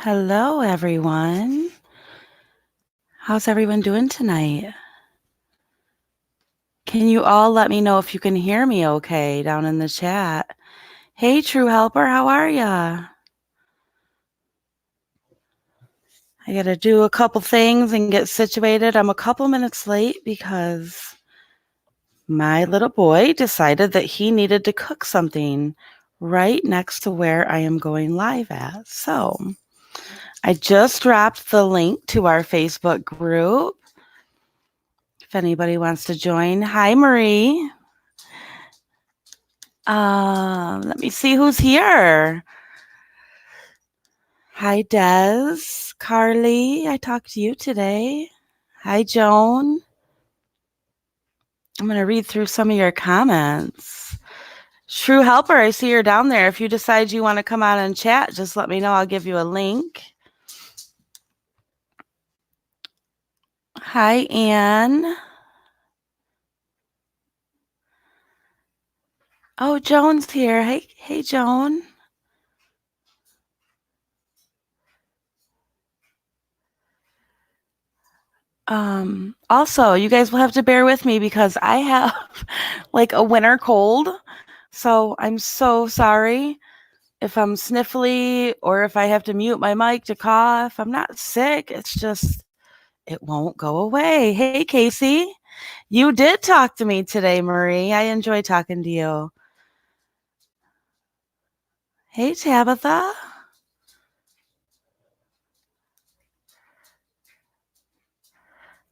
Hello, everyone. How's everyone doing tonight? Can you all let me know if you can hear me okay down in the chat? Hey, True Helper, how are ya? I gotta do a couple things and get situated. I'm a couple minutes late because my little boy decided that he needed to cook something right next to where I am going live at. So I just dropped the link to our Facebook group. If anybody wants to join. Hi, Marie. Let me see who's here. Hi, Des. Carly, I talked to you today. Hi, Joan. I'm going to read through some of your comments. True Helper, I see you're down there. If you decide you want to come on and chat, just let me know. I'll give you a link. Hi, Anne. Oh, Joan's here. Hey, Joan. Also, you guys will have to bear with me because I have like a winter cold. So I'm so sorry if I'm sniffly or if I have to mute my mic to cough. I'm not sick. It's just, it won't go away. Hey, Casey, you did talk to me today, Marie. I enjoy talking to you. Hey, Tabitha.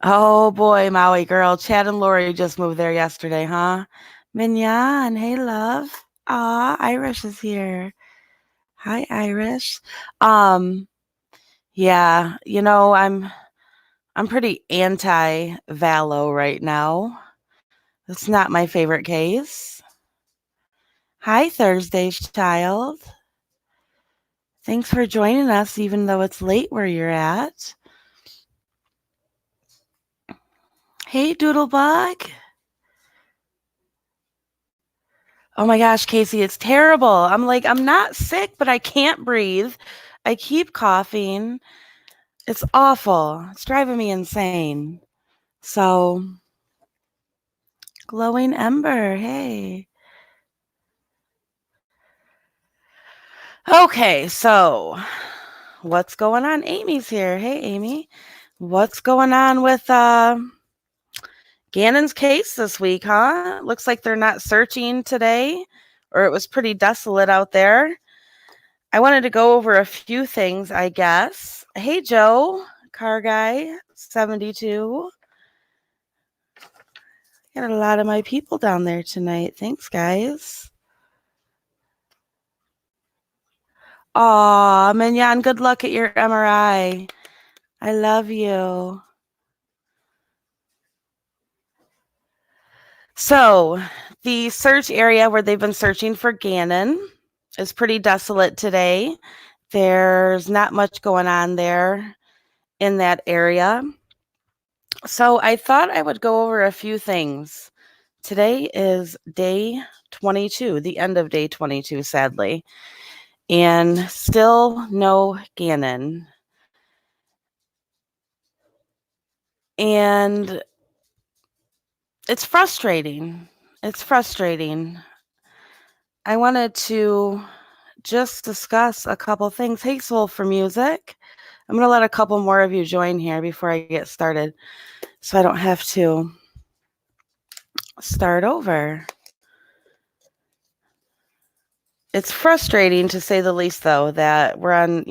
Oh boy, Maui girl. Chad and Lori just moved there yesterday, huh? Mignon, hey love. Aw, Irish is here. Hi, Irish. Yeah, I'm pretty anti-Valo right now. It's not my favorite case. Hi, Thursday's child. Thanks for joining us, even though it's late where you're at. Hey, Doodlebug. Oh my gosh, Casey, it's terrible. I'm not sick, but I can't breathe. I keep coughing. It's awful. It's driving me insane. So, Glowing Ember, hey. Okay, so what's going on? Amy's here. Hey, Amy. What's going on with Gannon's case this week, huh? Looks like they're not searching today, or it was pretty desolate out there. I wanted to go over a few things, I guess. Hey, Joe, car guy, 72. Got a lot of my people down there tonight. Thanks, guys. Aw, Mignon, good luck at your MRI. I love you. So, the search area where they've been searching for Gannon is pretty desolate today. There's not much going on there in that area. So, I thought I would go over a few things. Today is day 22, the end of day 22, sadly, and still no Gannon. And it's frustrating. It's frustrating. I wanted to just discuss a couple things. Hey, Soul for Music. I'm going to let a couple more of you join here before I get started so I don't have to start over. It's frustrating to say the least, though, that we're on,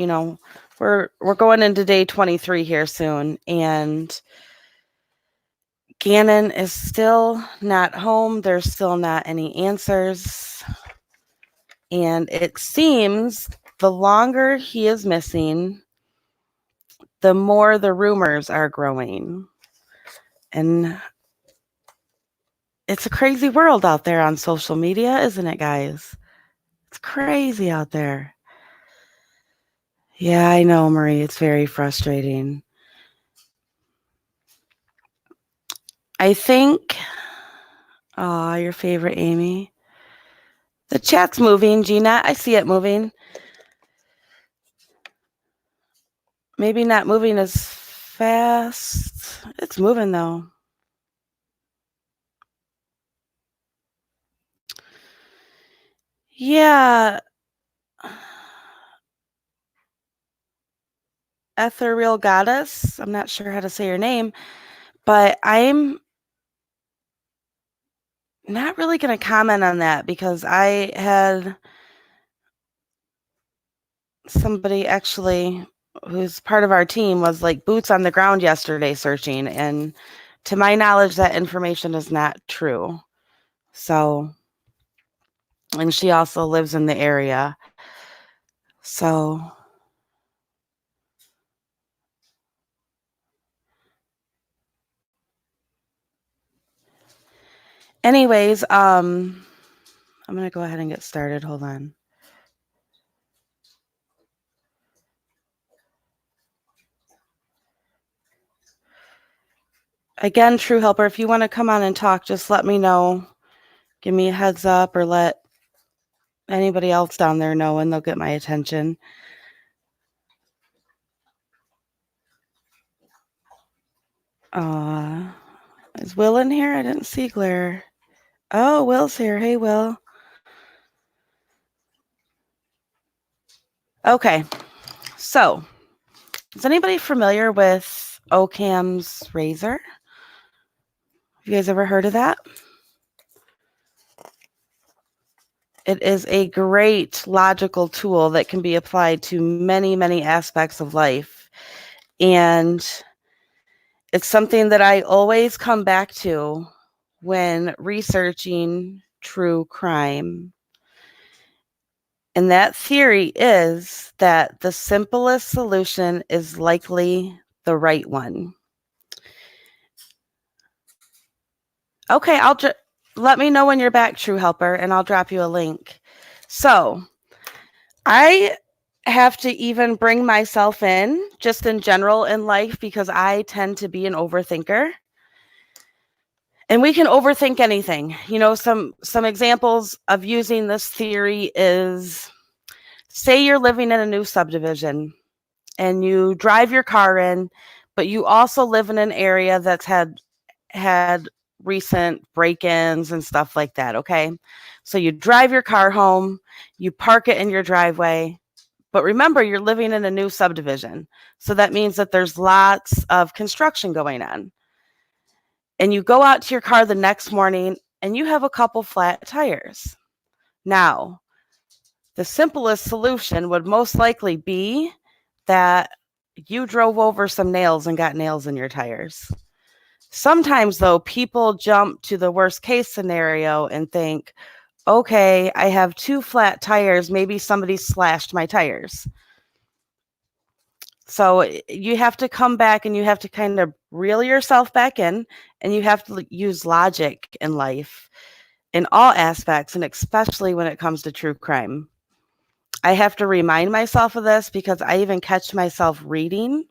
we're going into day 23 here soon, and Gannon is still not home. There's still not any answers. And it seems the longer he is missing, the more the rumors are growing. And it's a crazy world out there on social media, isn't it, guys? It's crazy out there. Yeah, I know, Marie. It's very frustrating. I think, your favorite Amy. The chat's moving, Gina. I see it moving. Maybe not moving as fast. It's moving though. Yeah. Ethereal Goddess. I'm not sure how to say your name, but I'm not really going to comment on that because I had somebody actually who's part of our team was like boots on the ground yesterday searching, and to my knowledge that information is not true. So, and she also lives in the area. So, anyways, I'm going to go ahead and get started. Hold on. Again, True Helper, if you want to come on and talk, just let me know. Give me a heads up or let anybody else down there know and they'll get my attention. Is Will in here? I didn't see Glare. Oh, Will's here. Hey, Will. Okay, so is anybody familiar with Occam's razor? Have you guys ever heard of that? It is a great logical tool that can be applied to many, many aspects of life. And it's something that I always come back to when researching true crime. And that theory is that the simplest solution is likely the right one. Okay, let me know when you're back, True Helper, and I'll drop you a link. So I have to even bring myself in just in general in life because I tend to be an overthinker. And we can overthink anything. You know, some examples of using this theory is, say you're living in a new subdivision and you drive your car in, but you also live in an area that's had recent break-ins and stuff like that, okay? So you drive your car home, you park it in your driveway, but remember you're living in a new subdivision. So that means that there's lots of construction going on. And you go out to your car the next morning and you have a couple flat tires. Now, the simplest solution would most likely be that you drove over some nails and got nails in your tires. Sometimes, though, people jump to the worst case scenario and think, okay, I have 2 flat tires. Maybe somebody slashed my tires. So you have to come back and you have to kind of reel yourself back in, and you have to use logic in life in all aspects, and especially when it comes to true crime. I have to remind myself of this because I even catch myself reading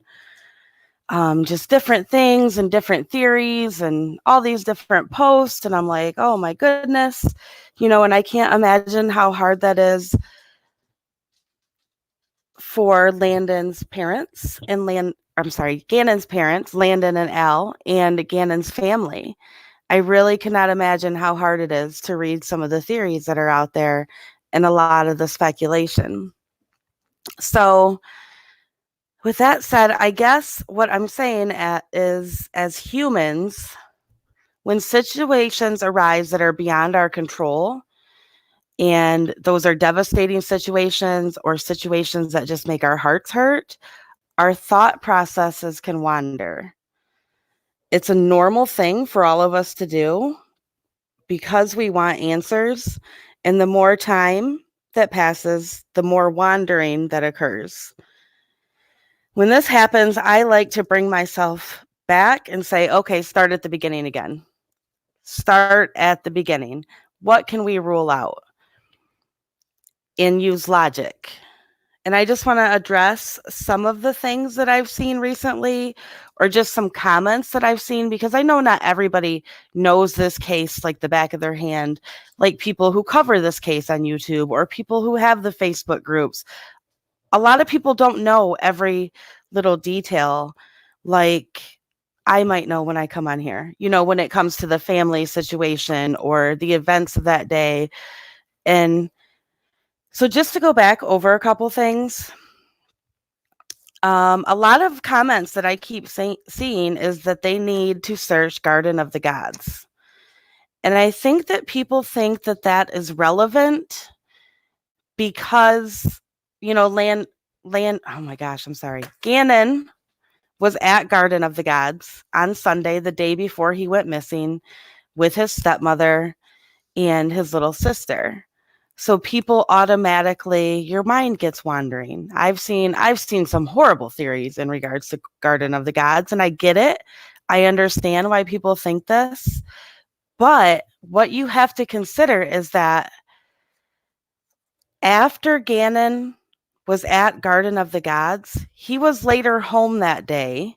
just different things and different theories and all these different posts. And I'm like, oh my goodness, you know, and I can't imagine how hard that is for Gannon's parents, Landon and Al, and Gannon's family. I really cannot imagine how hard it is to read some of the theories that are out there and a lot of the speculation. So with that said, I guess what I'm saying is, as humans, when situations arise that are beyond our control, and those are devastating situations or situations that just make our hearts hurt, our thought processes can wander. It's a normal thing for all of us to do because we want answers, and the more time that passes, the more wandering that occurs. When this happens, I like to bring myself back and say, okay, start at the beginning again. Start at the beginning. What can we rule out? And use logic. And I just want to address some of the things that I've seen recently, or just some comments that I've seen, because I know not everybody knows this case like the back of their hand, like people who cover this case on YouTube or people who have the Facebook groups. a lot of people don't know every little detail like I might know when I come on here, when it comes to the family situation or the events of that day. And so just to go back over a couple things, a lot of comments that I keep seeing is that they need to search Garden of the Gods. And I think that people think that that is relevant because, oh my gosh, I'm sorry. Gannon was at Garden of the Gods on Sunday, the day before he went missing, with his stepmother and his little sister. So people automatically, your mind gets wandering. I've seen some horrible theories in regards to Garden of the Gods, and I get it. I understand why people think this. But what you have to consider is that after Gannon was at Garden of the Gods, he was later home that day.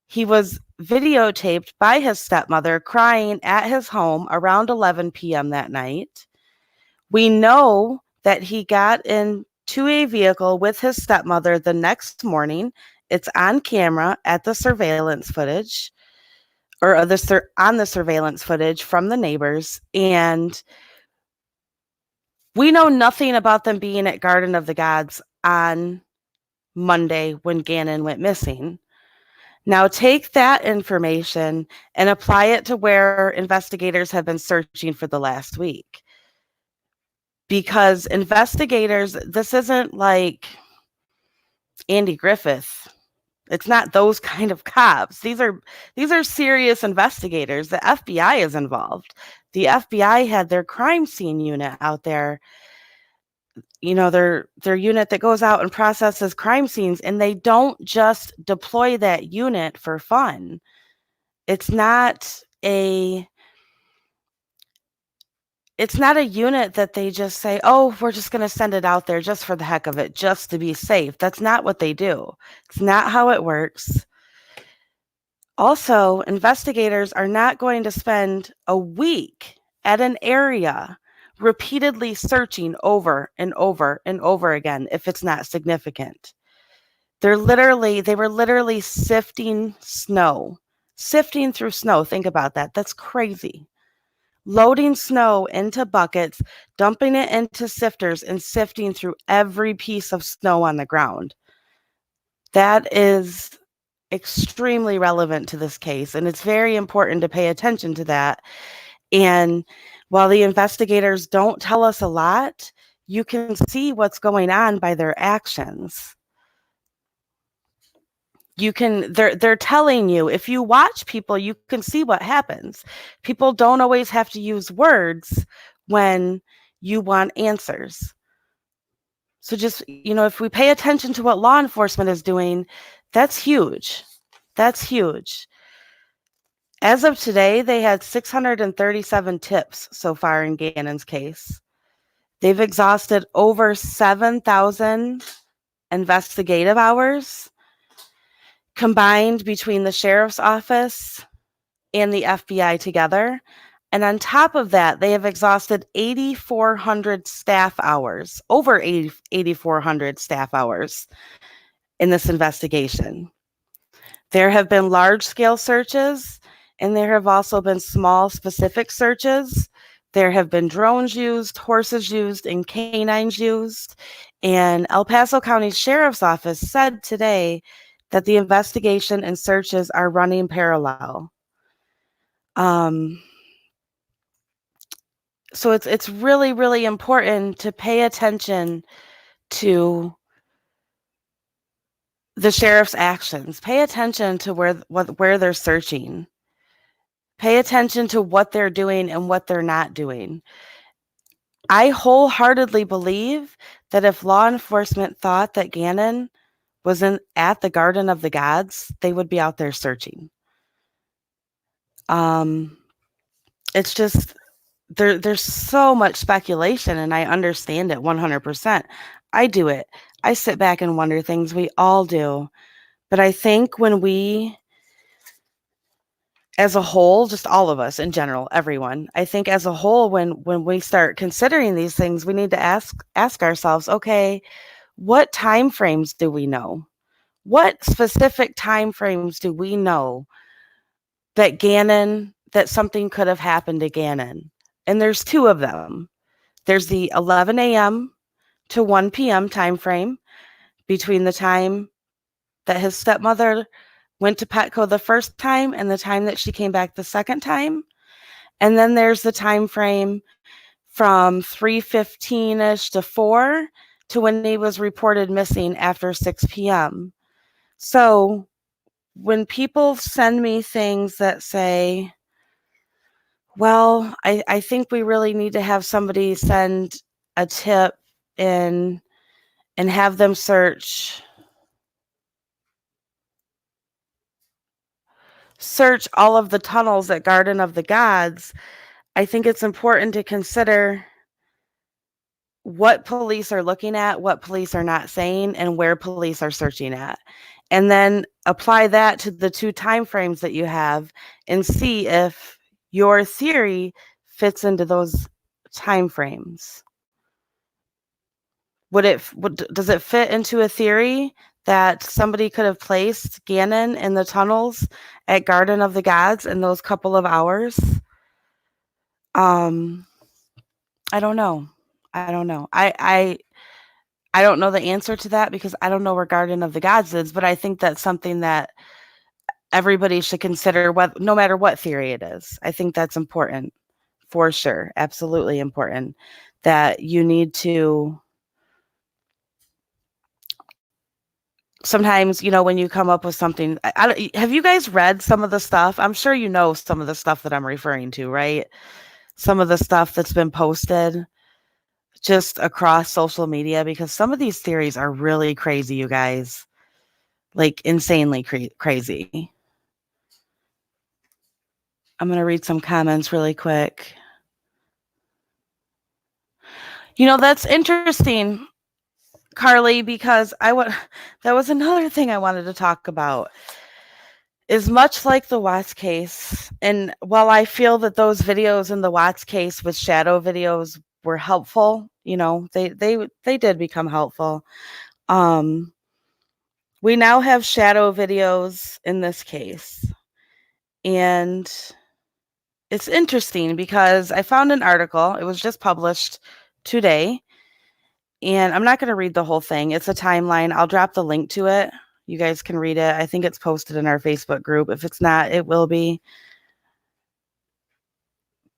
He was videotaped by his stepmother crying at his home around 11 p.m. that night. We know that he got into a vehicle with his stepmother the next morning. It's on camera at the surveillance footage, or on the surveillance footage from the neighbors. And we know nothing about them being at Garden of the Gods on Monday when Gannon went missing. Now take that information and apply it to where investigators have been searching for the last week. Because investigators, this isn't like Andy Griffith. It's not those kind of cops. These are serious investigators. The FBI is involved. The FBI had their crime scene unit out there, their unit that goes out and processes crime scenes, and they don't just deploy that unit for fun. It's not a unit that they just say, oh, we're just going to send it out there just for the heck of it, just to be safe. That's not what they do. It's not how it works. Also, investigators are not going to spend a week at an area repeatedly searching over and over and over again if it's not significant. They were literally sifting through snow. Think about that. That's crazy. Loading snow into buckets, dumping it into sifters, and sifting through every piece of snow on the ground. That is extremely relevant to this case, and it's very important to pay attention to that. And while the investigators don't tell us a lot, you can see what's going on by their actions. They're telling you, if you watch people, you can see what happens. People don't always have to use words when you want answers. So just, if we pay attention to what law enforcement is doing, that's huge. That's huge. As of today, they had 637 tips so far in Gannon's case. They've exhausted over 7,000 investigative hours combined between the sheriff's office and the FBI together. And on top of that, they have exhausted 8,400 staff hours, over 8,400 staff hours in this investigation. There have been large-scale searches, and there have also been small, specific searches. There have been drones used, horses used, and canines used. And El Paso County Sheriff's Office said today that the investigation and searches are running parallel. So it's really, really important to pay attention to the sheriff's actions. Pay attention to where they're searching. Pay attention to what they're doing and what they're not doing. I wholeheartedly believe that if law enforcement thought that Gannon was at the Garden of the Gods, they would be out there searching. It's just there's so much speculation, and I understand it 100%. I do it. I sit back and wonder things. We all do. But I think when we, as a whole, just all of us in general, everyone, I think as a whole, when we start considering these things, we need to ask ourselves, okay, What time frames do we know? What specific time frames do we know that something could have happened to Gannon? And there's two of them. There's the 11 a.m. to 1 p.m. time frame between the time that his stepmother went to Petco the first time and the time that she came back the second time. And then there's the time frame from 3:15ish to 4 to when he was reported missing after 6 p.m. So when people send me things that say, well, I think we really need to have somebody send a tip and have them search all of the tunnels at Garden of the Gods, I think it's important to consider what police are looking at, what police are not saying, and where police are searching at. And then apply that to the two time frames that you have and see if your theory fits into those time frames. Does it fit into a theory that somebody could have placed Gannon in the tunnels at Garden of the Gods in those couple of hours? I don't know. I don't know. I don't know the answer to that because I don't know where Garden of the Gods is, but I think that's something that everybody should consider, no matter what theory it is. I think that's important for sure. Absolutely important that you need to. Sometimes, when you come up with something, have you guys read some of the stuff? I'm sure you know some of the stuff that I'm referring to, right? Some of the stuff that's been posted just across social media, because some of these theories are really crazy, you guys. Like insanely crazy. I'm going to read some comments really quick. That's interesting, Carly, because that was another thing I wanted to talk about. Is much like the Watts case, and while I feel that those videos in the Watts case with shadow videos were helpful, they did become helpful. We now have shadow videos in this case, and it's interesting because I found an article. It was just published today, and I'm not going to read the whole thing. It's a timeline. I'll drop the link to it. You guys can read it. I think it's posted in our Facebook group. If it's not, it will be.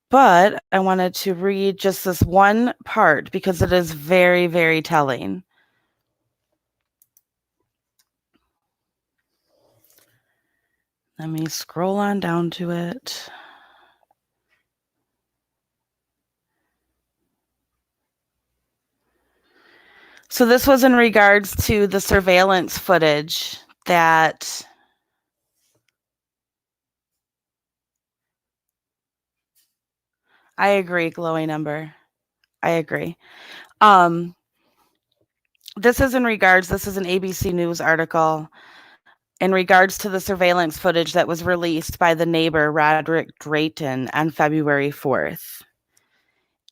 But I wanted to read just this one part because it is very, very telling. Let me scroll on down to it. So this was in regards to the surveillance footage that I agree, glowing number. I agree. This is an ABC News article in regards to the surveillance footage that was released by the neighbor, Roderick Drayton, on February 4th.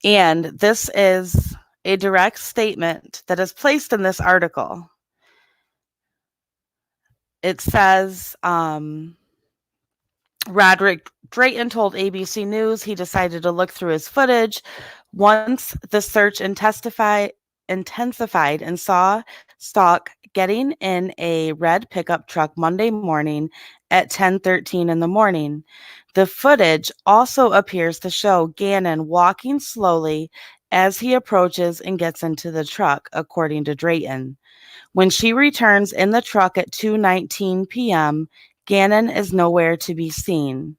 And this is a direct statement that is placed in this article. It says, Roderick Drayton told ABC News he decided to look through his footage once the search intensified and saw Stauch getting in a red pickup truck Monday morning at 10:13 in the morning. The footage also appears to show Gannon walking slowly as he approaches and gets into the truck, according to Drayton. When she returns in the truck at 2:19 p.m., Gannon is nowhere to be seen.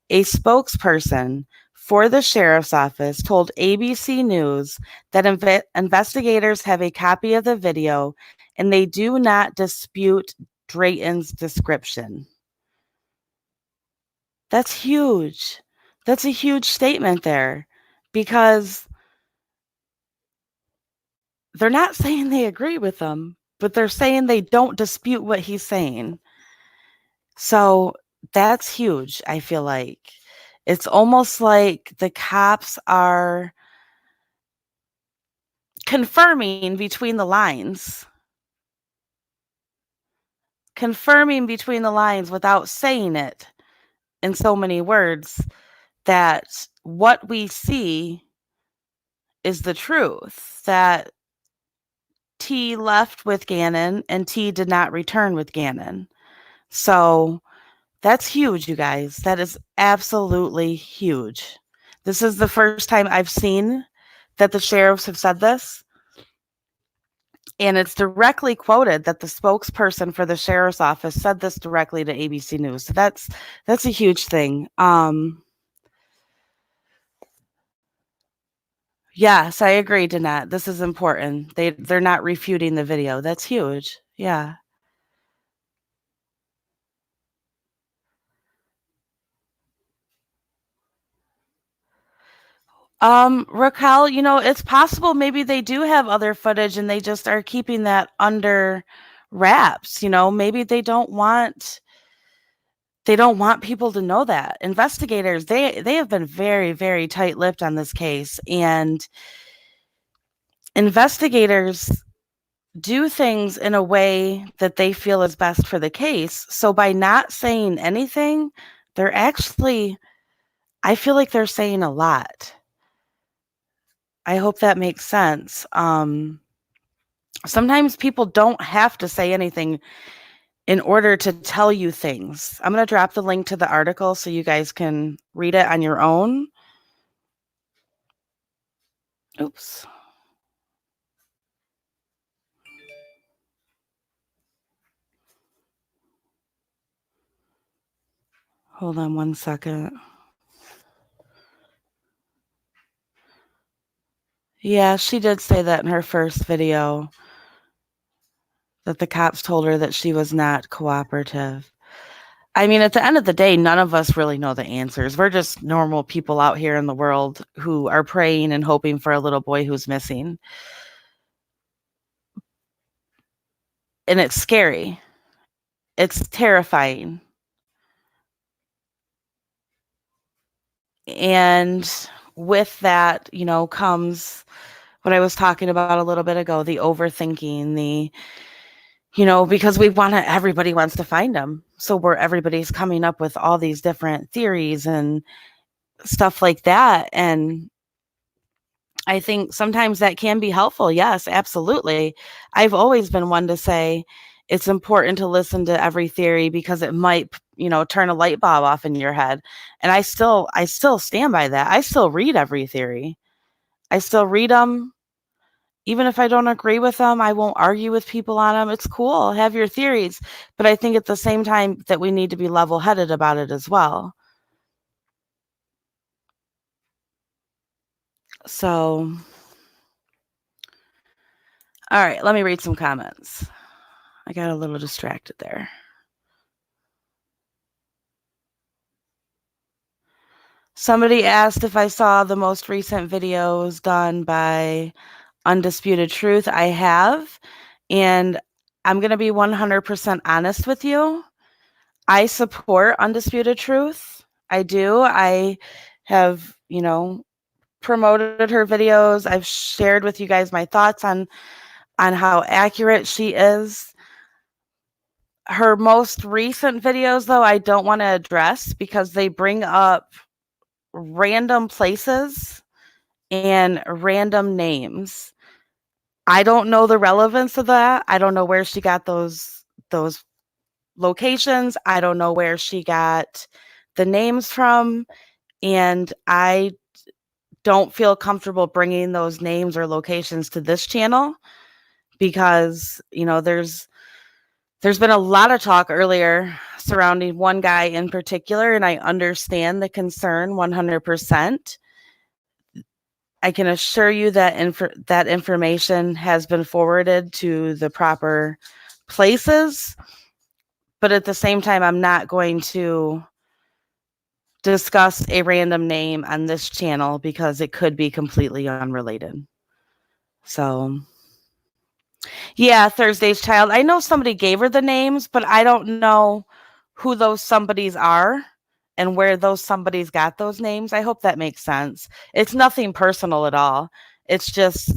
A spokesperson for the sheriff's office told ABC News that investigators have a copy of the video and they do not dispute Drayton's description. That's huge. That's a huge statement there, because they're not saying they agree with him, but they're saying they don't dispute what he's saying. So that's huge, I feel like. It's almost like the cops are confirming between the lines confirming between the lines without saying it in so many words that what we see is the truth, that T left with Gannon and T did not return with Gannon. So that's huge, you guys. That is absolutely huge. This is the first time I've seen that the sheriffs have said this. And it's directly quoted that the spokesperson for the sheriff's office said this directly to ABC News. So that's a huge thing. Yes, I agree, Danette. This is important. They're not refuting the video. That's huge. Yeah. Raquel, it's possible maybe they do have other footage and they just are keeping that under wraps. Maybe they don't want people to know that. Investigators, they have been very, very tight-lipped on this case, and investigators do things in a way that they feel is best for the case. So by not saying anything, they're actually, I feel like they're saying a lot. I hope that makes sense. Sometimes people don't have to say anything in order to tell you things. I'm going to drop the link to the article so you guys can read it on your own. Oops. Hold on one second. Yeah, she did say that in her first video, that the cops told her that she was not cooperative. I mean, at the end of the day, none of us really know the answers. We're just normal people out here in the world who are praying and hoping for a little boy who's missing. And it's scary. It's terrifying. And with that, comes what I was talking about a little bit ago, the overthinking, because everybody wants to find them. So everybody's coming up with all these different theories and stuff like that. And I think sometimes that can be helpful. Yes, absolutely. I've always been one to say it's important to listen to every theory because it might, turn a light bulb off in your head. And I still stand by that. I still read every theory. I still read them. Even if I don't agree with them, I won't argue with people on them. It's cool. Have your theories. But I think at the same time that we need to be level-headed about it as well. So, all right, let me read some comments. I got a little distracted there. Somebody asked if I saw the most recent videos done by Undisputed Truth. I have, and I'm going to be 100% honest with you. I support Undisputed Truth. I do. I have, promoted her videos. I've shared with you guys my thoughts on how accurate she is. Her most recent videos, though, I don't want to address because they bring up random places and random names. I don't know the relevance of that. I don't know where she got those locations. I don't know where she got the names from, and I don't feel comfortable bringing those names or locations to this channel because, there's been a lot of talk earlier surrounding one guy in particular, and I understand the concern 100%. I can assure you that that information has been forwarded to the proper places, but at the same time, I'm not going to discuss a random name on this channel because it could be completely unrelated. So, yeah, Thursday's Child. I know somebody gave her the names, but I don't know who those somebodies are and where those somebodies got those names. I hope that makes sense. It's nothing personal at all. It's just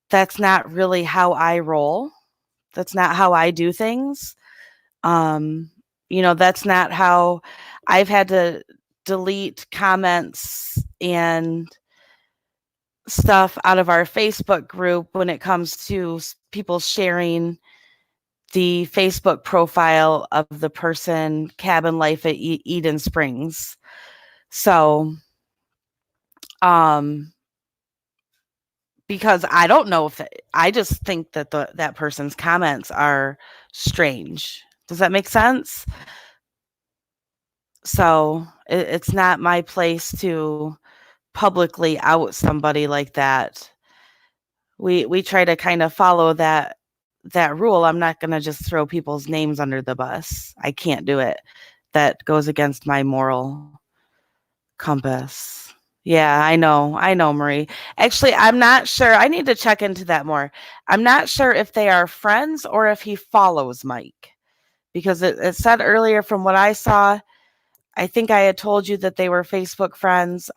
that's not really how I roll. That's not how I do things. Um, that's not how I've had to delete comments and stuff out of our Facebook group when it comes to people sharing the Facebook profile of the person Cabin Life at Eden Springs. So, um, because I don't know if I just think that that person's comments are strange. Does that make sense? So it's not my place to publicly out somebody like that. We try to kind of follow that rule. I'm not going to just throw people's names under the bus. I can't do it. That goes against my moral compass. Yeah, I know, Marie. Actually, I'm not sure. I need to check into that more. I'm not sure if they are friends or if he follows Mike because it said earlier from what I saw, I think I had told you that they were Facebook friends.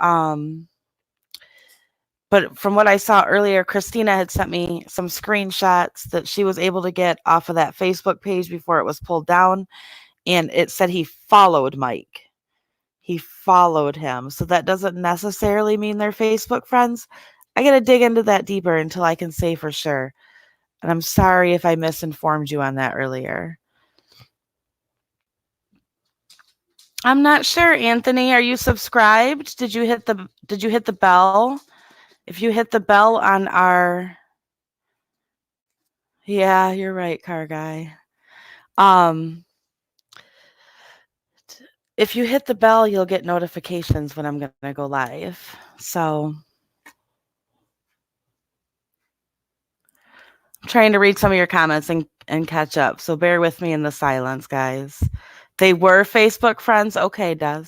But from what I saw earlier, Christina had sent me some screenshots that she was able to get off of that Facebook page before it was pulled down. And it said he followed Mike. He followed him. So that doesn't necessarily mean they're Facebook friends. I got to dig into that deeper until I can say for sure. And I'm sorry if I misinformed you on that earlier. I'm not sure, Anthony. Are you subscribed? Did you hit the bell? If you hit the bell on our Yeah, you're right, car guy. Um if you hit the bell, you'll get notifications when I'm going to go live. So I'm trying to read some of your comments and catch up. So bear with me in the silence, guys. They were Facebook friends. Okay, Des.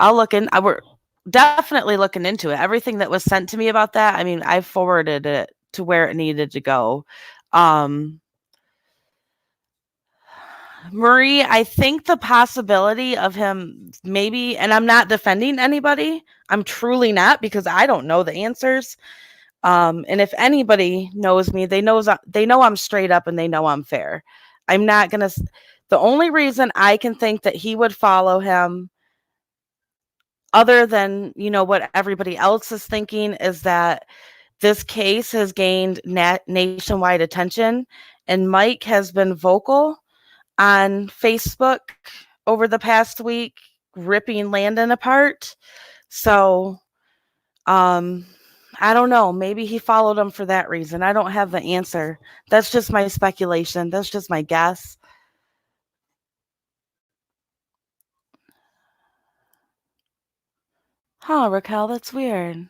We're definitely looking into it. Everything that was sent to me about that, I mean, I forwarded it to where it needed to go. Marie, I think the possibility of him maybe, and I'm not defending anybody. I'm truly not because I don't know the answers. And if anybody knows me, they know I'm straight up and they know I'm fair. I'm not gonna. The only reason I can think that he would follow him, other than what everybody else is thinking, is that this case has gained nationwide attention, and Mike has been vocal on Facebook over the past week, ripping Landon apart. So, I don't know. Maybe he followed him for that reason. I don't have the answer. That's just my speculation. That's just my guess. Huh, Raquel, that's weird.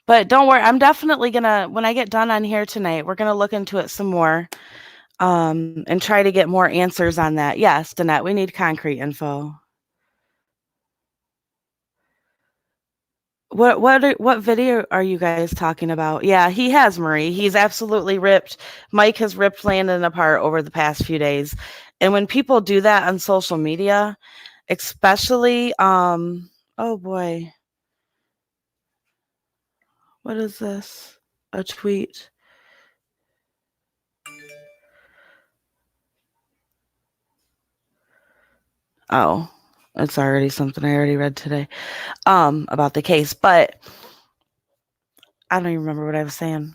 But don't worry, I'm definitely gonna, when I get done on here tonight, we're gonna look into it some more, and try to get more answers on that. Yes, Danette, we need concrete info. What video are you guys talking about? Yeah, he has, Marie. He's absolutely ripped. Mike has ripped Landon apart over the past few days. And when people do that on social media, especially oh boy. What is this? A tweet. Oh, it's already something I already read today about the case, but I don't even remember what I was saying.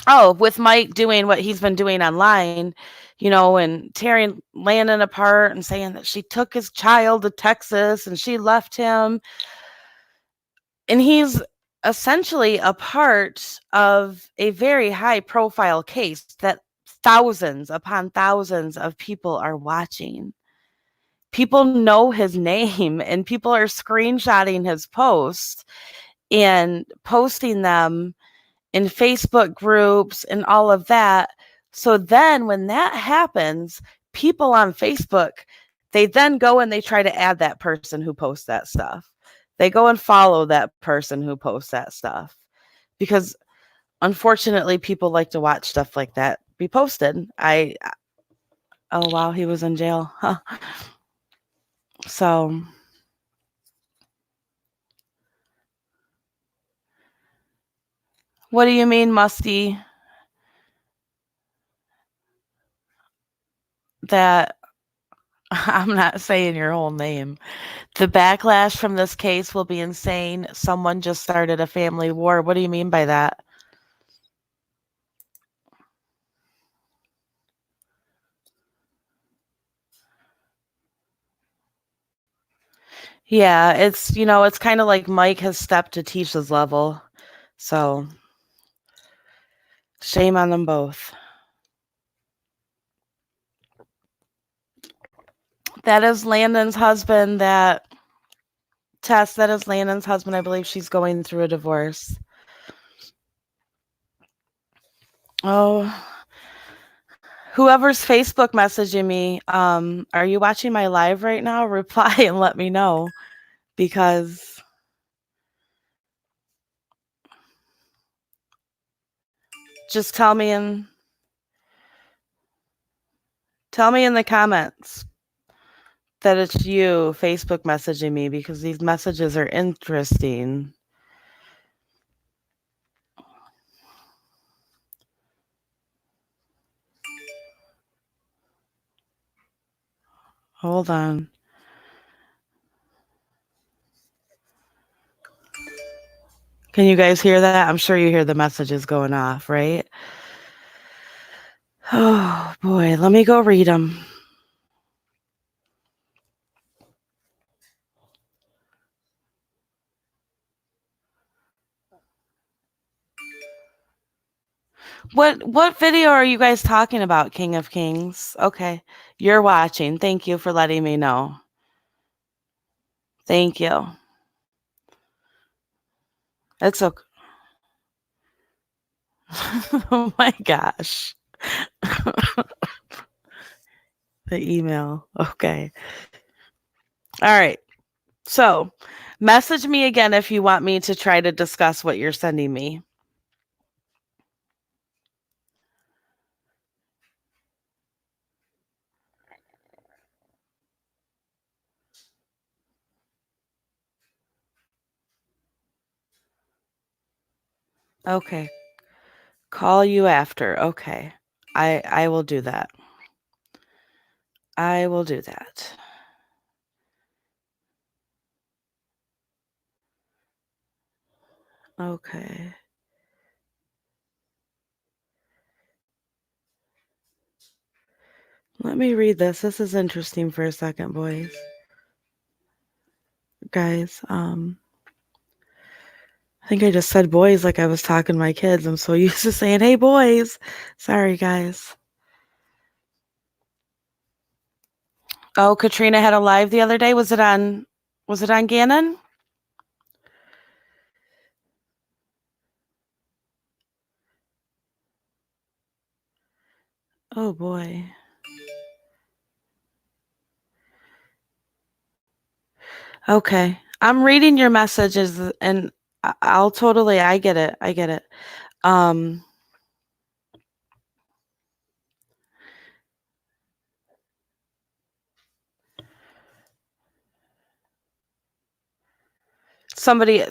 Oh, with Mike doing what he's been doing online, and tearing Landon apart and saying that she took his child to Texas and she left him. And he's essentially a part of a very high profile case that thousands upon thousands of people are watching. People know his name and people are screenshotting his posts and posting them in Facebook groups and all of that. So then when that happens, people on Facebook, they then go and they try to add that person who posts that stuff. They go and follow that person who posts that stuff because unfortunately people like to watch stuff like that be posted. Oh wow, he was in jail. Huh. So what do you mean, Musty? that I'm not saying your whole name. The backlash from this case will be insane. Someone just started a family war. What do you mean by that? Yeah, it's kind of like Mike has stepped to Tisha's level. So, shame on them both. That is Landon's husband, that Tess, that is Landon's husband. I believe she's going through a divorce. Oh, whoever's Facebook messaging me, are you watching my live right now? Reply and let me know, because just tell me in the comments that it's you Facebook messaging me, because these messages are interesting. Hold on. Can you guys hear that? I'm sure you hear the messages going off, right? Oh boy, let me go read them. What video are you guys talking about, King of Kings? Okay, you're watching. Thank you for letting me know. Thank you. It's okay. Oh my gosh. The email. Okay. All right. So, message me again if you want me to try to discuss what you're sending me. Okay. Call you after. Okay. I will do that. I will do that. Okay. Let me read this. This is interesting for a second, boys. Guys, I think I just said boys like I was talking to my kids. I'm so used to saying, hey, boys. Sorry, guys. Oh, Katrina had a live the other day. Was it on Gannon? Oh boy. Okay. I'm reading your messages, and I'll totally, I get it. I get it.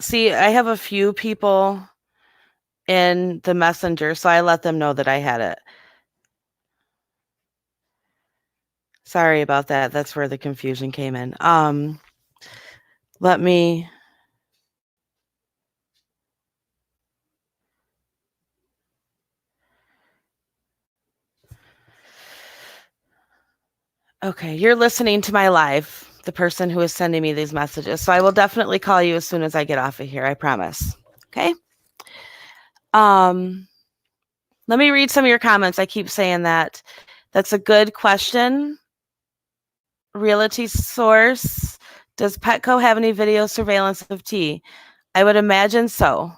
See, I have a few people in the messenger, so I let them know that I had it. Sorry about that. That's where the confusion came in. Let me. Okay, you're listening to my live, the person who is sending me these messages. So I will definitely call you as soon as I get off of here. I promise. Okay. Let me read some of your comments. I keep saying that. That's a good question. Realty source. Does Petco have any video surveillance of T? I would imagine so.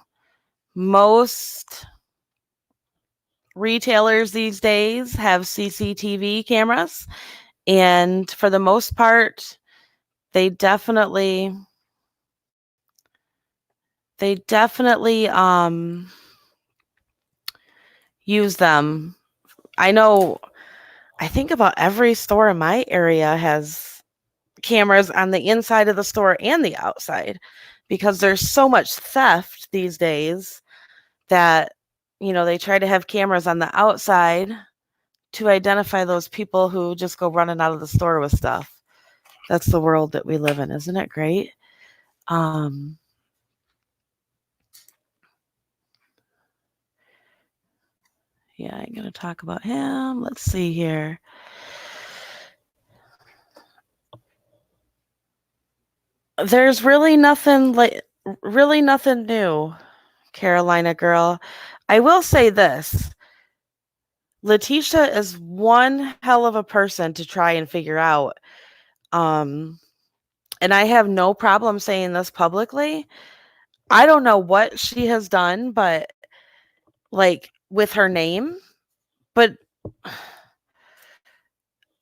Most retailers these days have CCTV cameras, and for the most part, they definitely use them. I think about every store in my area has cameras on the inside of the store and the outside, because there's so much theft these days that, they try to have cameras on the outside to identify those people who just go running out of the store with stuff. That's the world that we live in. Isn't it great? Yeah, I'm going to talk about him. Let's see here. There's really nothing new, Carolina girl. I will say this. Letitia is one hell of a person to try and figure out. And I have no problem saying this publicly. I don't know what she has done, but like with her name, but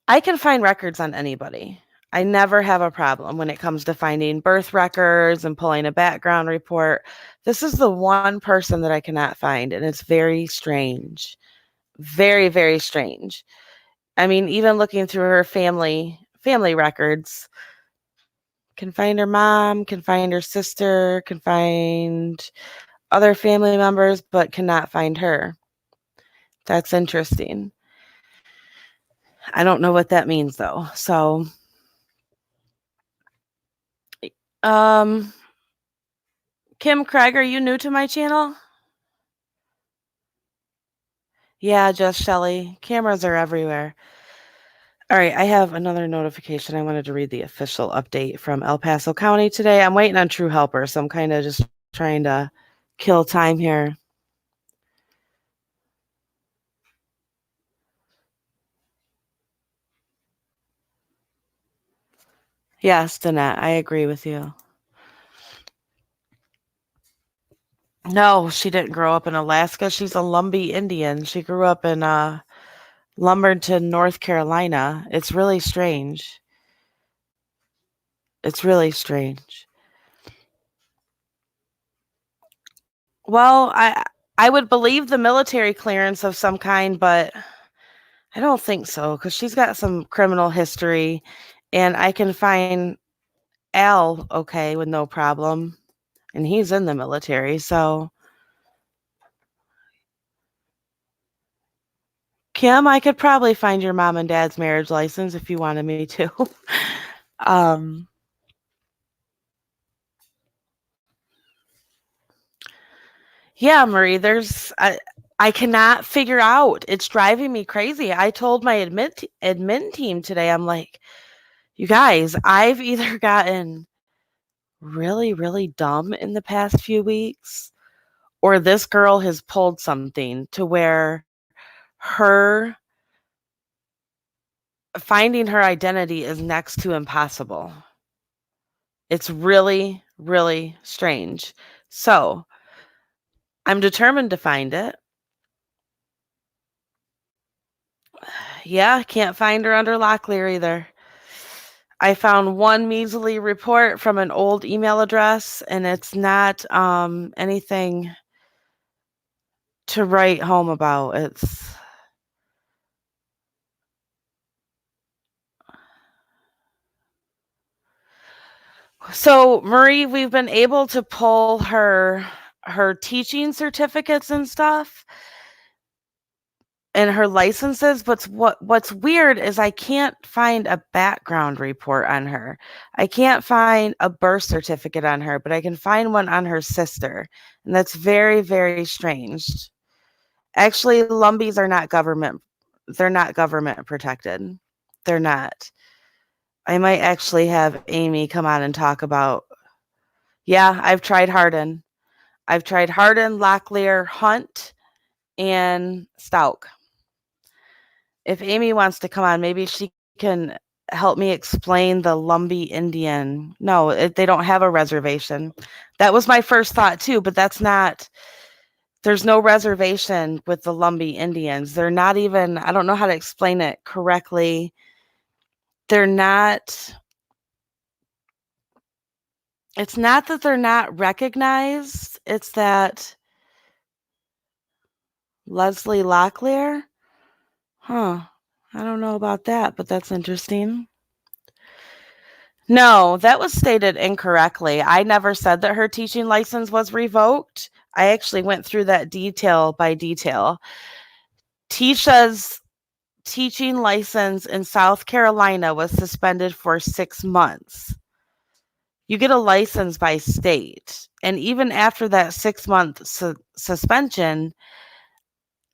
I can find records on anybody. I never have a problem when it comes to finding birth records and pulling a background report. This is the one person that I cannot find, and it's very strange. Very, very strange. I mean, even looking through her family records, can find her mom, can find her sister, can find other family members, but cannot find her. That's interesting. I don't know what that means though. So, Kim Craig, are you new to my channel? Yeah, just Shelly. Cameras are everywhere. All right, I have another notification. I wanted to read the official update from El Paso County today. I'm waiting on True Helper, so I'm kind of just trying to kill time here. Yes, Danette, I agree with you. No, she didn't grow up in Alaska. She's a Lumbee Indian. She grew up in Lumberton, North Carolina. It's really strange. It's really strange. Well, I would believe the military clearance of some kind, but I don't think so because she's got some criminal history, and I can find Al okay with no problem, and he's in the military, so Kim, I could probably find your mom and dad's marriage license if you wanted me to. Yeah, Marie, I cannot figure out. It's driving me crazy. I told my admin team today, I'm like, you guys, I've either gotten really, really dumb in the past few weeks, or this girl has pulled something to where her finding her identity is next to impossible. It's really, really strange. So I'm determined to find it. Yeah, can't find her under Locklear either. I found one measly report from an old email address, and it's not anything to write home about. It's so Marie, we've been able to pull her teaching certificates and stuff and her licenses, but what's weird is I can't find a background report on her. I can't find a birth certificate on her, but I can find one on her sister, and that's very, very strange. Actually, Lumbees are not government. They're not government protected. They're not. I might actually have Amy come on and talk about. Yeah, I've tried Hardin. Locklear, Hunt, and Stauch. If Amy wants to come on, maybe she can help me explain the Lumbee Indian. No, they don't have a reservation. That was my first thought too, but that's not. There's no reservation with the Lumbee Indians. They're not even, I don't know how to explain it correctly. They're not, it's not that they're not recognized. It's that Leslie Locklear? Huh. I don't know about that, but that's interesting. No, that was stated incorrectly. I never said that her teaching license was revoked. I actually went through that detail by detail. Tisha's teaching license in South Carolina was suspended for 6 months. You get a license by state. And even after that 6-month suspension,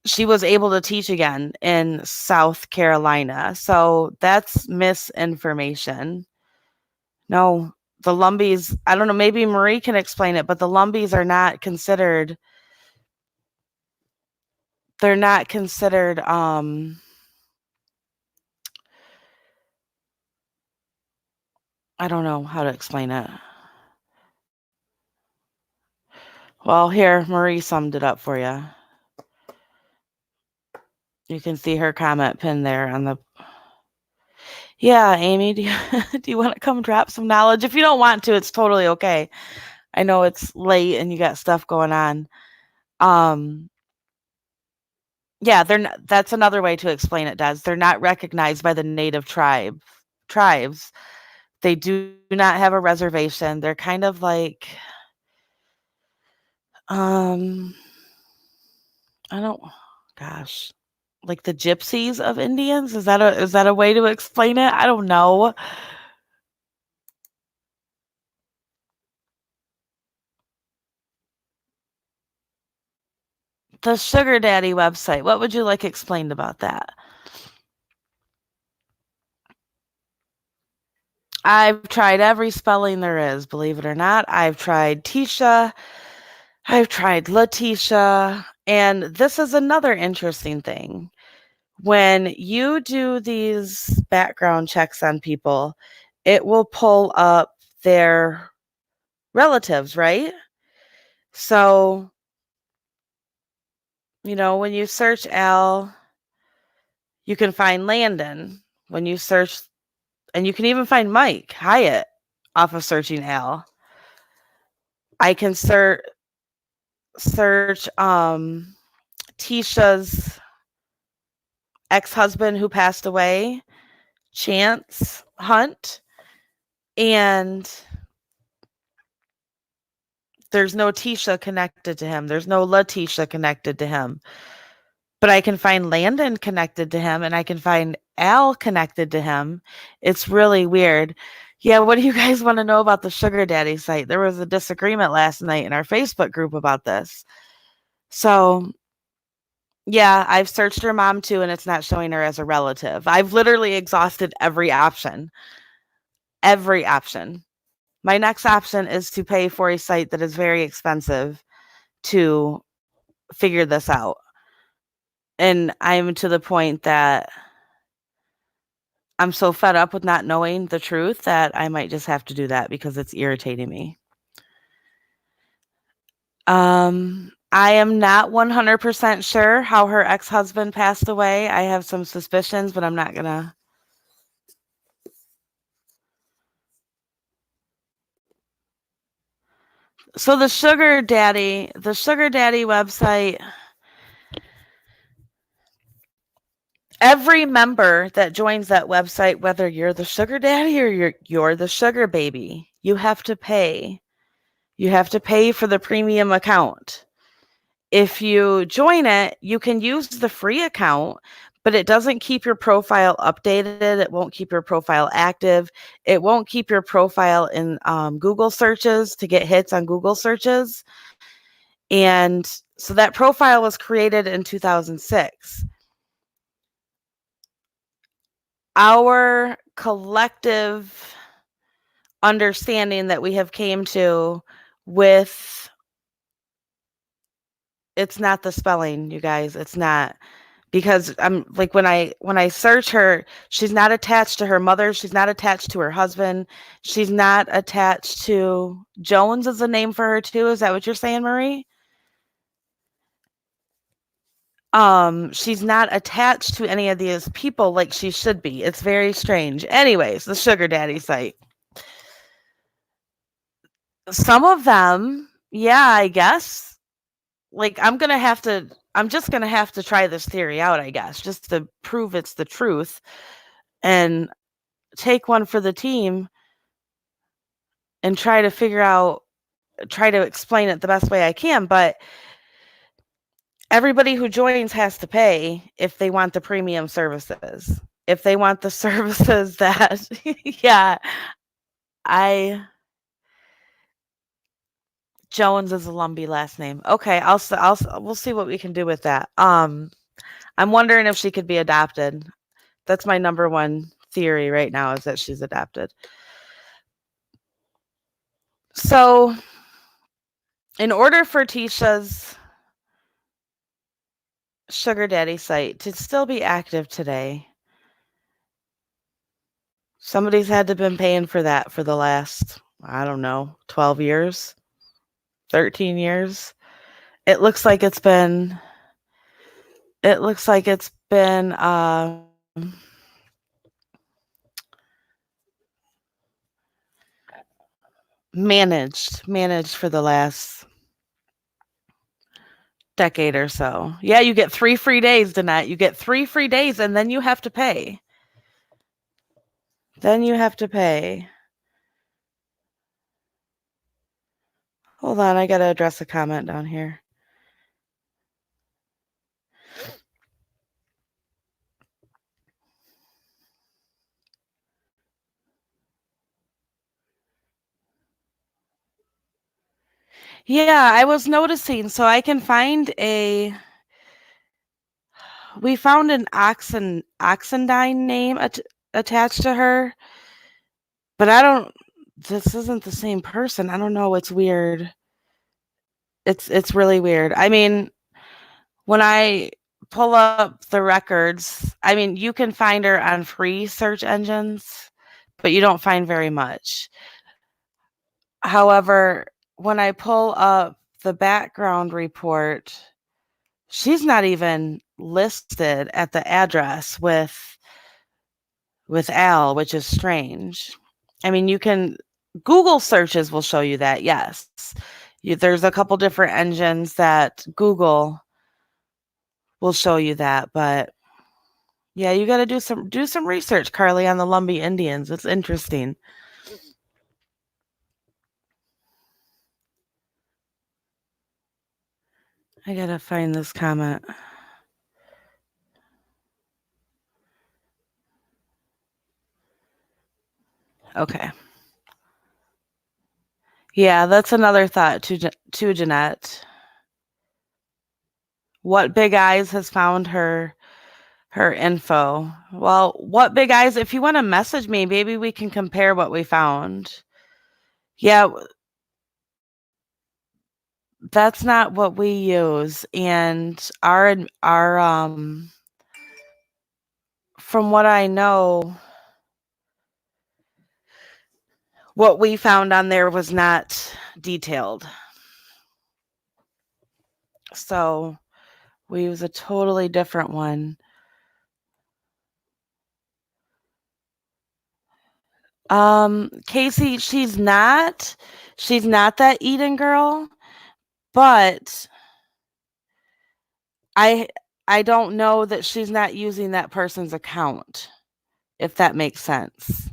she was able to teach again in South Carolina. So that's misinformation. No, the Lumbees, I don't know, maybe Marie can explain it, but the Lumbees are not considered, they're not considered, I don't know how to explain it. Well, here, Marie summed it up for you. You can see her comment pinned there on the. Yeah, Amy, do you want to come drop some knowledge? If you don't want to, it's totally okay. I know it's late and you got stuff going on. Yeah, that's another way to explain it, Des. They're not recognized by the native tribes. They do not have a reservation. They're kind of like, I don't, gosh, like the gypsies of Indians. Is that a way to explain it? I don't know. The sugar daddy website. What would you like explained about that? I've tried every spelling there is, believe it or not. I've tried Tisha. I've tried Letitia. And this is another interesting thing. When you do these background checks on people, it will pull up their relatives, right? So, when you search Al, you can find Landon. When you search, and you can even find Mike Hyatt off of searching Al. I can search Tisha's ex-husband who passed away, Chance Hunt, and there's no Tisha connected to him. There's no Letitia connected to him. But I can find Landon connected to him, and I can find Al connected to him. It's really weird. Yeah, what do you guys want to know about the sugar daddy site? There was a disagreement last night in our Facebook group about this. So, yeah, I've searched her mom too, and it's not showing her as a relative. I've literally exhausted every option. Every option. My next option is to pay for a site that is very expensive to figure this out. And I'm to the point that I'm so fed up with not knowing the truth that I might just have to do that because it's irritating me. I am not 100% sure how her ex-husband passed away. I have some suspicions, but I'm not gonna. So the sugar daddy website, every member that joins that website, whether you're the sugar daddy or you're the sugar baby, you have to pay. You have to pay for the premium account. If you join it, you can use the free account, but it doesn't keep your profile updated. It won't keep your profile active. It won't keep your profile in Google searches to get hits on Google searches. And so that profile was created in 2006. Our collective understanding that we have came to with, it's not the spelling, you guys. It's not, because I'm like, when I search her, she's not attached to her mother. She's not attached to her husband. She's not attached to Jones is a name for her too. Is that what you're saying, Marie? She's not attached to any of these people like she should be. It's very strange. Anyways, the sugar daddy site. Some of them, yeah, I guess. Like, I'm just gonna have to try this theory out, I guess, just to prove it's the truth and take one for the team and try to explain it the best way I can. But everybody who joins has to pay if they want the premium services. If they want the services that, yeah, I Jones is a Lumbee last name. Okay, we'll see what we can do with that. I'm wondering if she could be adopted. That's my number one theory right now is that she's adopted. So, in order for Tisha's sugar daddy site to still be active today, somebody's had to been paying for that for the last, I don't know, 12 years, 13 years. It looks like it's been managed for the last decade or so. Yeah, you get 3 free days, Danette. You get 3 free days and then you have to pay. Then you have to pay. Hold on, I gotta address a comment down here. Yeah, I was noticing, so I can find we found an Oxendine name attached to her, but this isn't the same person. I don't know, it's weird. It's really weird. I mean, when I pull up the records, I mean, you can find her on free search engines, but you don't find very much. However, when I pull up the background report, she's not even listed at the address with Al, which is strange. I mean, you can Google searches will show you that, yes. There's a couple different engines that Google will show you that, but yeah, you got to do some research, Carly, on the Lumbee Indians. It's interesting. I got to find this comment. Okay. Yeah, that's another thought to Jeanette. What Big Eyes has found her info. Well, what Big Eyes, if you want to message me, maybe we can compare what we found. Yeah, that's not what we use. And our from what I know, what we found on there was not detailed. So we use a totally different one. Casey, she's not that Eden girl, but I don't know that she's not using that person's account, if that makes sense.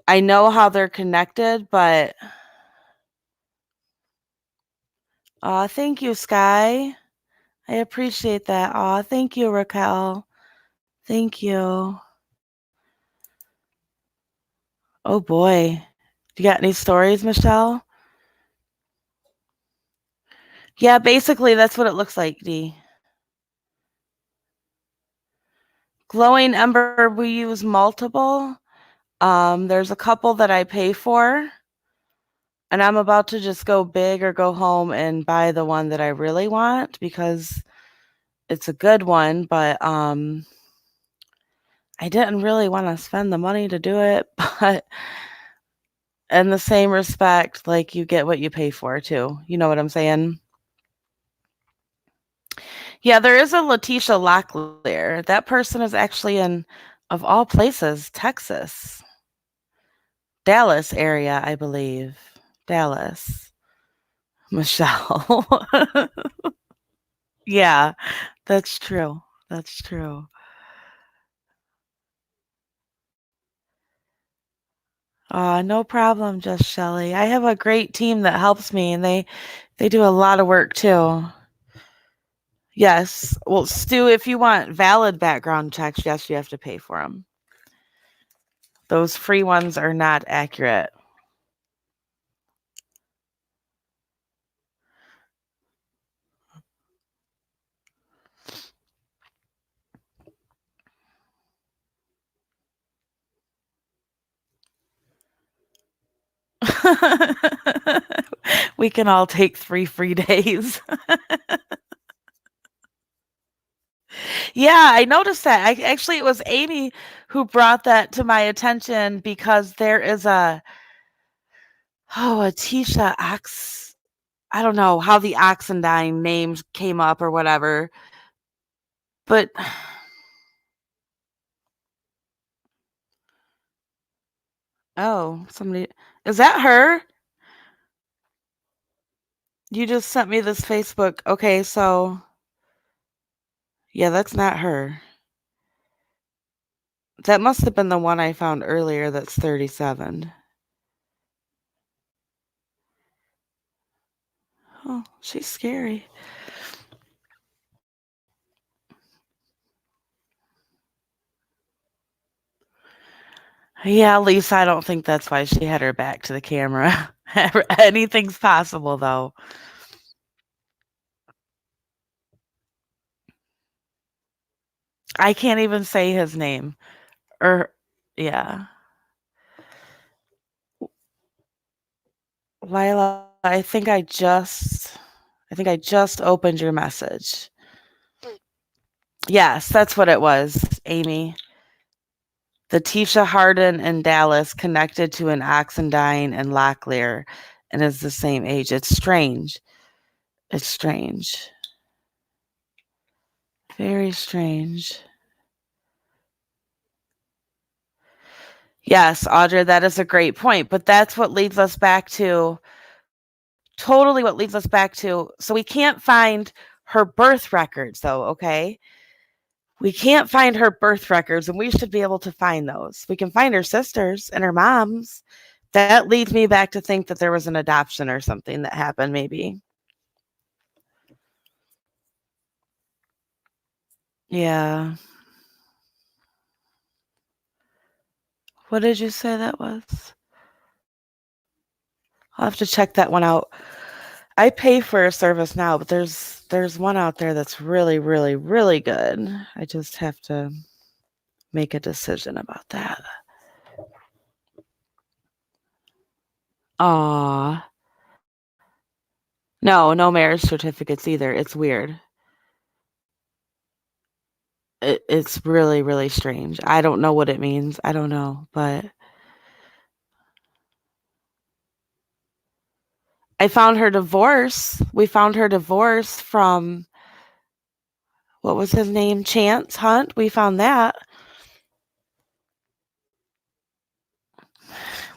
I know how they're connected, but thank you, Sky. I appreciate that. Thank you, Raquel. Thank you. Oh boy. You got any stories, Michelle? Yeah, basically that's what it looks like, Dee. Glowing Ember, we use multiple. There's a couple that I pay for, and I'm about to just go big or go home and buy the one that I really want because it's a good one, but I didn't really want to spend the money to do it, but in the same respect, like you get what you pay for too. You know what I'm saying? Yeah, there is a Letitia Locklear. That person is actually in, of all places, Texas. Dallas area, I believe. Dallas. Michelle. Yeah, that's true. That's true. No problem, just Shelly. I have a great team that helps me and they do a lot of work too. Yes. Well, Stu, if you want valid background checks, yes, you have to pay for them. Those free ones are not accurate. We can all take 3 free days. Yeah, I noticed that. Actually, it was Amy who brought that to my attention because there is a Tisha Ox. I don't know how the Oxendine names came up or whatever, but oh, somebody is that her? You just sent me this Facebook. Okay, so yeah, that's not her. That must have been the one I found earlier that's 37. Oh, she's scary. Yeah, Lisa, I don't think that's why she had her back to the camera. Anything's possible, though. I can't even say his name. Or, yeah. Lila, I think I just opened your message. Yes, that's what it was, Amy. The Tisha Harden in Dallas connected to an Oxendine in Locklear and is the same age. It's strange. It's strange. Very strange. Yes, Audra, that is a great point. But that's what leads us back to totally what leads us back to. So we can't find her birth records, though, okay? We can't find her birth records, and we should be able to find those. We can find her sisters and her moms. That leads me back to think that there was an adoption or something that happened, maybe. Yeah. What did you say that was? I'll have to check that one out. I pay for a service now, but there's one out there that's really, really, really good. I just have to make a decision about that. Aw. No marriage certificates either. It's weird. It's really, really strange. I don't know what it means. I don't know, but I found her divorce. We found her divorce from what was his name? Chance Hunt. We found that.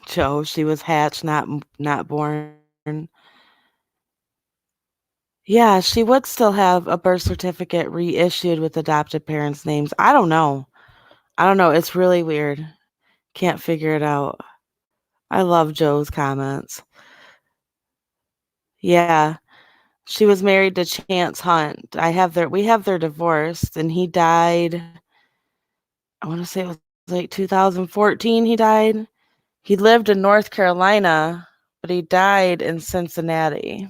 Joe, she was hatched, not born. Yeah, she would still have a birth certificate reissued with adopted parents' names. I don't know. I don't know. It's really weird. Can't figure it out. I love Joe's comments. Yeah. She was married to Chance Hunt. We have their divorce, and he died. I want to say it was like 2014 he died. He lived in North Carolina, but he died in Cincinnati.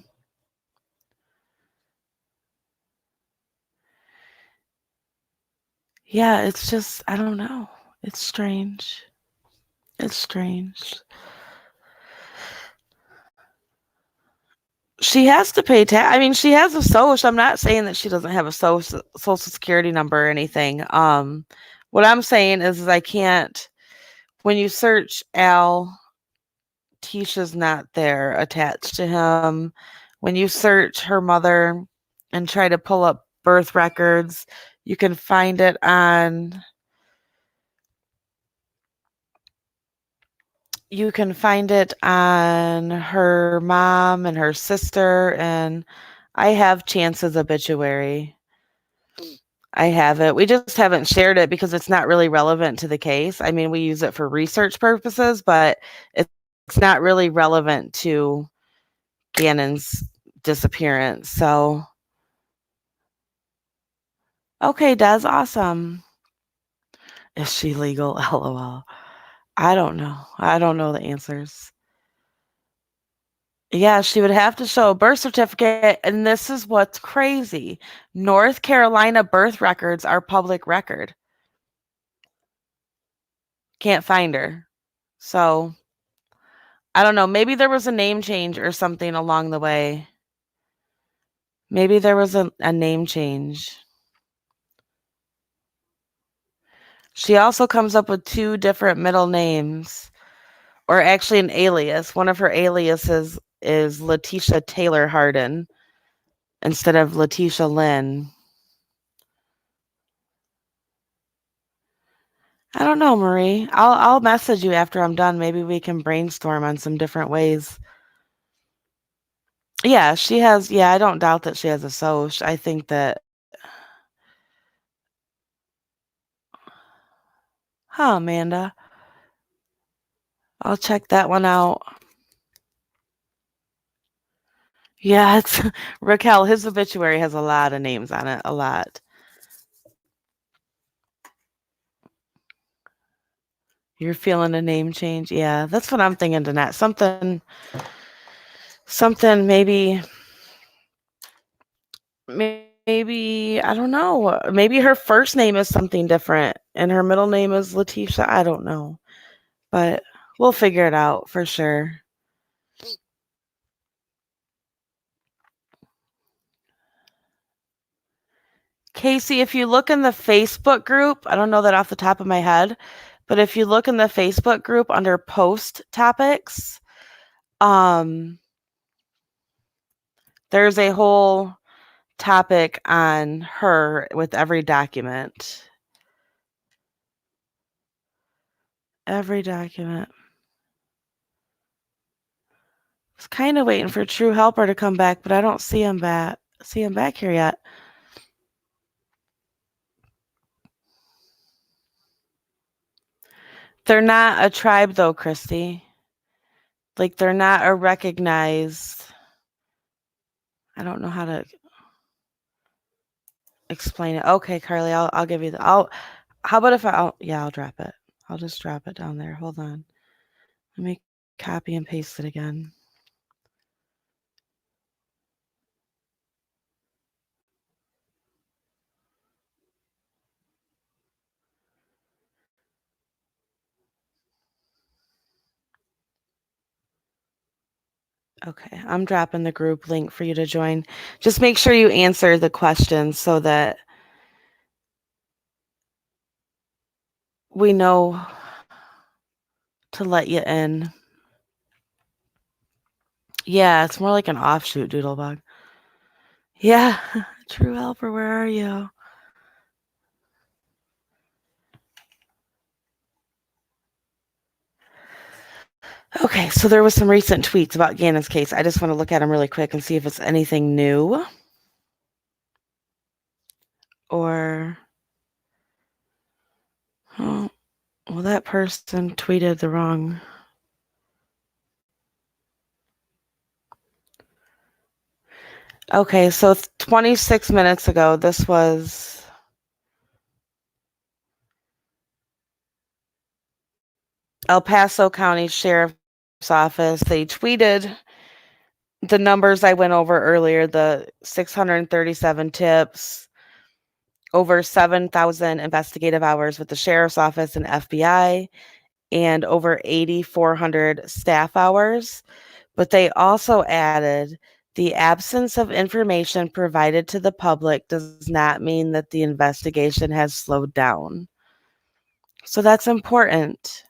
Yeah, it's just I don't know. It's strange. It's strange. She has to pay tax. I mean, she has a social. I'm not saying that she doesn't have a social security number or anything. What I'm saying is I can't. When you search Al, Tisha's not there attached to him. When you search her mother and try to pull up birth records, you can find it on. You can find it on her mom and her sister, and I have Chance's obituary. I have it. We just haven't shared it because it's not really relevant to the case. I mean, we use it for research purposes, but it's not really relevant to Gannon's disappearance. So Okay, Des, awesome. Is she legal? LOL. I don't know. I don't know the answers. Yeah, she would have to show a birth certificate, and this is what's crazy. North Carolina birth records are public record. Can't find her. So, I don't know. Maybe there was a name change or something along the way. Maybe there was a name change. She also comes up with 2 different middle names, or actually an alias. One of her aliases is Letitia Taylor Harden instead of Letitia Lynn. I don't know, Marie. I'll message you after I'm done. Maybe we can brainstorm on some different ways. Yeah, she has. Yeah, I don't doubt that she has a Soch. I think that. Huh, Amanda. I'll check that one out. Yeah, it's Raquel. His obituary has a lot of names on it. A lot. You're feeling a name change? Yeah, that's what I'm thinking, Danette. Something maybe, I don't know. Maybe her first name is something different and her middle name is Letitia. I don't know. But we'll figure it out for sure. Casey, if you look in the Facebook group, I don't know that off the top of my head, but if you look in the Facebook group under post topics, there's a whole topic on her with every document. Every document. I was kind of waiting for True Helper to come back, but I don't see him back here yet. They're not a tribe though, Christy. Like they're not a recognized. I don't know how to explain it. Okay, Carly, I'll give you the. How about if I'll drop it. I'll just drop it down there. Hold on. Let me copy and paste it again. Okay, I'm dropping the group link for you to join. Just make sure you answer the questions so that we know to let you in. Yeah, it's more like an offshoot doodlebug. Yeah, True Helper, where are you? Okay, so there was some recent tweets about Gannon's case. I just want to look at them really quick and see if it's anything new. Or, oh, well, that person tweeted the wrong. Okay, so 26 minutes ago, this was El Paso County Sheriff's Office. They tweeted the numbers I went over earlier, the 637 tips, over 7,000 investigative hours with the Sheriff's Office and FBI, and over 8,400 staff hours. But they also added the absence of information provided to the public does not mean that the investigation has slowed down. So that's important.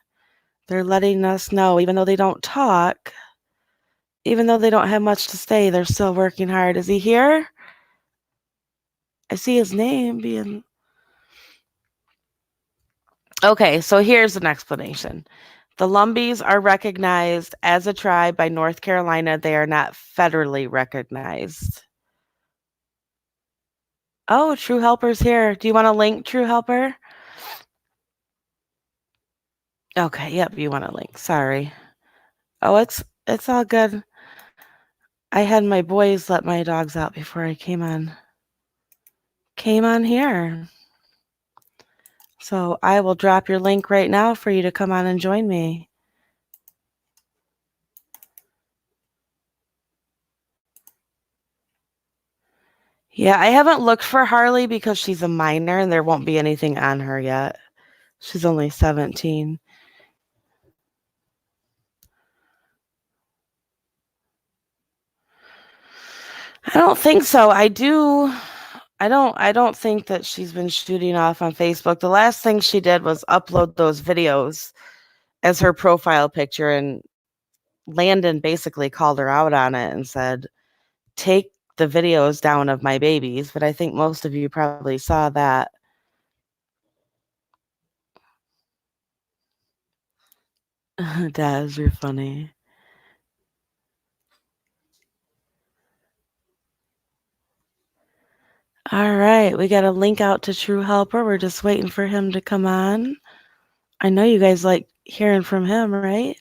They're letting us know, even though they don't talk, even though they don't have much to say, they're still working hard. Is he here? I see his name being. Okay, so here's an explanation. The Lumbees are recognized as a tribe by North Carolina. They are not federally recognized. Oh, True Helper's here. Do you want to link True Helper? Okay, yep, you want a link. Sorry. Oh, it's all good. I had my boys let my dogs out before I came on came on here. So I will drop your link right now for you to come on and join me. Yeah, I haven't looked for Harley because she's a minor and there won't be anything on her yet. She's only 17. I don't think so. I don't think that she's been shooting off on Facebook. The last thing she did was upload those videos as her profile picture, and Landon basically called her out on it and said, "Take the videos down of my babies." But I think most of you probably saw that. Daz, you're funny. All right, we got a link out to True Helper. We're just waiting for him to come on. I know you guys like hearing from him, right?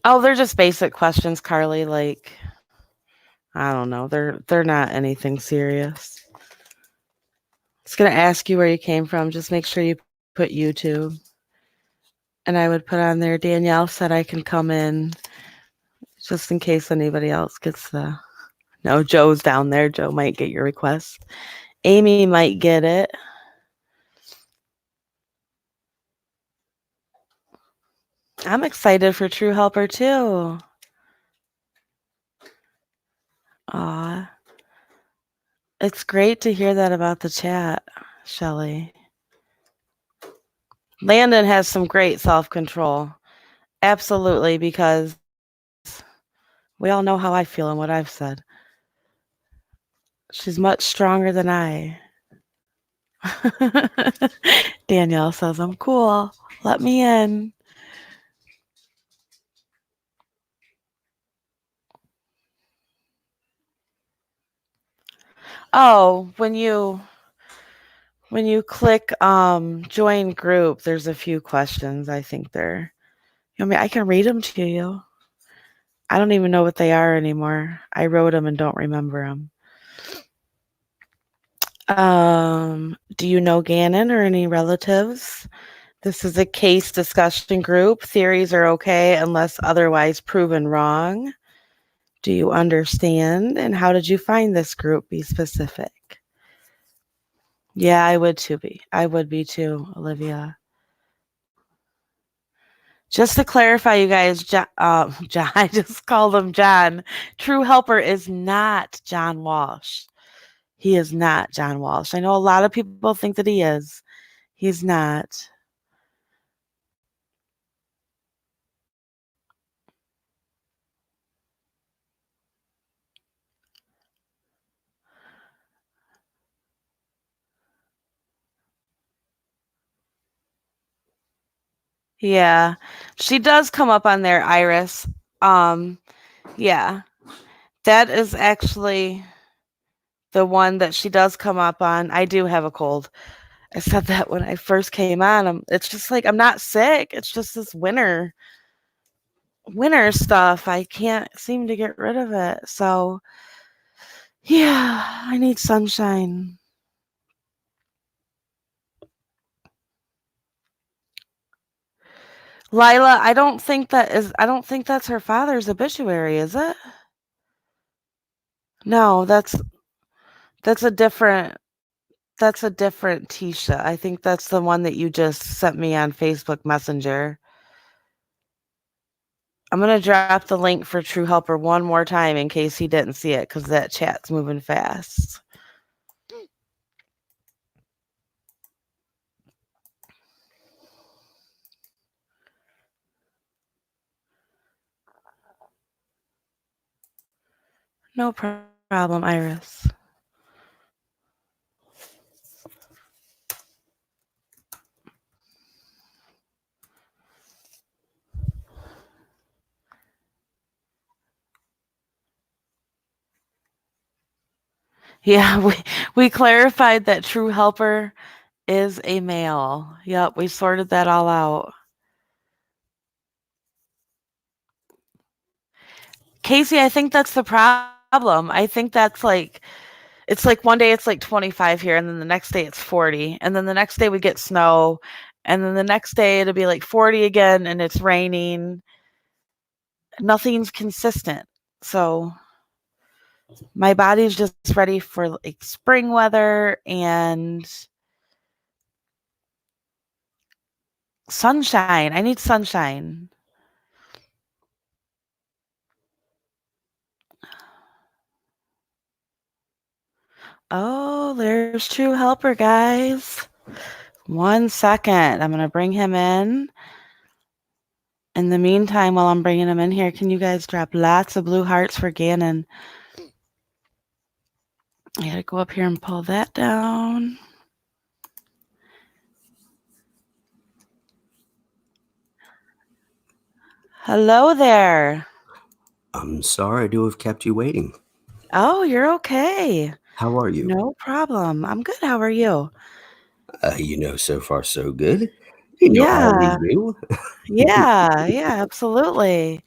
Oh, they're just basic questions, Carly. Like, I don't know. They're not anything serious. It's gonna ask you where you came from. Just make sure you put YouTube. And I would put on there, Danielle said I can come in, just in case anybody else gets the. No, Joe's down there. Joe might get your request. Amy might get it. I'm excited for True Helper too. Aw. It's great to hear that about the chat, Shelly. Landon has some great self-control. Absolutely, because we all know how I feel and what I've said. She's much stronger than I. Danielle says, I'm cool. Let me in. Oh, when you click join group, there's a few questions. I think they're, I can read them to you. I don't even know what they are anymore. I wrote them and don't remember them. Do you know Gannon or any relatives? This is a case discussion group. Theories are okay unless otherwise proven wrong. Do you understand? And how did you find this group? Be specific. Yeah, I would too be. I would be too, Olivia. Just to clarify, you guys, John, I just called him John. True Helper is not John Walsh. He is not John Walsh. I know a lot of people think that he is. He's not. Yeah. She does come up on there, Iris. Yeah. That is actually the one that she does come up on. I do have a cold. I said that when I first came on. It's just like I'm not sick. It's just this winter stuff. I can't seem to get rid of it. So yeah, I need sunshine. Lila, I don't think that's her father's obituary, is it? No, that's a different Tisha. I think that's the one that you just sent me on Facebook Messenger. I'm going to drop the link for True Helper one more time in case he didn't see it, because that chat's moving fast. No problem, Iris. Yeah, we clarified that True Helper is a male. Yep, we sorted that all out. Casey, I think that's the problem. I think that's like it's like one day it's like 25 here, and then the next day it's 40, and then the next day we get snow, and then the next day it'll be like 40 again and it's raining. Nothing's consistent. So my body's just ready for like spring weather and sunshine. I need sunshine. Oh, there's True Helper, guys. 1 second. I'm going to bring him in. In the meantime, while I'm bringing him in here, can you guys drop lots of blue hearts for Gannon? I got to go up here and pull that down. Hello there. I'm sorry to have kept you waiting. Oh, you're okay. How are you? No problem. I'm good. How are you? So far so good. How we Yeah. do. Yeah, absolutely.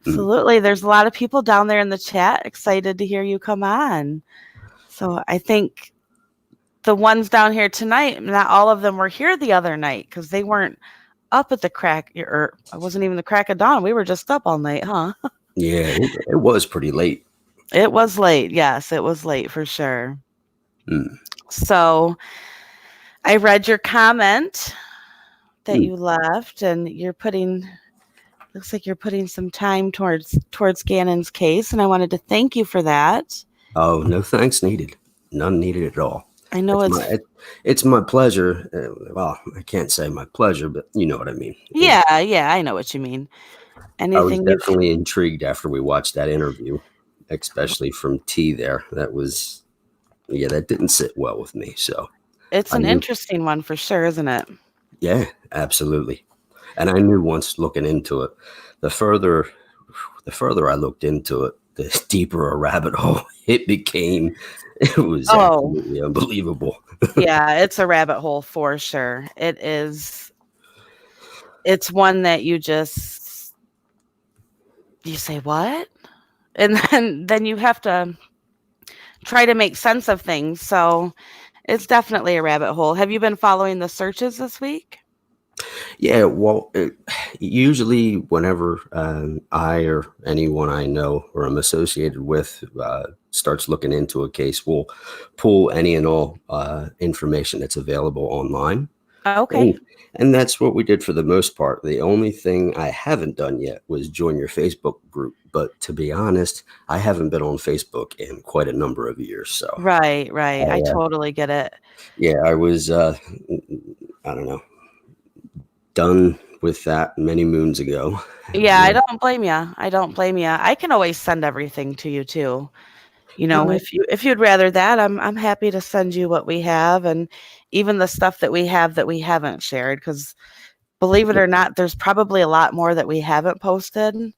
Mm, Absolutely. There's a lot of people down there in the chat excited to hear you come on. So I think the ones down here tonight, not all of them were here the other night because they weren't up at the crack, or I wasn't even the crack of dawn. We were just up all night, huh? yeah, it was pretty late. It was late. Yes, it was late for sure. Mm, So I read your comment that mm. you left, and looks like you're putting some time towards Gannon's case, and I wanted to thank you for that. Oh, no thanks needed. None needed at all. I know It's it's my it's my pleasure. Well, I can't say my pleasure, but you know what I mean. yeah, I know what you mean. I was Anything you can, definitely intrigued after we watched that interview, especially from T there. That didn't sit well with me. So it's I an knew, interesting one for sure, isn't it? yeah, absolutely. And I knew once looking into it, the further the further I looked into it, the deeper a rabbit hole it became. It was Oh, absolutely unbelievable. yeah, it's a rabbit hole for sure. It is. It's one that you say what? And then you have to try to make sense of things. So it's definitely a rabbit hole. Have you been following the searches this week? Yeah, well, usually whenever I or anyone I know or am associated with starts looking into a case, we'll pull any and all information that's available online. Okay. And, and that's what we did for the most part. The only thing I haven't done yet was join your Facebook group. But to be honest, I haven't been on Facebook in quite a number of years. So, Right, right. I I, totally get it. yeah, I was, I don't know, done with that many moons ago. Yeah, I don't blame you. I don't blame you. I can always send everything to you too. Uh, If you'd rather that, I'm happy to send you what we have, and even the stuff that we have that we haven't shared, cuz believe it or not, there's probably a lot more that we haven't posted than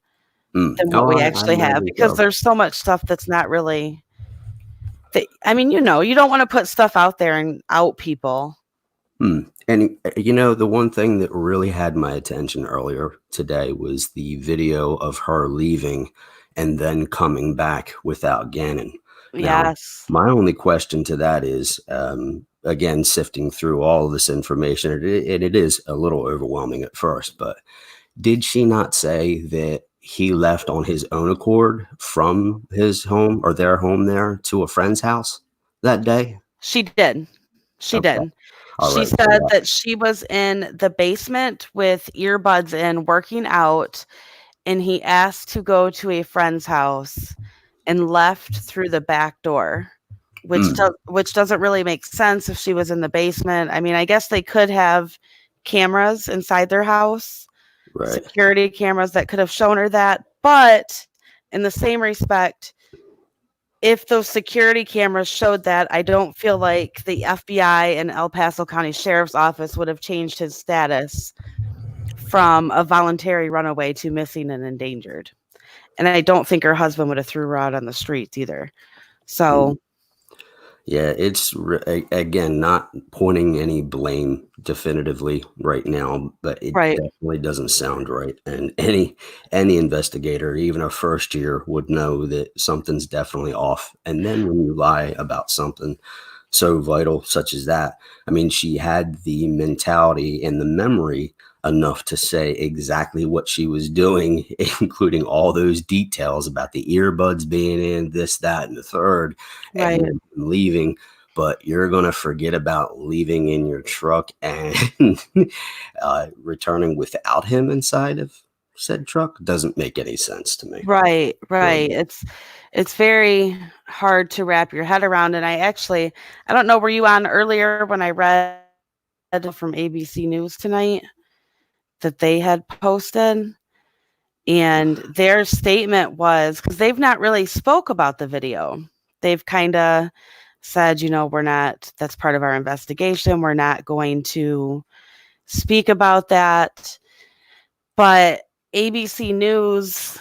what oh, we I actually have, imagine because so. there's so much stuff that's not really I mean, you don't want to put stuff out there and out people. And the one thing that really had my attention earlier today was the video of her leaving and then coming back without Gannon. Now, Yes. my only question to that is, again, sifting through all of this information, it is a little overwhelming at first, but did she not say that he left on his own accord from his home or their home there to a friend's house that day? She did. She Okay. did. All She right. So said that, that she was in the basement with earbuds in, working out, and he asked to go to a friend's house and left through the back door, mm, which doesn't really make sense if she was in the basement. I mean, I guess they could have cameras inside their house, right. security cameras that could have shown her that, but in the same respect, if those security cameras showed that, I don't feel like the FBI and El Paso County Sheriff's Office would have changed his status from a voluntary runaway to missing and endangered. And I don't think her husband would have threw her out on the streets either. Mm. So Yeah, again, not pointing any blame definitively right now, but it Right, definitely doesn't sound right. And any investigator, even a first year, would know that something's definitely off. And then when you lie about something so vital such as that, I mean, she had the mentality and the memory enough to say exactly what she was doing, including all those details about the earbuds being in, this, that, and the third, and right, then leaving. But you're going to forget about leaving in your truck and returning without him inside of said truck. Doesn't make any sense to me. right, Really. right. It's very hard to wrap your head around. And I don't know, were you on earlier when I read from ABC News tonight that they had posted? And their statement was, because they've not really spoke about the video. They've kind of said, we're not, that's part of our investigation. We're not going to speak about that. But ABC News,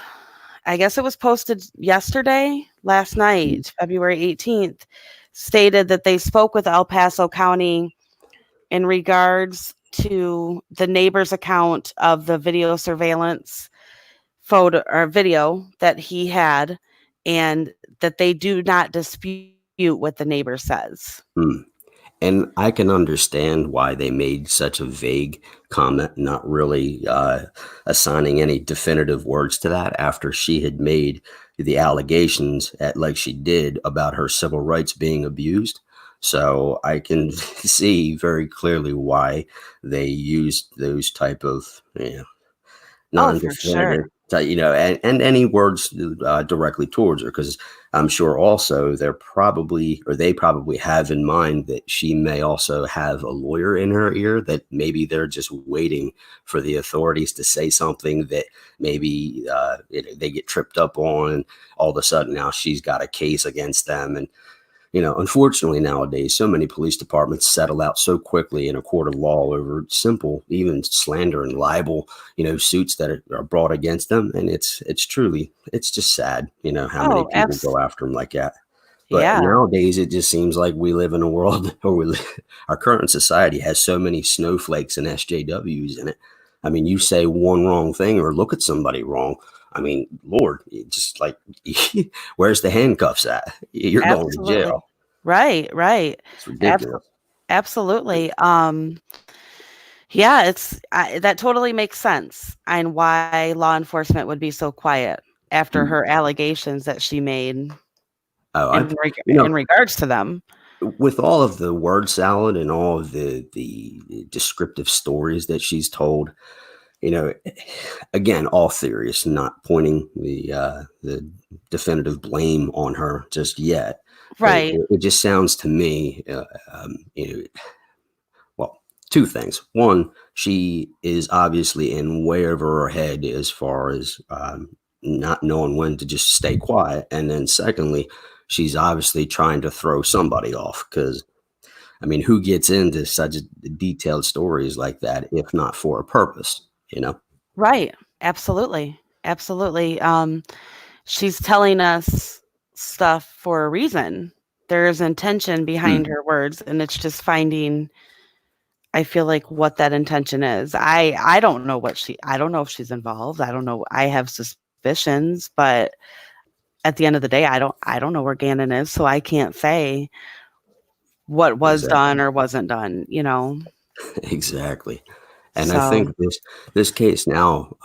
I guess it was posted yesterday, last night, February 18th, stated that they spoke with El Paso County in regards to the neighbor's account of the video surveillance photo or video that he had, and that they do not dispute what the neighbor says. Hmm. And I can understand why they made such a vague comment, not really assigning any definitive words to that after she had made the allegations like she did about her civil rights being abused. So I can see very clearly why they used those type of Oh, for sure. non-definitive, and any words directly towards her, because I'm sure also they probably have in mind that she may also have a lawyer in her ear, that maybe they're just waiting for the authorities to say something that maybe they get tripped up on, and all of a sudden now she's got a case against them. And unfortunately nowadays, so many police departments settle out so quickly in a court of law over simple, even slander and libel, suits that are brought against them. And it's just sad, how many Oh, people go after them like that. But yeah. nowadays, it just seems like we live in a world where our current society has so many snowflakes and SJWs in it. I mean, you say one wrong thing or look at somebody wrong. I mean, Lord, it just like, where's the handcuffs at? You're going to Absolutely. jail. Right, right. It's Abso- ridiculous. Absolutely. Yeah, that totally makes sense and why law enforcement would be so quiet after Mm. her allegations that she made Oh, you in know, regards to them. with all of the word salad and all of the descriptive stories that she's told, you know, again, all theories, not pointing the definitive blame on her just yet, but Right, it just sounds to me, well, two things. One, she is obviously in way over her head as far as not knowing when to just stay quiet, and then secondly, she's obviously trying to throw somebody off because I mean, who gets into such detailed stories like that if not for a purpose, you know? right. Absolutely. Absolutely. She's telling us stuff for a reason. There's intention behind Mm, her words, and it's just finding, I feel like, what that intention is. I don't know if she's involved. I don't know. I have suspicions, but at the end of the day, I don't know where Gannon is, so I can't say what was done exactly. or wasn't done. Exactly. And I So, think this case now,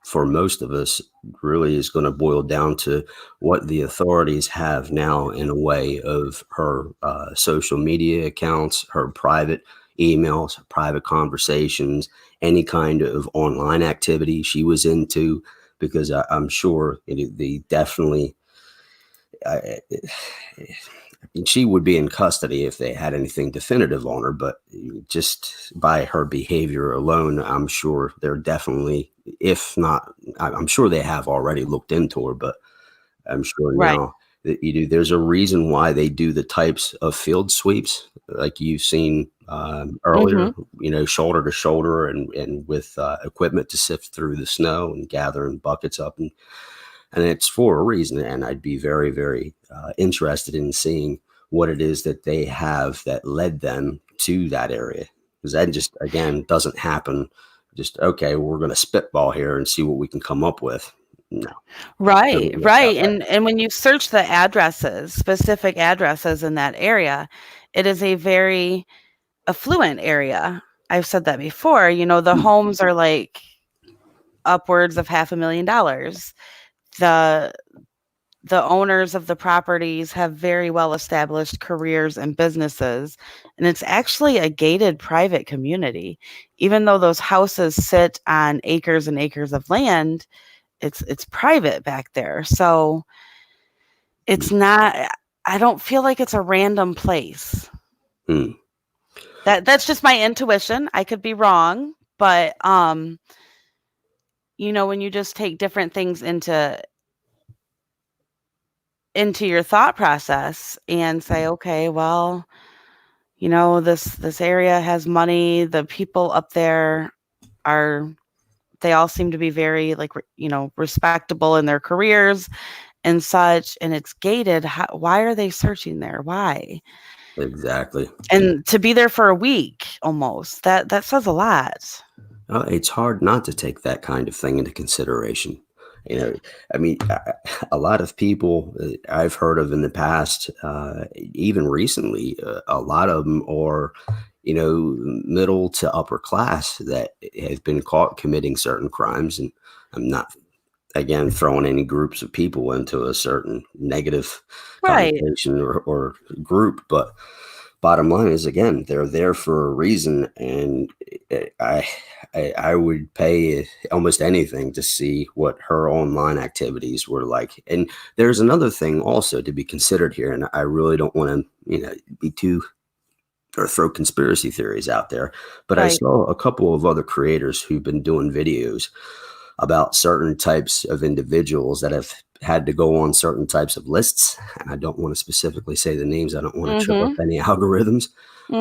for most of us, really is going to boil down to what the authorities have now in a way of her social media accounts, her private emails, private conversations, any kind of online activity she was into, because I'm sure they definitely. I, she would be in custody if they had anything definitive on her, but just by her behavior alone, I'm sure they're definitely, if not, I'm sure they have already looked into her, but I'm sure right. now that there's a reason why they do the types of field sweeps like you've seen earlier, Mhm. shoulder to shoulder and with equipment to sift through the snow and gathering buckets up, and it's for a reason. And I'd be very, very interested in seeing what it is that they have that led them to that area. Because that just, again, doesn't happen. Just, okay, we're going to spitball here and see what we can come up with. No, Right, doesn't work that right. way. And when you search the addresses, specific addresses in that area, it is a very affluent area. I've said that before. The Hmm. homes are like upwards of $500,000. The the owners of the properties have very well established careers and businesses, and it's actually a gated private community. Even though those houses sit on acres and acres of land, it's private back there. So it's not, I don't feel like it's a random place. Hmm. That's just my intuition. I could be wrong, but when you just take different things into your thought process and say, okay, well, this area has money. The people up there are, they all seem to be very, like, respectable in their careers and such, and it's gated. Why are they searching there? Why? Exactly. And to be there for a week almost, that says a lot. It's hard not to take that kind of thing into consideration. You know, I mean, a lot of people I've heard of in the past, even recently, a lot of them are, middle to upper class that have been caught committing certain crimes. And I'm not, again, throwing any groups of people into a certain negative Right. connotation or group, but bottom line is, again, they're there for a reason, and I, I would pay almost anything to see what her online activities were like. And there's another thing also to be considered here, and I really don't want to be too or throw conspiracy theories out there, but I Right. saw a couple of other creators who've been doing videos about certain types of individuals that have had to go on certain types of lists. And I don't want to specifically say the names. I don't want to trip up Mhm. any algorithms,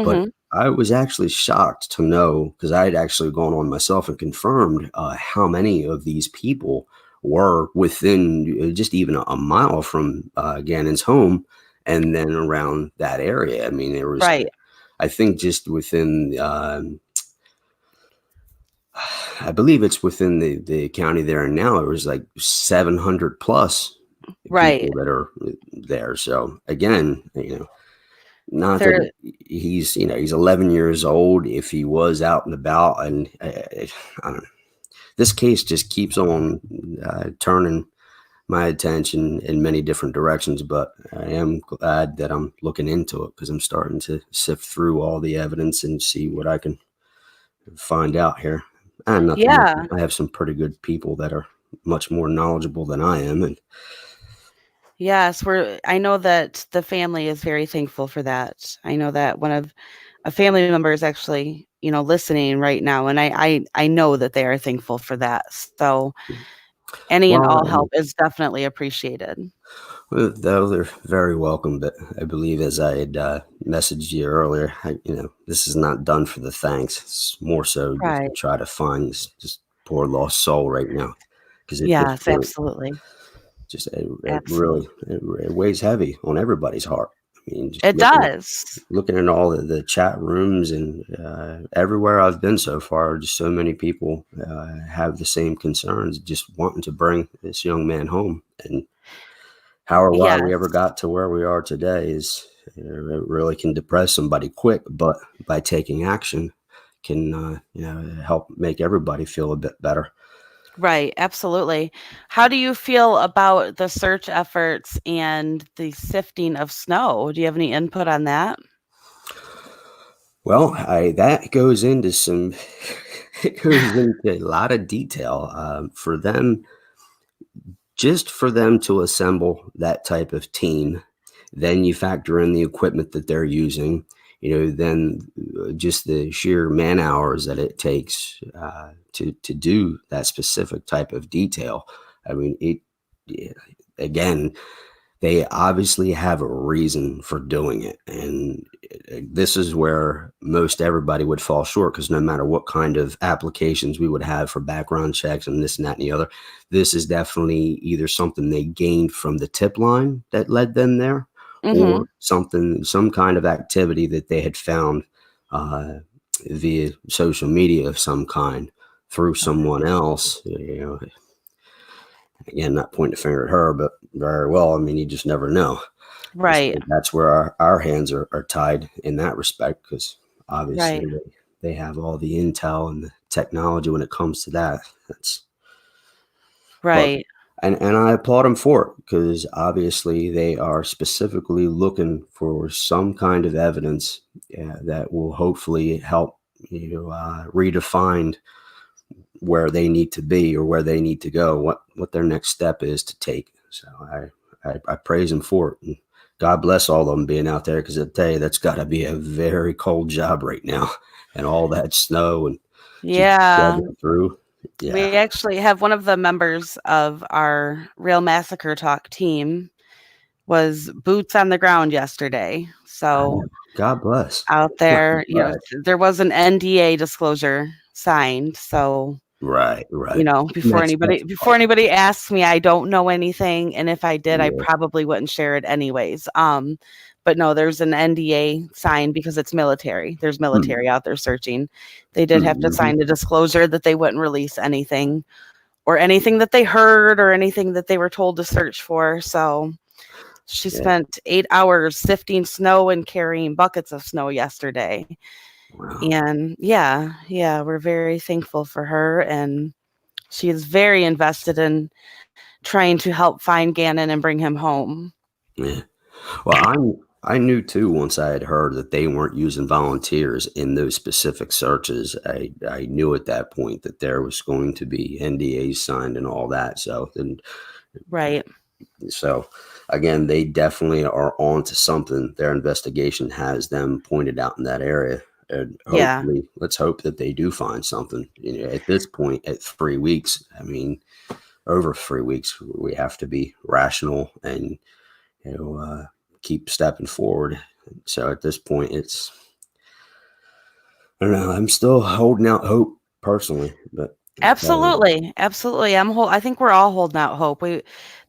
but Mhm. I was actually shocked to know, because I had actually gone on myself and confirmed how many of these people were within just even a mile from Gannon's home and then around that area. I mean, there was, Right. I think, just within I believe it's within the county there, and now it was like 700 plus Right. people that are there. So again, not that There he's 11 years old. If he was out and about, and I don't know, this case just keeps on turning my attention in many different directions. But I am glad that I'm looking into it, because I'm starting to sift through all the evidence and see what I can find out here. And not to Yeah. mention, I have some pretty good people that are much more knowledgeable than I am. And Yes, I know that the family is very thankful for that. I know that one of a family member is actually, listening right now, and I know that they are thankful for that. So any and well, all help is definitely appreciated. though they're very welcome, but I believe, as I had messaged you earlier, this is not done for the thanks. It's more so just to Right. try to find this just poor lost soul right now. Because at this Yes, point, absolutely. just it Absolutely. really it weighs heavy on everybody's heart. I mean, just It does. looking at all the chat rooms and everywhere I've been so far, just so many people have the same concerns, just wanting to bring this young man home. And how or why we ever Yes. got to where we are today is, it really can depress somebody quick, but by taking action can help make everybody feel a bit better. Right, absolutely. How do you feel about the search efforts and the sifting of snow? Do you have any input on that? Well, that goes into some it goes into a lot of detail for them. Just for them to assemble that type of team, then you factor in the equipment that they're using, then just the sheer man hours that it takes to do that specific type of detail. I mean, yeah, again, they obviously have a reason for doing it. And this is where most everybody would fall short, because no matter what kind of applications we would have for background checks and this and that and the other, this is definitely either something they gained from the tip line that led them there, Mhm. or something, some kind of activity that they had found uh, via social media of some kind through someone else. Again, not pointing the finger at her, but very well. I mean, you just never know. And Right. so that's where our hands are tied in that respect, because Right. obviously they have all the intel and the technology when it comes to that. That's but Right. and I applaud them for it, because obviously they are specifically looking for some kind of evidence, that will hopefully help redefine where they need to be or where they need to go, what their next step is to take. So I praise them for it. And God bless all of them being out there, because I tell you, that's got to be a very cold job right now, and all that snow and just Yeah. getting through. Yeah, We actually have one of the members of our Real Massacre Talk team was boots on the ground yesterday. I So know. God bless. out Nothing there, but there was an NDA disclosure signed. So, right, right. And that's before awesome. anybody asks me, I don't know anything, and if I did, I Yeah. probably wouldn't share it anyways. But no, there's an NDA signed because it's military. There's military out there searching. They did have to Mm-hmm. sign a disclosure that they wouldn't release anything or anything that they heard or anything that they were told to search for. So she Yeah. spent 8 hours sifting snow and carrying buckets of snow yesterday. Wow. And yeah, we're very thankful for her. And she is very invested in trying to help find Gannon and bring him home. Yeah. Well, I knew too, once I had heard that they weren't using volunteers in those specific searches. I knew at that point that there was going to be NDAs signed and all that. Right. So again, they definitely are on to something. Their investigation has them pointed out in that area. And Yeah. hopefully, let's hope that they do find something. At this point, at 3 weeks, I mean, over 3 weeks, we have to be rational and you know, uh, keep stepping forward. So at this point, I don't know. I'm still holding out hope personally, but I tell you, Absolutely. Absolutely. I think we're all holding out hope.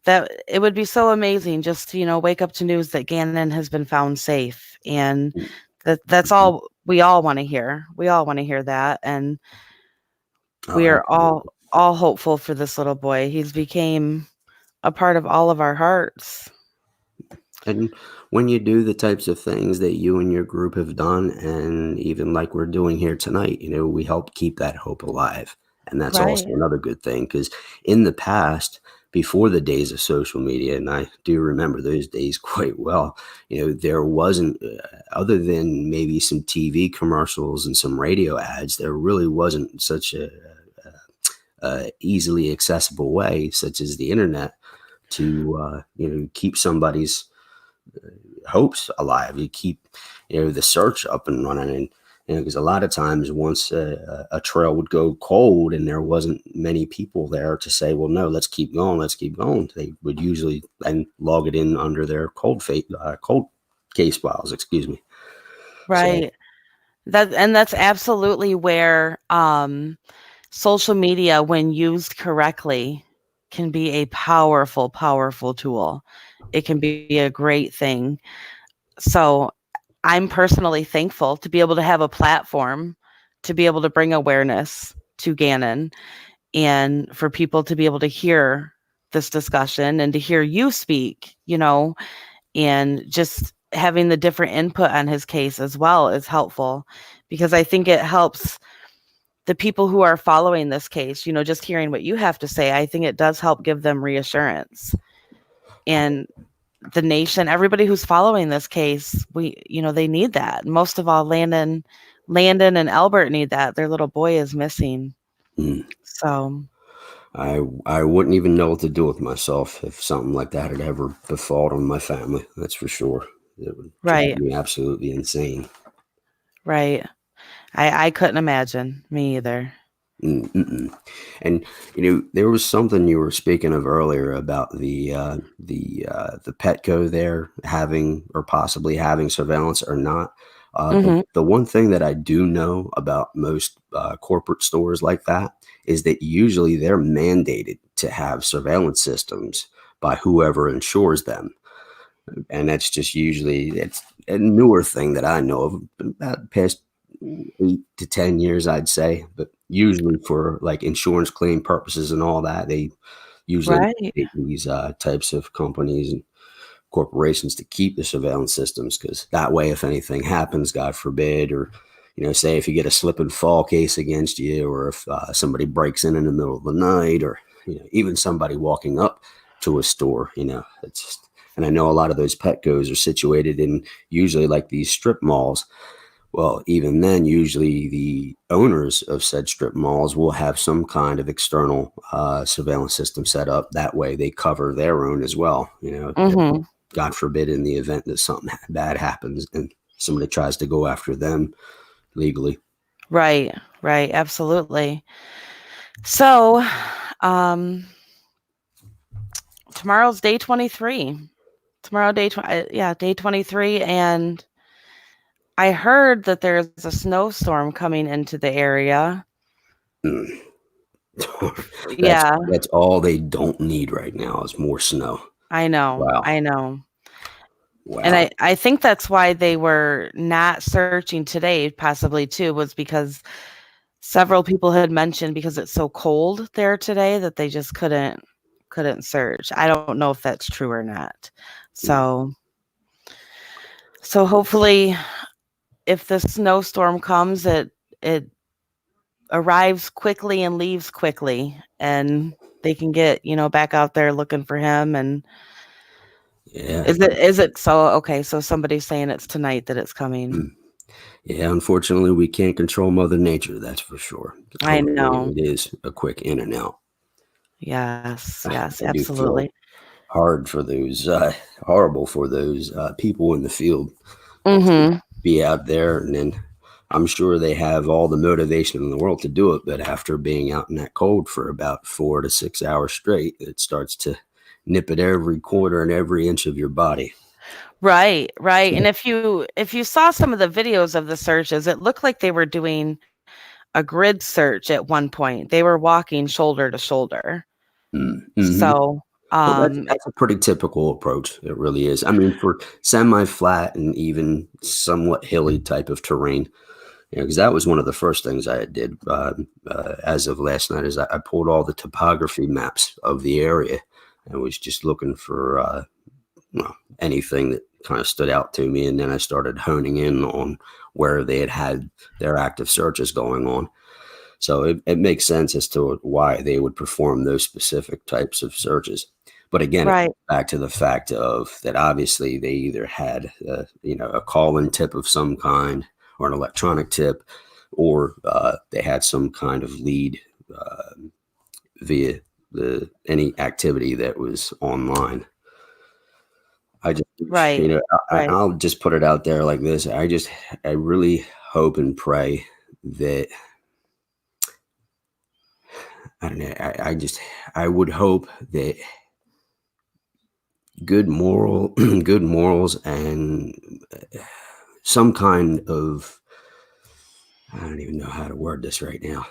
That it would be so amazing just to, wake up to news that Gannon has been found safe. And that's mhm. all we all want to hear. We all want to hear that. And Oh, we are absolutely. all hopeful for this little boy. He's became a part of all of our hearts. And when you do the types of things that you and your group have done, and even like we're doing here tonight, we help keep that hope alive. And that's also Right. another good thing, because in the past, before the days of social media, and I do remember those days quite well, there wasn't, other than maybe some TV commercials and some radio ads, there really wasn't such a easily accessible way, such as the internet, to keep somebody's hopes alive. You keep the search up and running, and because a lot of times once a trail would go cold and there wasn't many people there to say, well, no, let's keep going. They would usually then log it in under their cold case files. Excuse me. So Right. That's absolutely where social media, when used correctly, can be a powerful, powerful tool. It can be a great thing. So I'm personally thankful to be able to have a platform to be able to bring awareness to Gannon and for people to be able to hear this discussion and to hear you speak, and just having the different input on his case as well is helpful because I think it helps the people who are following this case, just hearing what you have to say. I think it does help give them reassurance. And the nation, everybody who's following this case, they need that. Most of all, Landon and Albert need that. Their little boy is missing. mm, So, I wouldn't even know what to do with myself if something like that had ever befallen my family. That's for sure. It would drive right, me absolutely insane. right. I couldn't imagine. Me either. Mm-mm. And there was something you were speaking of earlier about the Petco there having or possibly having surveillance or not. The Hmm. the one thing that I do know about most corporate stores like that is that usually they're mandated to have surveillance systems by whoever insures them. and that's just usually it's a newer thing that I know of, about the past 8 to 10 years, I'd say. But usually for like insurance claim purposes and all that, they usually Right. take these types of companies and corporations to keep the surveillance systems, because that way, if anything happens, God forbid, or say if you get a slip and fall case against you, or if somebody breaks in the middle of the night, or even somebody walking up to a store, it's just, and I know a lot of those Petcos are situated in usually like these strip malls. Well, even then, usually the owners of said strip malls will have some kind of external surveillance system set up. That way, they cover their own as well. Mhm. God forbid, in the event that something bad happens and somebody tries to go after them legally. Right. Right. Absolutely. So, um, tomorrow's day 23. Tomorrow, yeah, day 23. And I heard that there's a snowstorm coming into the area. Mm. that's Yeah, that's all they don't need right now is more snow. I know. Wow, I know. And wow. I think that's why they were not searching today, possibly too, was because several people had mentioned because it's so cold there today that they just couldn't search. I don't know if that's true or not. Mm. So hopefully if the snowstorm comes, it arrives quickly and leaves quickly and they can get, back out there looking for him. And Yeah. is it so okay, so somebody's saying it's tonight that it's coming. Mm. Yeah, unfortunately, we can't control Mother Nature, that's for sure. I Hopefully, know. it is a quick in and out. Yes, yes, I do feel absolutely. hard for those, horrible for those people in the field to Mhm. be out there. And then I'm sure they have all the motivation in the world to do it. But after being out in that cold for about 4 to 6 hours straight, it starts to nip at every corner and every inch of your body. Right, right. So, And if you saw some of the videos of the searches, it looked like they were doing a grid search at one point. They were walking shoulder to shoulder. mm-hmm. So, Well, that's a pretty typical approach. It really is. I mean, for semi-flat and even somewhat hilly type of terrain, because that was one of the first things I did as of last night. Is I pulled all the topography maps of the area and was just looking for anything that kind of stood out to me, and then I started honing in on where they had their active searches going on. So it makes sense as to why they would perform those specific types of searches. But again, it right, goes back to the fact of that obviously they either had a call-in tip of some kind or an electronic tip, or they had some kind of lead uh, via the any activity that was online. I just, right, right, I'll just put it out there like this. I really hope and pray that I don't know. I would hope that good moral, good morals, and some kind of I don't even know how to word this right now.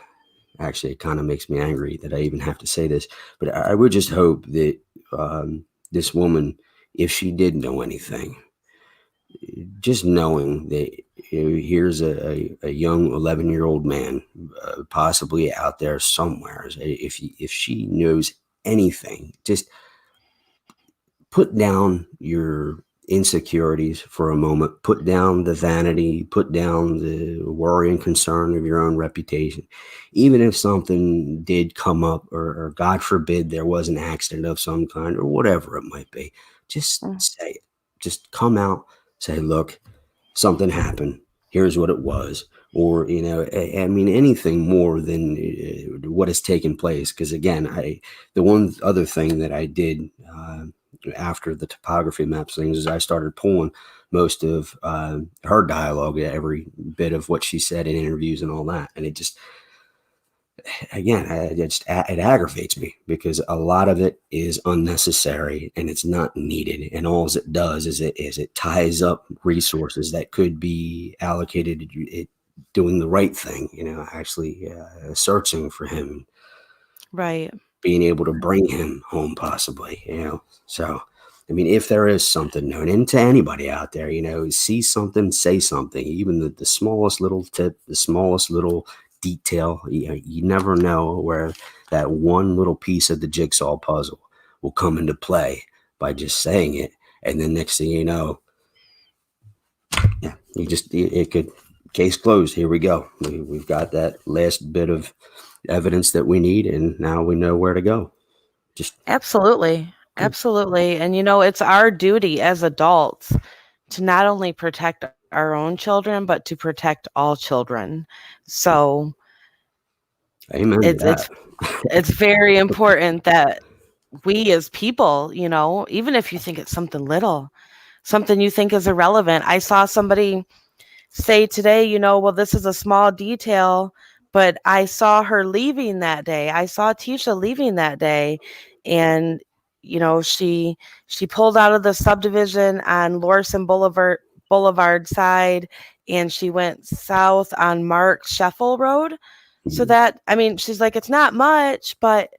Actually, it kind of makes me angry that I even have to say this, but I would just hope that this woman, if she did know anything, just knowing that here's a young 11-year-old man, possibly out there somewhere, if she knows anything, just put down your insecurities for a moment, put down the vanity, put down the worry and concern of your own reputation. Even if something did come up, or God forbid there was an accident of some kind, or whatever it might be, just mm, say it. Just come out, say, look, something happened. Here's what it was. Or, I mean, anything more than what has taken place. Because again, the one other thing that I did after the topography maps things is I started pulling most of her dialogue, every bit of what she said in interviews and all that. And it just, again, it aggravates me because a lot of it is unnecessary and it's not needed. And all it does is it ties up resources that could be allocated to doing the right thing. Actually searching for him, right. being able to bring him home, possibly. So. I mean, if there is something known, and to anybody out there, see something, say something, even the smallest little tip, the smallest little detail, you never know where that one little piece of the jigsaw puzzle will come into play by just saying it. And then next thing you know, yeah, it could, case closed. Here we go. We've got that last bit of evidence that we need, and now we know where to go. Just Absolutely. good. Absolutely. And it's our duty as adults to not only protect our own children, but to protect all children. So Amen to it's that. it's it's very important that we as people, even if you think it's something little, something you think is irrelevant. I saw somebody say today, well, this is a small detail, but I saw her leaving that day. I saw Tisha leaving that day, and she pulled out of the subdivision on Lorson Boulevard side, and she went south on Mark Sheffel Road. So that, I mean, she's like, it's not much, but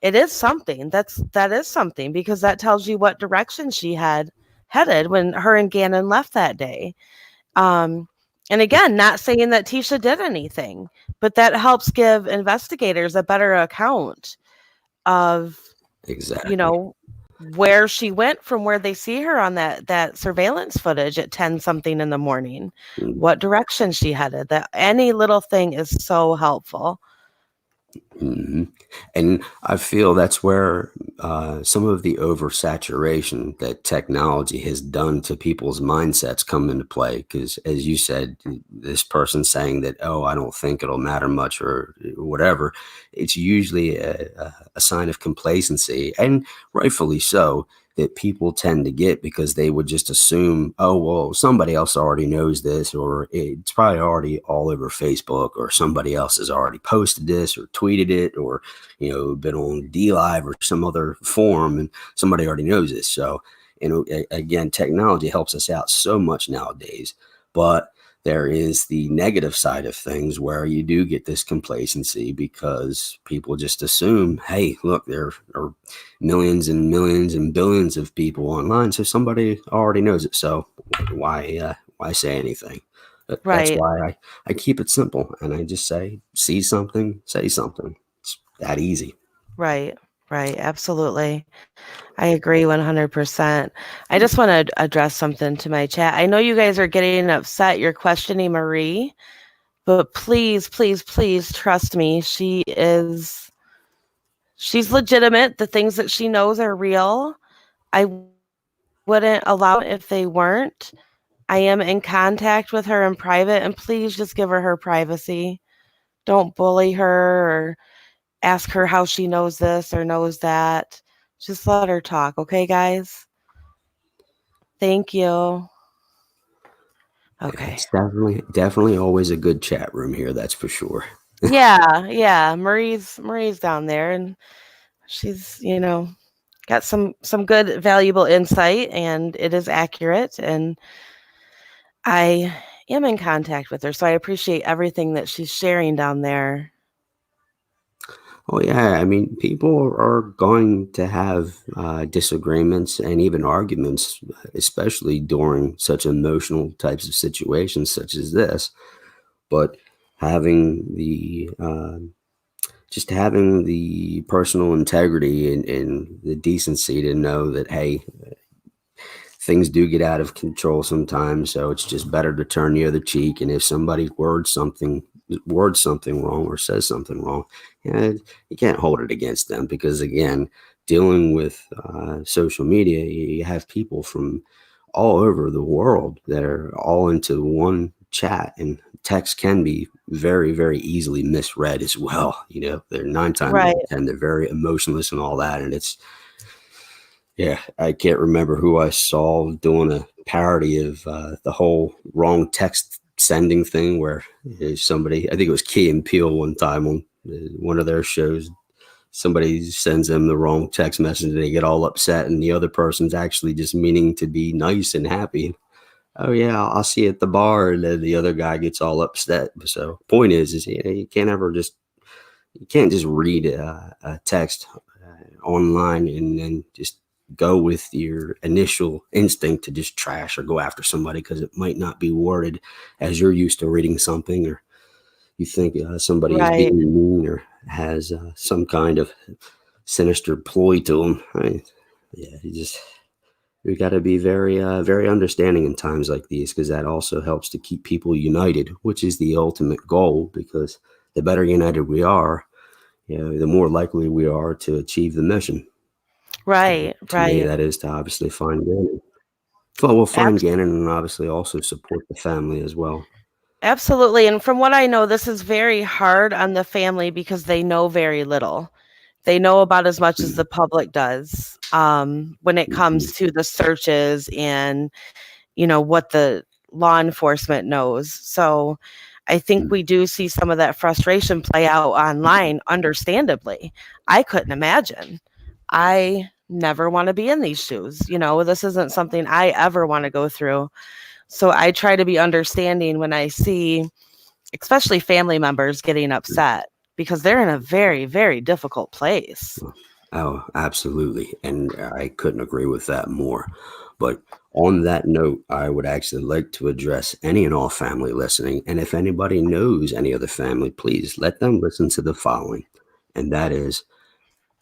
it is something. That is something, because that tells you what direction she had headed when her and Gannon left that day. And again, not saying that Tisha did anything, but that helps give investigators a better account of, you Exactly. know, where she went from where they see her on that surveillance footage at 10 something in the morning, what direction she headed. That any little thing is so helpful. Mm-hmm. And I feel that's where some of the oversaturation that technology has done to people's mindsets come into play. Because, as you said, this person saying that, oh, I don't think it'll matter much or whatever, it's usually a sign of complacency, and rightfully so, that people tend to get, because they would just assume, oh, well, somebody else already knows this, or it's probably already all over Facebook, or somebody else has already posted this or tweeted it, or, been on DLive or some other forum, and somebody already knows this. So, again, technology helps us out so much nowadays, but there is the negative side of things where you do get this complacency because people just assume, hey, look, there are millions and millions and billions of people online, so somebody already knows it. So why say anything? That's Right, why I keep it simple, and I just say, see something, say something. It's that easy. right, right. Absolutely. I agree 100%. I just want to address something to my chat. I know you guys are getting upset. You're questioning Marie, but please, please, please trust me. She's legitimate. The things that she knows are real. I wouldn't allow it if they weren't. I am in contact with her in private, and please just give her privacy. Don't bully her or ask her how she knows this or knows that. Just let her talk, okay, guys? Thank you. Yeah, Okay. it's definitely always a good chat room here. That's for sure. Yeah, yeah. Marie's down there, and she's, got some good valuable insight, and it is accurate, and I am in contact with her, so I appreciate everything that she's sharing down there. Oh yeah, I mean, people are going to have disagreements and even arguments, especially during such emotional types of situations such as this. But having the just having the personal integrity and the decency to know that, hey, things do get out of control sometimes, so it's just better to turn the other cheek. And if somebody words something wrong or says something wrong, yeah, you can't hold it against them, because again, dealing with social media, you have people from all over the world that are all into one chat, and text can be very, very easily misread as well. They're 9 times out Right, of 10, they're very emotionless and all that, and it's, yeah, I can't remember who I saw doing a parody of the whole wrong text sending thing, where somebody, I think it was Key and Peele one time on one of their shows, somebody sends them the wrong text message and they get all upset, and the other person's actually just meaning to be nice and happy. Oh yeah, I'll see you at the bar, and then the other guy gets all upset. So point is you can't ever just, you can't just read a text online and then just go with your initial instinct to just trash or go after somebody because it might not be worded as you're used to reading something, or you think somebody is Right. being mean or has some kind of sinister ploy to them. Yeah, you just we got to be very very understanding in times like these, because that also helps to keep people united, which is the ultimate goal. Because the better united we are, the more likely we are to achieve the mission. Right. To me, Right. that is to obviously find Gannon. Well, we'll find Abs- Gannon and obviously also support the family as well. Absolutely. And from what I know, this is very hard on the family because they know very little. They know about as much as Mm, the public does, when it mhm, comes to the searches and, what the law enforcement knows. So I think mm, we do see some of that frustration play out online, understandably. I couldn't imagine. I never want to be in these shoes. This isn't something I ever want to go through. So I try to be understanding when I see, especially family members, getting mm. upset because they're in a very, very difficult place. Oh, absolutely. And I couldn't agree with that more. But on that note, I would actually like to address any and all family listening. And if anybody knows any other family, please let them listen to the following. And that is,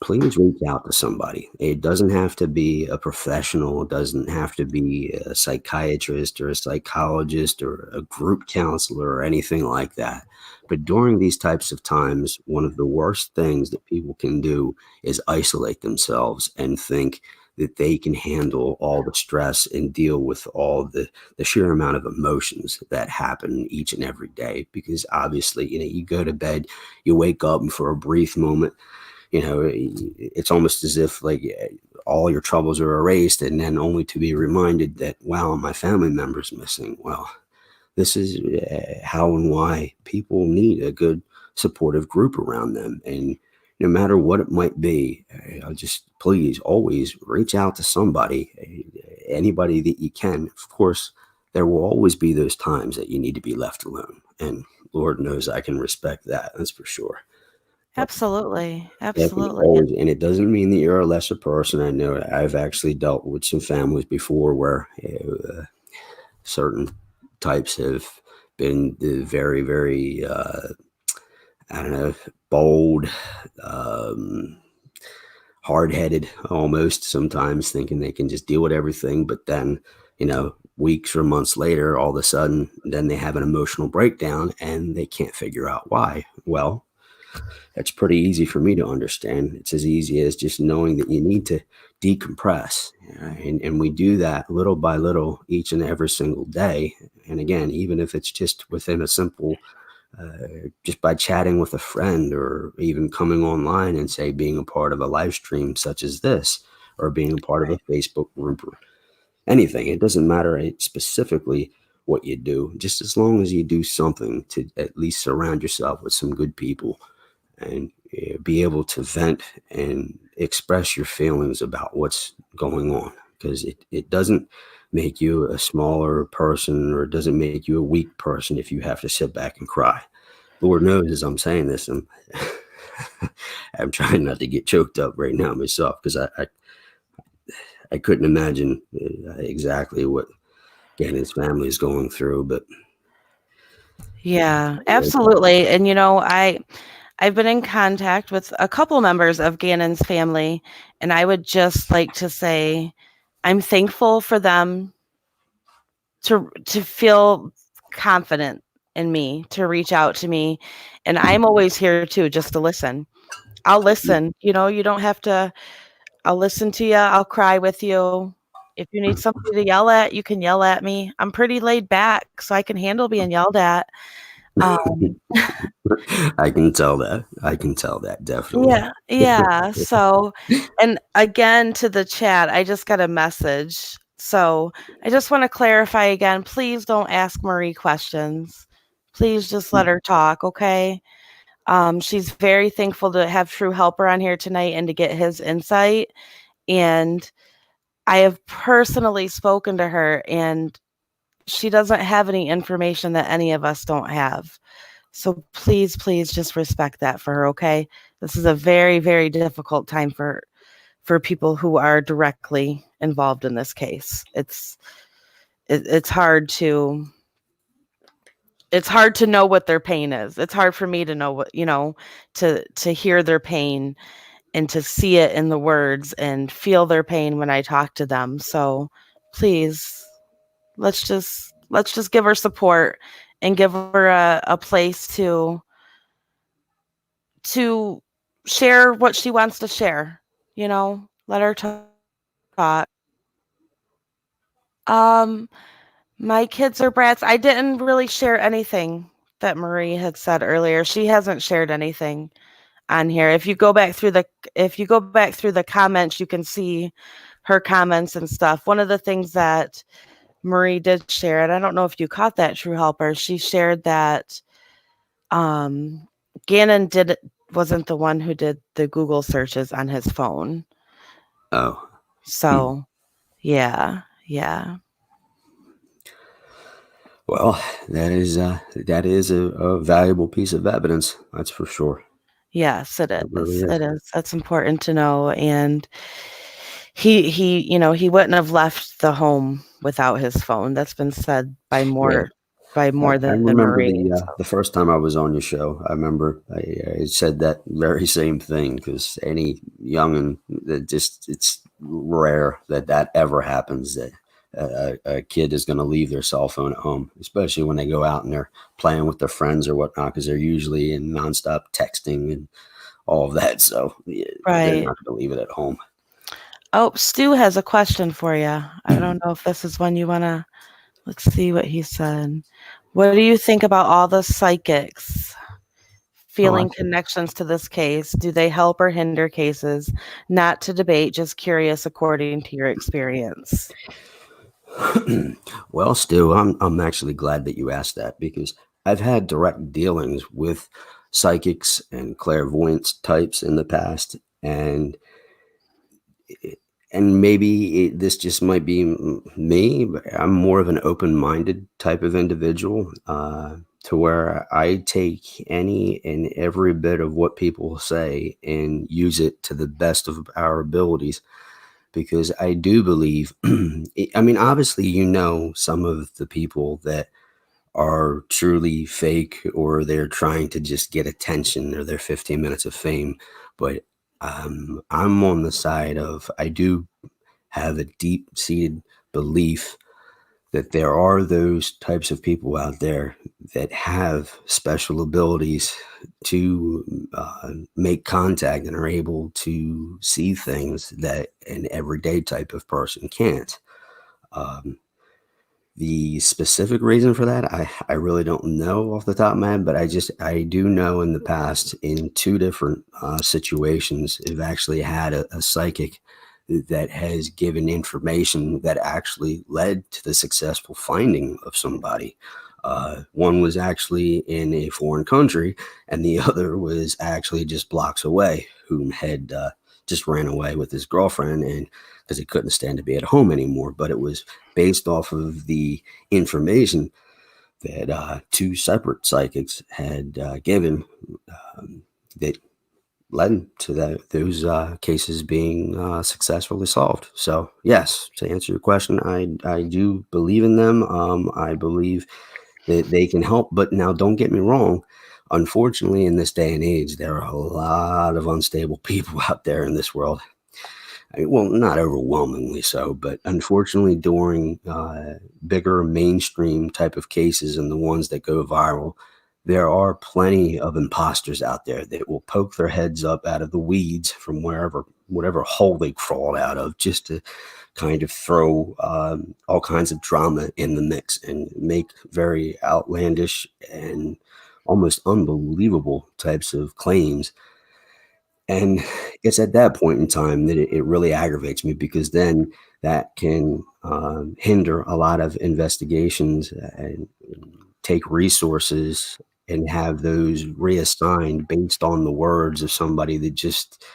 please reach out to somebody. It doesn't have to be a professional, it doesn't have to be a psychiatrist or a psychologist or a group counselor or anything like that. But during these types of times, one of the worst things that people can do is isolate themselves and think that they can handle all the stress and deal with all the sheer amount of emotions that happen each and every day. Because obviously, you go to bed, you wake up, and for a brief moment, it's almost as if like all your troubles are erased, and then only to be reminded that, wow, my family member's missing. Well, this is how and why people need a good supportive group around them. And no matter what it might be, just please always reach out to somebody, anybody that you can. Of course, there will always be those times that you need to be left alone, and Lord knows I can respect that, that's for sure. But Absolutely. yeah, but Absolutely. always, and it doesn't mean that you're a lesser person. I know I've actually dealt with some families before where certain types have been very, very, I don't know, bold, um, hard headed almost sometimes, thinking they can just deal with everything. But then, weeks or months later, all of a sudden, then they have an emotional breakdown and they can't figure out why. Well, that's pretty easy for me to understand. It's as easy as just knowing that you need to decompress. And we do that little by little each and every single day. And again, even if it's just within a simple, just by chatting with a friend, or even coming online and say being a part of a live stream such as this, or being a part of a Right. Facebook group, or anything. It doesn't matter specifically what you do, just as long as you do something to at least surround yourself with some good people, and be able to vent and express your feelings about what's going on, because it doesn't make you a smaller person, or it doesn't make you a weak person if you have to sit back and cry. Lord knows, as I'm saying this, I'm trying not to get choked up right now myself, because I couldn't imagine exactly what Gannon's family is going through. But Yeah, absolutely. And I've been in contact with a couple members of Gannon's family, and I would just like to say I'm thankful for them to feel confident in me, to reach out to me, and I'm always here too just to listen. I'll listen. You don't have to. I'll listen to you. I'll cry with you. If you need somebody to yell at, you can yell at me. I'm pretty laid back, so I can handle being yelled at. Um, I can tell that. I can tell that definitely. yeah, yeah. So, and again to the chat, I just got a message. So I just want to clarify again. Please don't ask Marie questions. Please just let her talk, okay? She's very thankful to have True Helper on here tonight and to get his insight. And I have personally spoken to her, and she doesn't have any information that any of us don't have. So please, please just respect that for her, okay? This is a very, very difficult time for people who are directly involved in this case. It's hard to know what their pain is. It's hard for me to know what, to hear their pain and to see it in the words and feel their pain when I talk to them. So please, let's just give her support and give her a place to share what she wants to share. Let her talk. Um, my kids are brats. I didn't really share anything that Marie had said earlier. She hasn't shared anything on here. If you go back through the comments, you can see her comments and stuff. One of the things that Marie did share, and I don't know if you caught that, True Helper, she shared that um Gannon wasn't the one who did the Google searches on his phone. Oh, hmm. So, yeah, yeah. Well, that is a valuable piece of evidence. That's for sure. Yes, it It really is. is. It is. That's important to know. And he wouldn't have left the home without his phone. That's been said by Yeah. more I than remember Marie. the first time I was on your show. I remember I said that very same thing because any youngin that just it's rare that that ever happens that a kid is going to leave their cell phone at home, especially when they go out and they're playing with their friends or whatnot because they're usually in nonstop texting and all of that. So yeah, they're Right. not going to leave it at home. Oh, Stu has a question for you. I don't know if this is one you want to. Let's see what he said. What do you think about all the psychics Oh, feeling connections to this case? Do they help or hinder cases? Not to debate, just curious according to your experience. well, Stu, I'm actually glad that you asked that because I've had direct dealings with psychics and clairvoyance types in the past, and maybe this just might be me, but I'm more of an open-minded type of individual, to where I take any and every bit of what people say and use it to the best of our abilities because I do believe, I mean, obviously, some of the people that are truly fake or they're trying to just get attention or their 15 minutes of fame. But I'm on the side of I do have a deep seated belief that there are those types of people out there that have special abilities to make contact and are able to see things that an everyday type of person can't. Um, the specific reason for that, I really don't know off the top of my head, but I do know in the past in two different situations, I've actually had a psychic that has given information that actually led to the successful finding of somebody. One was actually in a foreign country, and the other was actually just blocks away, whom had just ran away with his girlfriend, and because he couldn't stand to be at home anymore. But it was based off of the information that two separate psychics had given that led to those cases being successfully solved. So, yes, to answer your question, I do believe in them. I believe that they can help. But now, don't get me wrong. Unfortunately, in this day and age, there are a lot of unstable people out there in this world. Well, not overwhelmingly so, but unfortunately, during bigger mainstream type of cases and the ones that go viral, there are plenty of imposters out there that will poke their heads up out of the weeds from whatever hole they crawled out of, just to kind of throw all kinds of drama in the mix and make very outlandish and almost unbelievable types of claims, and it's at that point in time that it really aggravates me because then that can hinder a lot of investigations and take resources and have those reassigned based on the words of somebody that just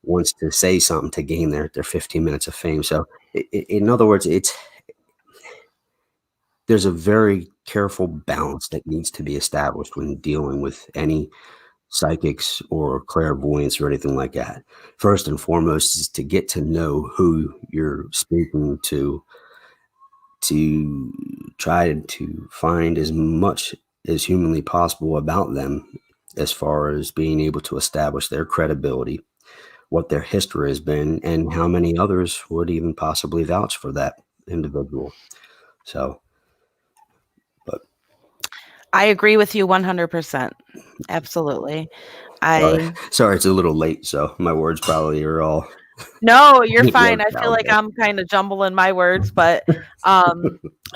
wants to say something to gain their 15 minutes of fame. So, in other words, there's a very careful balance that needs to be established when dealing with any psychics or clairvoyants or anything like that. First and foremost is to get to know who you're speaking to try to find as much as humanly possible about them as far as being able to establish their credibility, what their history has been, and how many others would even possibly vouch for that individual. So, but I agree with you 100%. Absolutely. sorry, I sorry, it's a little late, so my words probably are all No, you're fine. worked I feel out. like I'm kind of jumbling my words, but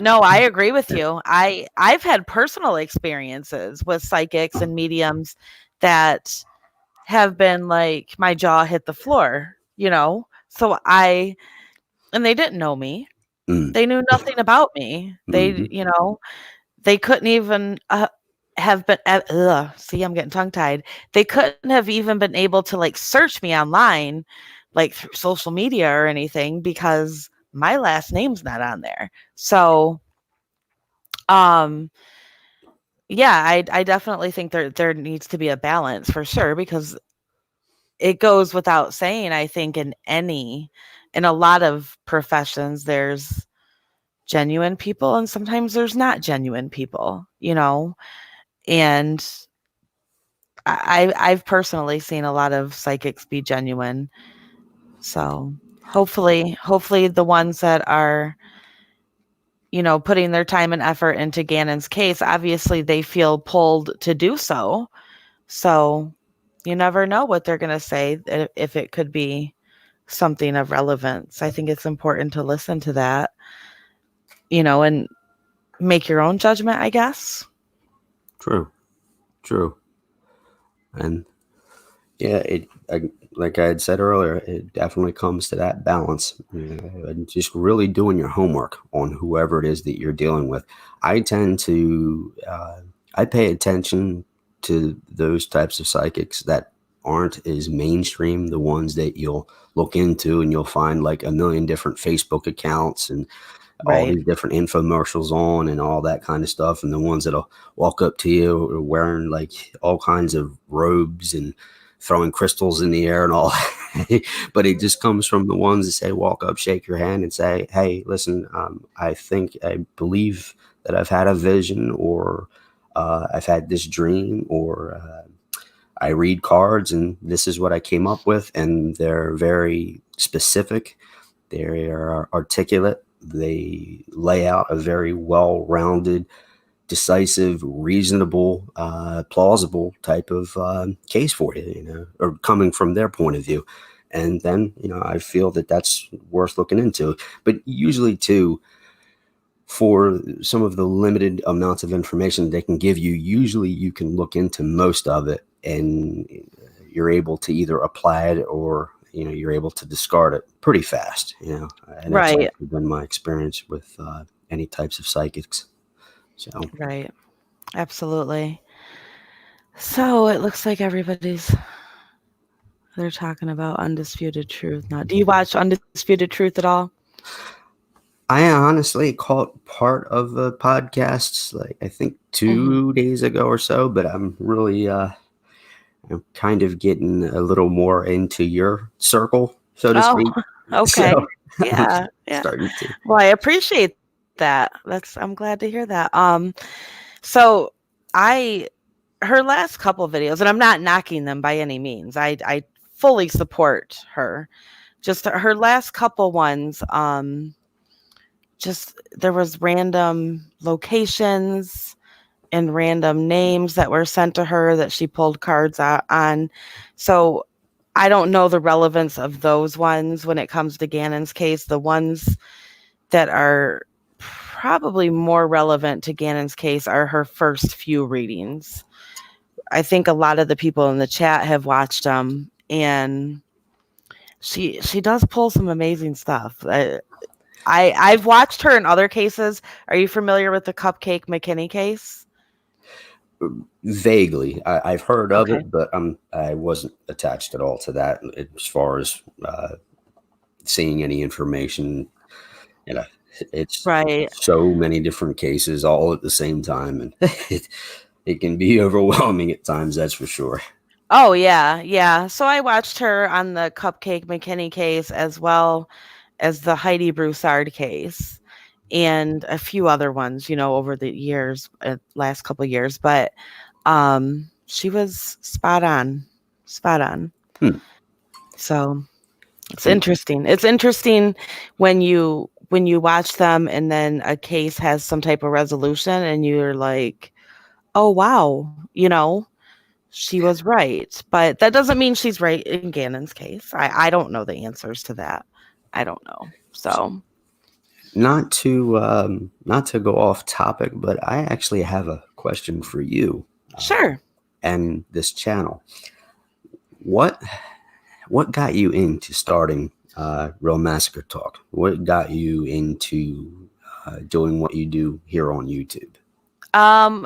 no, I agree with you. I've had personal experiences with psychics and mediums that have been like my jaw hit the floor, you know? So and they didn't know me. Mm, They knew nothing about me. mhm. They couldn't even have been see, I'm getting tongue tied. They couldn't have even been able to like search me online like through social media or anything because my last name's not on there. So um yeah, I definitely think there needs to be a balance for sure because it goes without saying, I think in a lot of professions there's genuine people and sometimes there's not genuine people, you know? And I've personally seen a lot of psychics be genuine. So hopefully the ones that are, putting their time and effort into Gannon's case, obviously they feel pulled to do so. So you never know what they're going to say if it could be something of relevance. I think it's important to listen to that, and make your own judgment, I guess. True, true, and yeah, like I had said earlier, it definitely comes to that balance, and just really doing your homework on whoever it is that you're dealing with. I tend to, I pay attention to those types of psychics that aren't as mainstream, the ones that you'll look into and you'll find like a million different Facebook accounts and all Right. these different infomercials on and all that kind of stuff, and the ones that'll walk up to you wearing like all kinds of robes and throwing crystals in the air and all. But it just comes from the ones that say walk up, shake your hand, and say, hey, listen, I believe that I've had a vision, or I've had this dream, or I read cards and this is what I came up with. And they're very specific, they are articulate, they lay out a very well rounded, decisive, reasonable, plausible type of case for you, or coming from their point of view. And then, I feel that that's worth looking into. But usually, too, for some of the limited amounts of information they can give you, usually you can look into most of it and you're able to either apply it or you're able to discard it pretty fast, and that's Right. actually been my experience with any types of psychics. So Right. Absolutely. So it looks like they're talking about Undisputed Truth now. Do you watch Undisputed Truth at all? I honestly caught part of the podcasts, like I think Mhm. 2 days ago or so, but I'm really I'm kind of getting a little more into your circle, so to Oh, speak. okay. So I'm Yeah, yeah. starting to. Well, I appreciate that. I'm glad to hear that. So I her last couple videos, and I'm not knocking them by any means. I fully support her. Just her last couple ones, just there was random locations and random names that were sent to her that she pulled cards on. So I don't know the relevance of those ones when it comes to Gannon's case. The ones that are probably more relevant to Gannon's case are her first few readings. I think a lot of the people in the chat have watched them, and she does pull some amazing stuff. I've watched her in other cases. Are you familiar with the Cupcake McKinney case? Vaguely, I've heard of Okay. it, but I wasn't attached at all to that as far as seeing any information. You know, it's Right. so many different cases all at the same time, and it can be overwhelming at times. That's for sure. Oh yeah, yeah. So I watched her on the Cupcake McKinney case as well as the Heidi Broussard case and a few other ones, over the years, last couple of years. But she was spot on, spot on. Hmm. So it's interesting. It's interesting when you watch them and then a case has some type of resolution and you're like, oh wow, she was right. But that doesn't mean she's right in Gannon's case. I don't know the answers to that. I don't know. So Not to go off topic, but I actually have a question for you sure. and this channel. What what got you into starting Real Massacre Talk? What got you into doing what you do here on YouTube?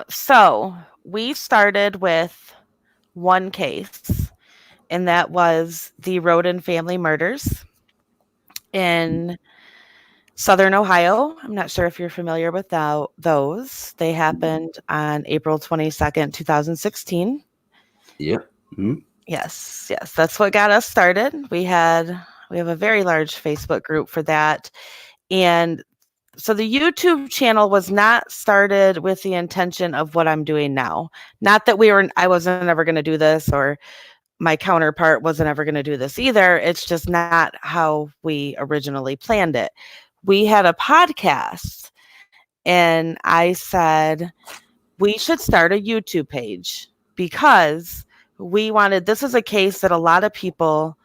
So we started with one case, and that was the Roden family murders in Southern Ohio. I'm not sure if you're familiar with those. They happened on April 22nd, 2016. Yep. Mhm. Yes, yes, that's what got us started. We have a very large Facebook group for that. And so the YouTube channel was not started with the intention of what I'm doing now. Not that I wasn't ever going to do this, or my counterpart wasn't ever going to do this either. It's just not how we originally planned it. We had a podcast and I said, we should start a YouTube page because this is a case that a lot of people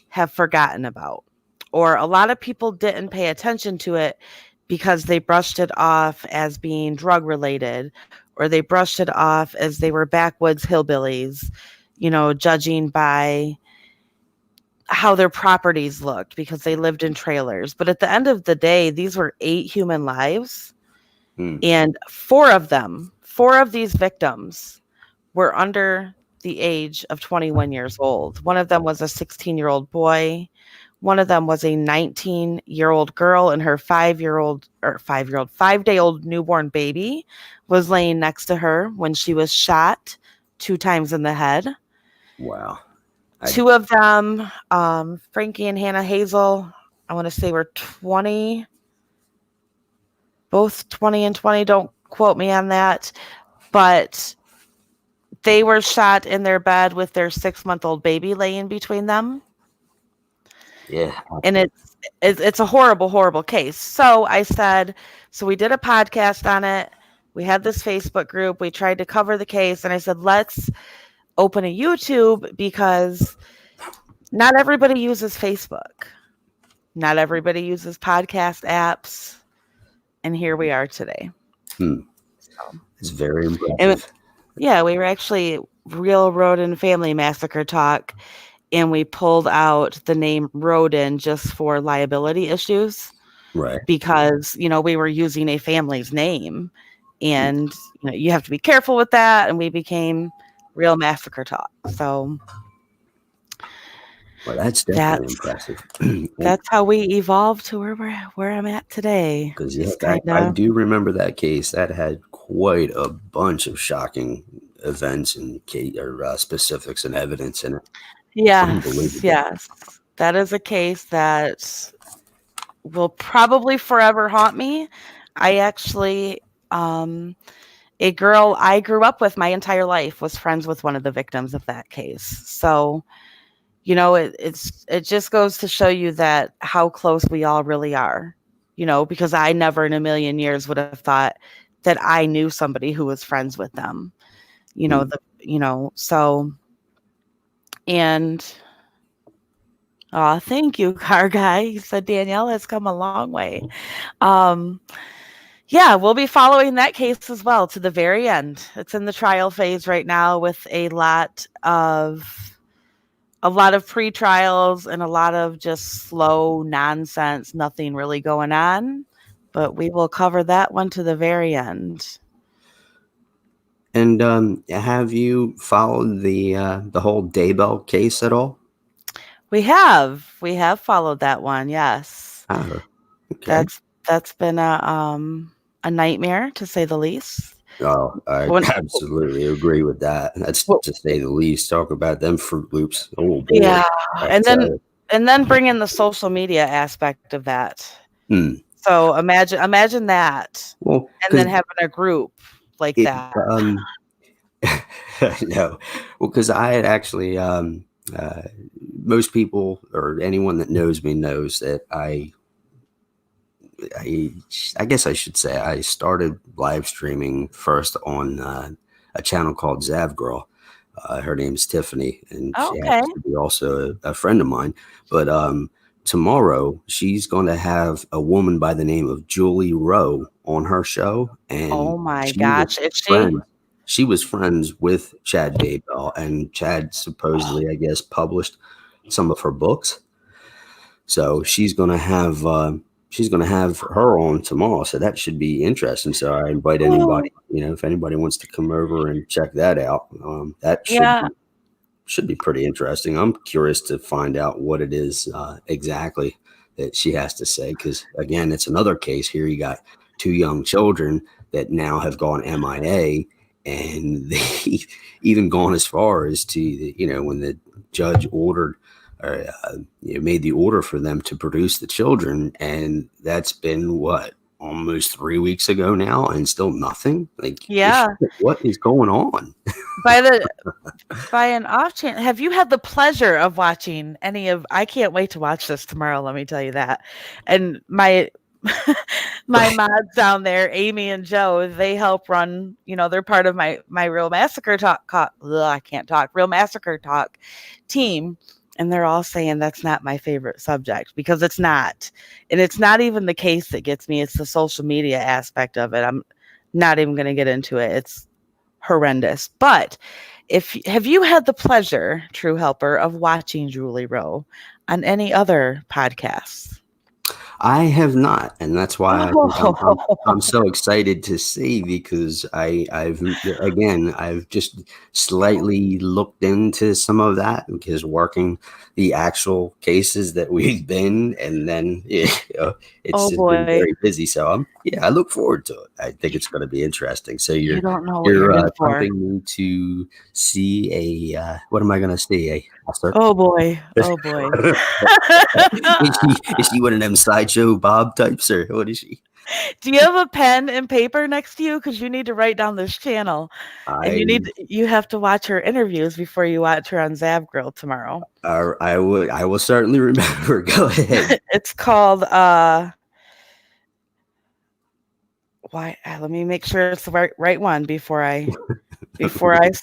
have forgotten about, or a lot of people didn't pay attention to it because they brushed it off as being drug related, or they brushed it off as they were backwoods hillbillies, judging by how their properties looked because they lived in trailers. But at the end of the day, these were 8 human lives, Hmm. and four of ththese victims were under the age of 21 years old. One of them was a 16-year-old boy. One of them was a 19-year-old girl, and her 5-day-old newborn baby was laying next to her when she was shot 2 times in the head. Wow. I Two of them, Frankie and Hannah Hazel, I want to say were 20, both 20 and 20. Don't quote me on that. But they were shot in their bed with their 6-month-old baby laying between them. Yeah. And it's a horrible, horrible case. So I said, so we did a podcast on it. We had this Facebook group. We tried to cover the case. And I said, let's open a YouTube because not everybody uses Facebook. Not everybody uses podcast apps. And here we are today. Hmm. So, It's very and impressive. yeah, we were actually Real Roden Family Massacre Talk, and we pulled out the name Roden just for liability issues Right. because, we were using a family's name, and you have to be careful with that. And we became Real Massacre Talk. So Well, that's definitely that's impressive. that's how we evolved to where I'm at today. Because yes, Just kind I of. do remember that case. That had quite a bunch of shocking events and specifics and evidence in it. Yes, Unbelievable. yes. That is a case that will probably forever haunt me. I actually, a girl I grew up with my entire life was friends with one of the victims of that case. So, it just goes to show you that how close we all really are. Because I never in a million years would have thought that I knew somebody who was friends with them. Hmm. So, and thank you, car guy. He said Danielle has come a long way. Um, Yeah, we'll be following that case as well to the very end. It's in the trial phase right now with a lot of pre-trials and a lot of just slow nonsense, nothing really going on. But we will cover that one to the very end. And have you followed the whole Daybell case at all? We have followed that one. Yes, Oh, okay. that's been a nightmare to say the least. Oh, I When, absolutely agree with that. That's w- to say the least. Talk about them Fruit Loops. Oh boy, yeah, I and tell then you. and then bring in the social media aspect of that. Hmm. So imagine that, Well, and then because having a group like it that. no, well, because I had actually uh, most people or anyone that knows me knows that I I guess I should say I started live streaming first on a channel called Zav Girl. Her name's Tiffany, and she Okay. happens to be also a friend of mine. But tomorrow she's going to have a woman by the name of Julie Rowe on her show, and Oh my she was gosh, is she? friends. She was friends with Chad Daybell, and Chad supposedly, I guess, published some of her books. So she's gonna have her on tomorrow. So that should be interesting. So I invite Oh, anybody, if anybody wants to come over and check that out, that yeah, should be pretty interesting. I'm curious to find out what it is exactly that she has to say. Because again, it's another case here. You got two young children that now have gone MIA, and they even gone as far as to when the judge ordered or made the order for them to produce the children, and that's been what, almost 3 weeks ago now, and still nothing. Like, yeah. what is going on? By the by an off chance, have you had the pleasure of watching any of? I can't wait to watch this tomorrow. Let me tell you that. And my mods down there, Amy and Joe, they help run. They're part of my Real Massacre Talk. I can't talk. Real Massacre Talk team, and they're all saying that's not my favorite subject because it's not, and it's not even the case that gets me. It's the social media aspect of it. I'm not even going to get into it. It's horrendous. But if have you had the pleasure, True Helper, of watching Julie Rowe on any other podcasts? I have not, and that's why I think I'm Oh, so excited to see, because I've just slightly looked into some of that, because working the actual cases that we've been, and then it's oh just been boy. very busy. So I look forward to it. I think it's going to be interesting. So You don't know what you're you're in for. tempting me to see a what am I going to see, a circus? Oh boy. Oh boy. Is she one of them sideshow Bob types, or what is she? Do you have a pen and paper next to you? Because you need to write down this channel, and I you have to watch her interviews before you watch her on Zab Grill tomorrow. I will certainly remember. Go ahead. It's called why let me make sure it's the right one before I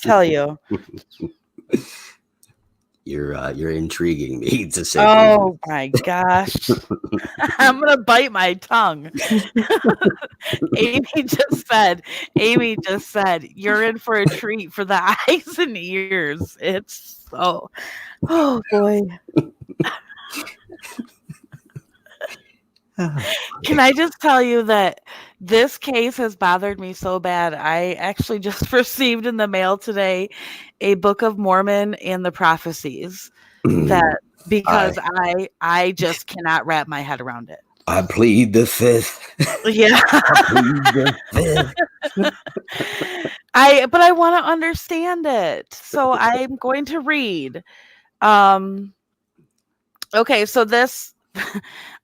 tell you. You're intriguing me, to say the least. Oh my gosh. I'm gonna bite my tongue. Amy Amy just said, you're in for a treat for the eyes and ears. It's so oh boy. Oh, Can I just tell you that this case has bothered me so bad? I actually just received in the mail today a Book of Mormon and the prophecies that because I I just cannot wrap my head around it. I plead the fifth. Yeah. I plead the fifth. But I want to understand it. So I'm going to read. Um okay, so this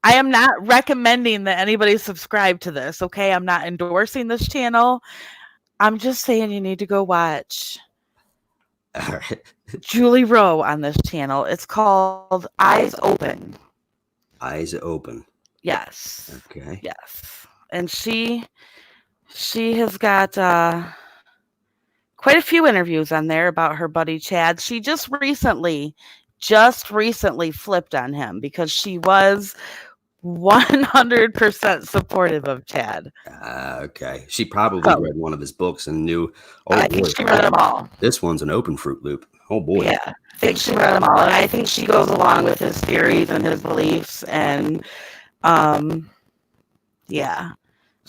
I am not recommending that anybody subscribe to this, okay? I'm not endorsing this channel. I'm just saying you need to go watch All right. Julie Rowe on this channel. It's called Eyes Open. Eyes open. Yes. Okay. Yes. And she has got quite a few interviews on there about her buddy Chad. She just recently flipped on him because she was 100% supportive of Chad. Okay. She probably So read one of his books and knew, oh I think boy, she read them all. this one's an open Fruit Loop. Oh boy. Yeah, I think she read them all, and I think she goes along with his theories and his beliefs, and um, yeah,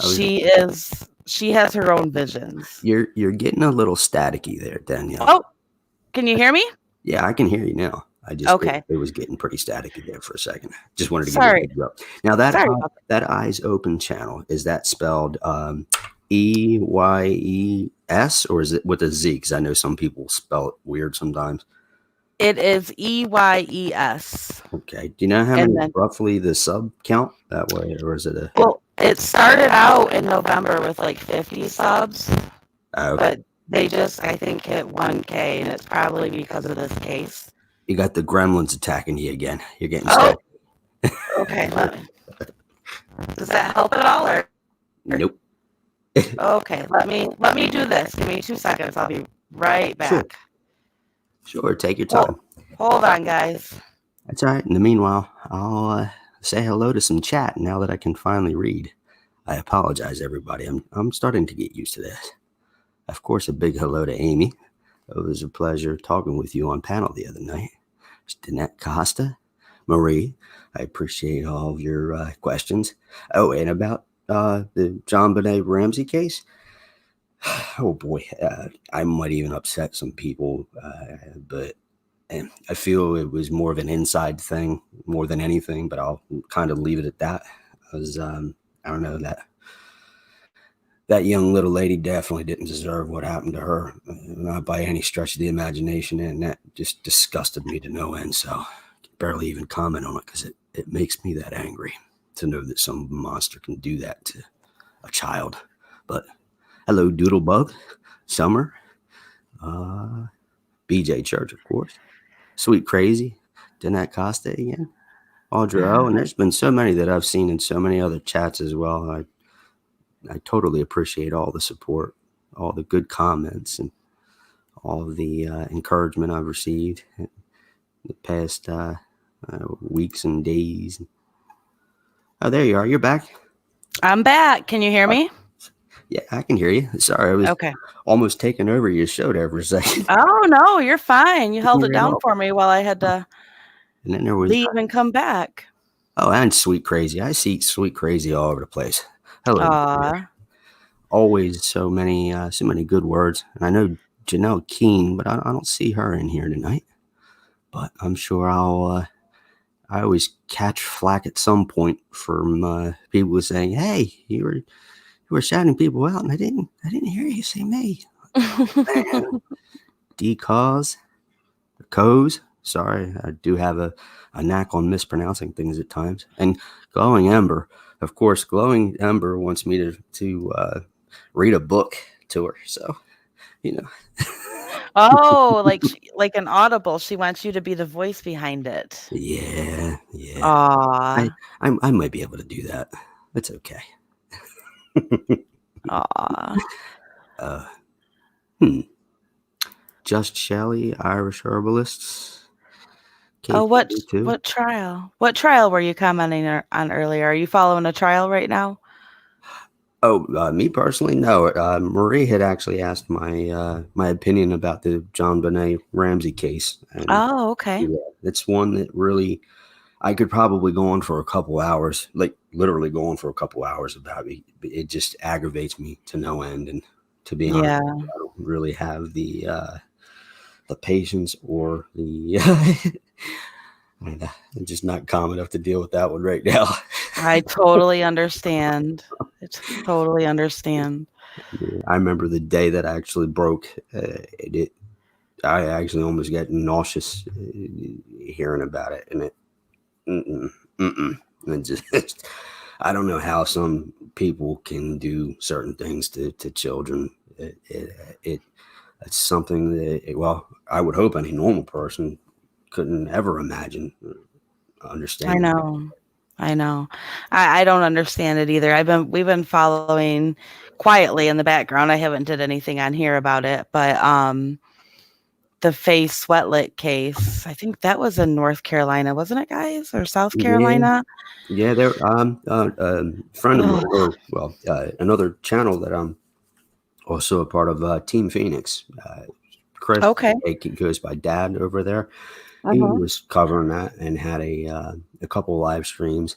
I was she has her own visions. You're getting a little staticky there, Danielle. Oh, can you hear me? Yeah, I can hear you now. I just Okay, it was getting pretty staticky there for a second. Just wanted to give you a sorry, heads up. Now that sorry about that Eyes Open channel, is that spelled Eyes, or is it with a Z? Because I know some people spell it weird sometimes. It is Eyes. Okay. Do you know how And many then, roughly the sub count that way, or is it a? well, it started out in November with like 50 subs, Okay. but they just, I think, hit 1K, and it's probably because of this case. You got the gremlins attacking you again. You're getting Oh, sick. okay. Does that help at all? Or Nope. okay, let me do this. Give me 2 seconds. I'll be right Sure. back. Sure. Take your Hold, time. hold on, guys. That's all right. In the meanwhile, I'll say hello to some chat now that I can finally read. I apologize, everybody. I'm starting to get used to this. Of course, a big hello to Amy. It was a pleasure talking with you on panel the other night. Danette Costa, Marie, I appreciate all of your questions. Oh, and about the John Benet Ramsey case. Oh boy, I might even upset some people, but I feel it was more of an inside thing more than anything. But I'll kind of leave it at that. Because I don't know, that young little lady definitely didn't deserve what happened to her, not by any stretch of the imagination, and that just disgusted me to no end. So I can barely even comment on it because it makes me that angry to know that some monster can do that to a child. But hello, Doodlebug, Summer, BJ Church, of course, Sweet Crazy, Danette Costa again, Audra O, and there's been so many that I've seen in so many other chats as well. I totally appreciate all the support, all the good comments, and all the encouragement I've received in the past weeks and days. Oh, there you are. You're back. I'm back. Can you hear me? Yeah, I can hear you. Sorry, I was Okay. almost taking over your show there for a second. Oh, no, you're fine. You held it Hear it down all. for me while I had to And then there was, leave and come back. and Sweet Crazy. I see Sweet Crazy all over the place. Hello. Aw. Always so many good words. And I know Janelle Keene, but I don't see her in here tonight. But I'm sure I always catch flack at some point from people saying, "Hey, you were shouting people out, and I didn't hear you say me." Man, D-Cause, Coes. Sorry, I do have a knack on mispronouncing things at times. And Glowing Ember, of course. Glowing Ember wants me to read a book to her. So you know, Oh, like an audible. She wants you to be the voice behind it. yeah. Aw. I might be able to do that. It's okay. Aw. uh, hmm. Just Shelley, Irish herbalists. Oh, K42. what trial? What trial were you commenting on earlier? Are you following a trial right now? Oh, me personally, no. Marie had actually asked my opinion about the John Benet Ramsey case, and Oh, okay. yeah, it's one that really I could probably go on for a couple hours, like literally go on for a couple hours about it. It just aggravates me to no end, and to be honest, Yeah, I don't really have the patience or the. I'm just not calm enough to deal with that one right now. I totally understand. I totally understand. I remember the day that I actually broke. I actually almost got nauseous hearing about it, and it, mm-mm, mm-mm. It just, I don't know how some people can do certain things to children. It's something that, well, I would hope any normal person couldn't ever imagine I understanding. know. I know. I don't understand it either. We've been following quietly in the background. I haven't did anything on here about it, but the Faye Sweatlet case, I think that was in North Carolina, wasn't it, guys? Or South Yeah, Carolina? yeah. There, friend of mine, Ugh. or well, another channel that I'm also a part of, Team Phoenix. Chris, Okay. it goes by Dad over there. He Uh-huh. was covering that and had a couple live streams.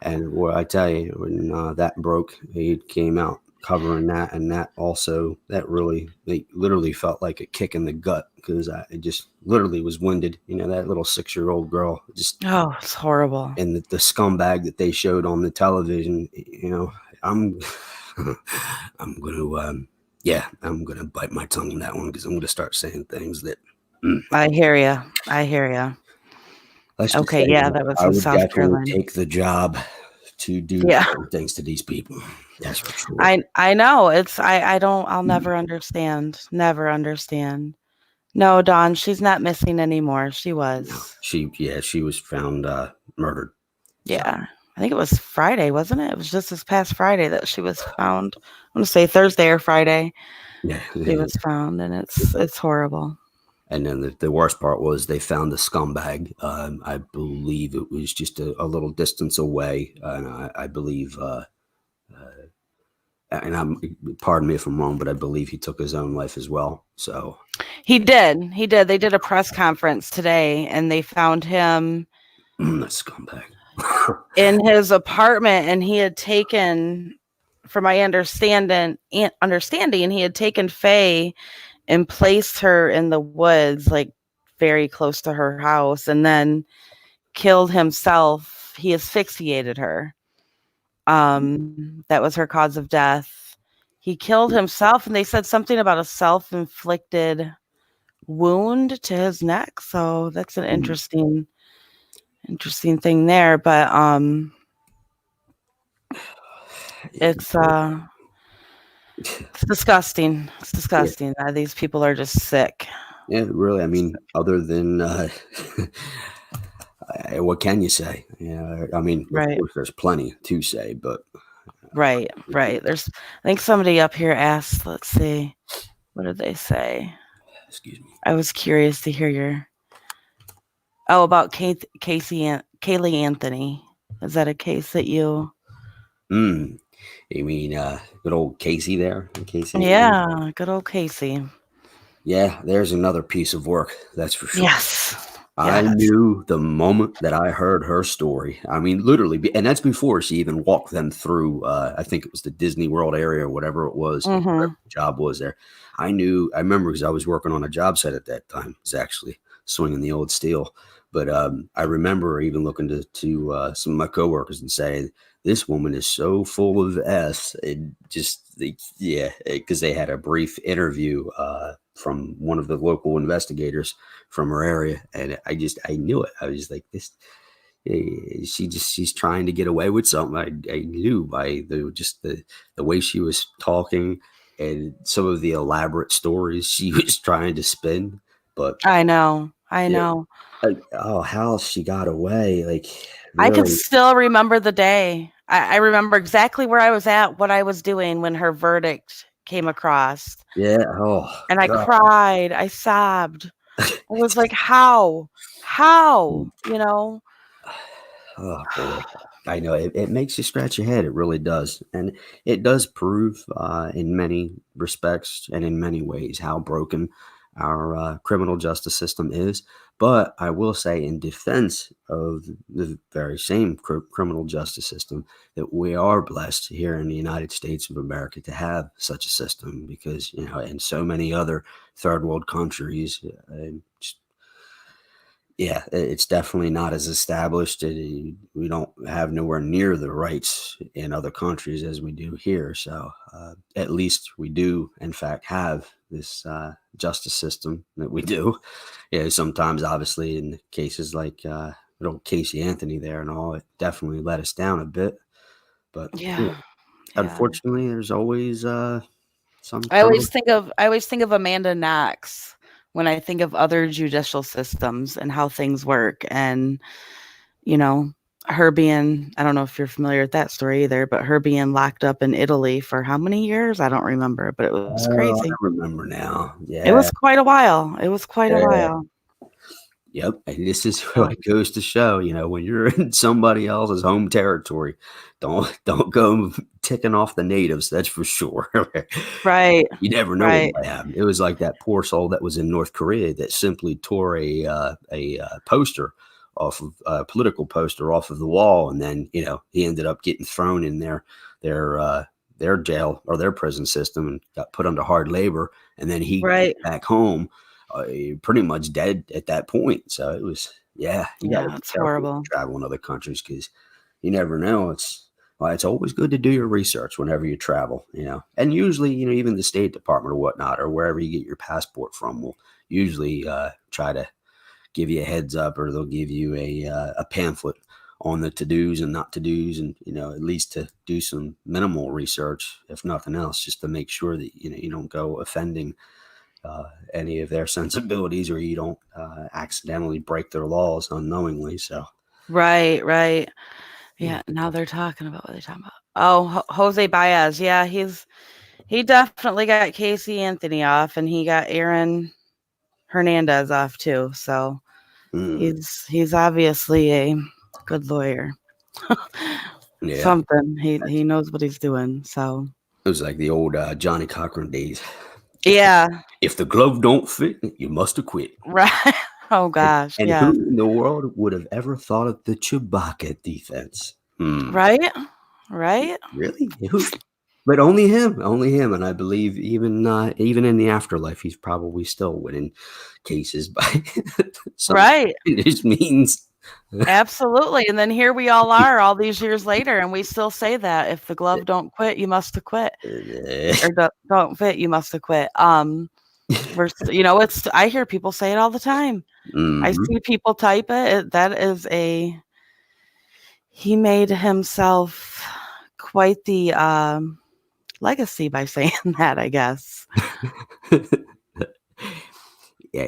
And what I tell you, when that broke, he came out covering that, and that also that really, they literally felt like a kick in the gut because I just literally was winded. You know, that little 6-year-old girl, just Oh, it's horrible. and the scumbag that they showed on the television. You know, I'm I'm gonna, yeah, I'm gonna bite my tongue on that one because I'm gonna start saying things that. Mm, I hear you. I hear you. let's just Okay, say yeah, that was I in would South definitely Carolina. take the job to do Yeah. certain things to these people. That's for sure. I know. I don't I'll Mm, never understand. Never understand. No, Dawn, she's not missing anymore. She no, was. she was found murdered. So Yeah. I think it was Friday, wasn't it? It was just this past Friday that she was found. I'm gonna say Thursday or Friday. yeah, She was found, and it's horrible. and then the worst part was they found the scumbag. I believe it was just a little distance away, and I believe, and I'm pardon me if I'm wrong, but I believe he took his own life as well. So He did. He did. They did a press conference today, and they found him that scumbag. in his apartment, and he had taken, from my understanding, he had taken Faye and placed her in the woods, like very close to her house, and then killed himself. He asphyxiated her. That was her cause of death. He killed himself, and they said something about a self-inflicted wound to his neck. So that's an interesting thing there. But it's it's disgusting. It's Yeah, disgusting. These people are just sick. yeah, really. I mean, other than what can you say? Yeah, I mean, of Right. course, there's plenty to say, but Right. Right. There's I think somebody up here asked, let's see, what did they say? excuse me. I was curious to hear your about Kaylee Anthony. Is that a case that you Mm, you mean good old Casey there, Casey? Yeah, good old Casey. Yeah, there's another piece of work, that's for sure. Yes. I Yes. knew the moment that I heard her story. I mean, literally, and that's before she even walked them through. I think it was the Disney World area or whatever it was, whatever Mhm. the job was there. I knew. I remember because I was working on a job site at that time. It was actually swinging the old steel. But I remember even looking to some of my coworkers and saying, "This woman is so full of s." It just, yeah, because they had a brief interview from one of the local investigators from her area, and I knew it. I was like, this. She's trying to get away with something. I knew by the way she was talking and some of the elaborate stories she was trying to spin. But I know. I yeah, know. oh, how she got away? Like I can really? still remember the day. I remember exactly where I was at, what I was doing when her verdict came across. Yeah. Oh And I God. cried. I sobbed. I was like, how? How? You know? Oh boy, I know it makes you scratch your head. It really does, and it does prove, in many respects and in many ways, how broken our criminal justice system is. But I will say, in defense of the very same criminal justice system, that we are blessed here in the United States of America to have such a system, because in so many other third world countries, yeah, it's definitely not as established. We don't have nowhere near the rights in other countries as we do here. So at least we do, in fact, have this justice system that we do. Yeah, sometimes, obviously, in cases like little Casey Anthony there and all, it definitely let us down a bit. But Yeah. Yeah. unfortunately, there's always some I criminal. always think of I always think of Amanda Knox when I think of other judicial systems and how things work. And, you know, her being, I don't know if you're familiar with that story either, but her being locked up in Italy for how many years? I don't remember, but it was Oh, I crazy. remember now. It Yeah. was quite a while. It was quite a Yeah. while. Yep, and this is So, what goes to show, when you're in somebody else's home territory, don't go ticking off the natives. That's for sure. right. You never know what Right. might happen. It was like that poor soul that was in North Korea that simply tore poster off of a political poster off of the wall, and then he ended up getting thrown in their uh, their jail or their prison system and got put under hard labor, and then he Right. came back home pretty much dead at that point. So it was, yeah, you got to Yeah, be it's careful when you horrible. travel in other countries because you never know. Well, it's always good to do your research whenever you travel, and usually, even the State Department or whatnot, or wherever you get your passport from, will usually try to give you a heads up, or they'll give you a pamphlet on the to dos and not to dos, and at least to do some minimal research, if nothing else, just to make sure that you don't go offending any of their sensibilities, or you don't accidentally break their laws unknowingly. So, Right, right. yeah. Yeah, now they're talking about what they're talking about. Oh, Jose Baez. Yeah, he definitely got Casey Anthony off, and he got Aaron Hernandez off too. So Mm, he's obviously a good lawyer. yeah, Something. He knows what he's doing. So it was like the old Johnny Cochran days. If the, yeah, if the glove don't fit, you must have quit. right. Oh And, gosh, and yes. who in the world would have ever thought of the Chewbacca defense? Right? Right? Really? Who? But only him, and I believe even in the afterlife, he's probably still winning cases by some Right. strange means. Absolutely. And then here we all are all these years later, and we still say that if the glove don't quit, you must have quit. Or don't fit, you must have quit. It's I hear people say it all the time. I Mhm. see people type it. That is he made himself quite the legacy by saying that, I guess. Yeah,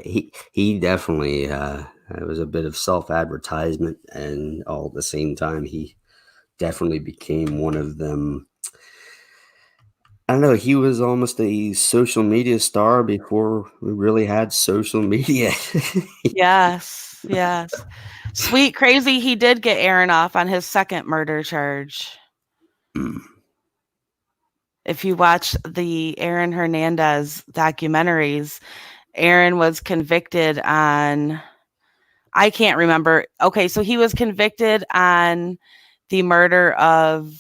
he definitely it was a bit of self-advertisement, and all at the same time, he definitely became one of them. I don't know. He was almost a social media star before we really had social media. Yes, yes. Sweet crazy, he did get Aaron off on his second murder charge. Mm, If you watch the Aaron Hernandez documentaries, Aaron was convicted on I can't remember. Okay, so he was convicted on the murder of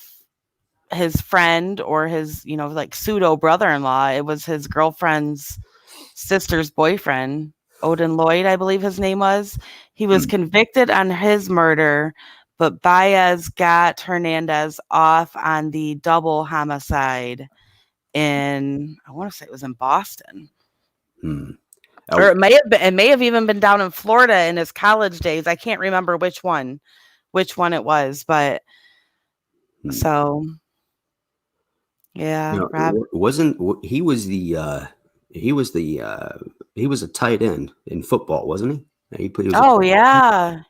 his friend or his, like pseudo brother-in-law. It was his girlfriend's sister's boyfriend, Odin Lloyd, I believe his name was. He was mm, convicted on his murder, but Baez got Hernandez off on the double homicide in, I want to say it was in Boston. mm. Or Oh, it may have even been down in Florida in his college days. I can't remember which one it was, but mm. so yeah, Rob. Wasn't he was the he was the he was a tight end in football, wasn't he? He was a Oh quarterback. yeah.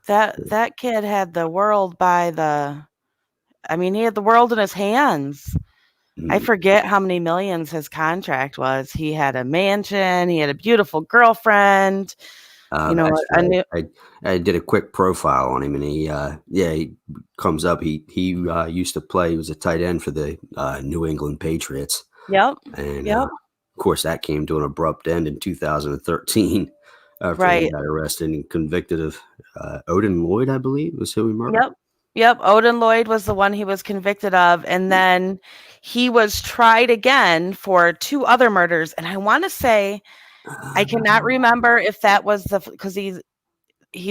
That kid had the world by the I mean, he had the world in his hands. I Mm. forget how many millions his contract was. He had a mansion, he had a beautiful girlfriend, That's a right. new I did a quick profile on him, and he comes up. He used to play. He was a tight end for the New England Patriots, Yep. and Yep. of course that came to an abrupt end in 2013 after he Right. got arrested and convicted of Odin Lloyd, I believe, was who he murdered. Yep. Yep. Odin Lloyd was the one he was convicted of. And then he was tried again for two other murders. And I want to say, I cannot remember if that was because he's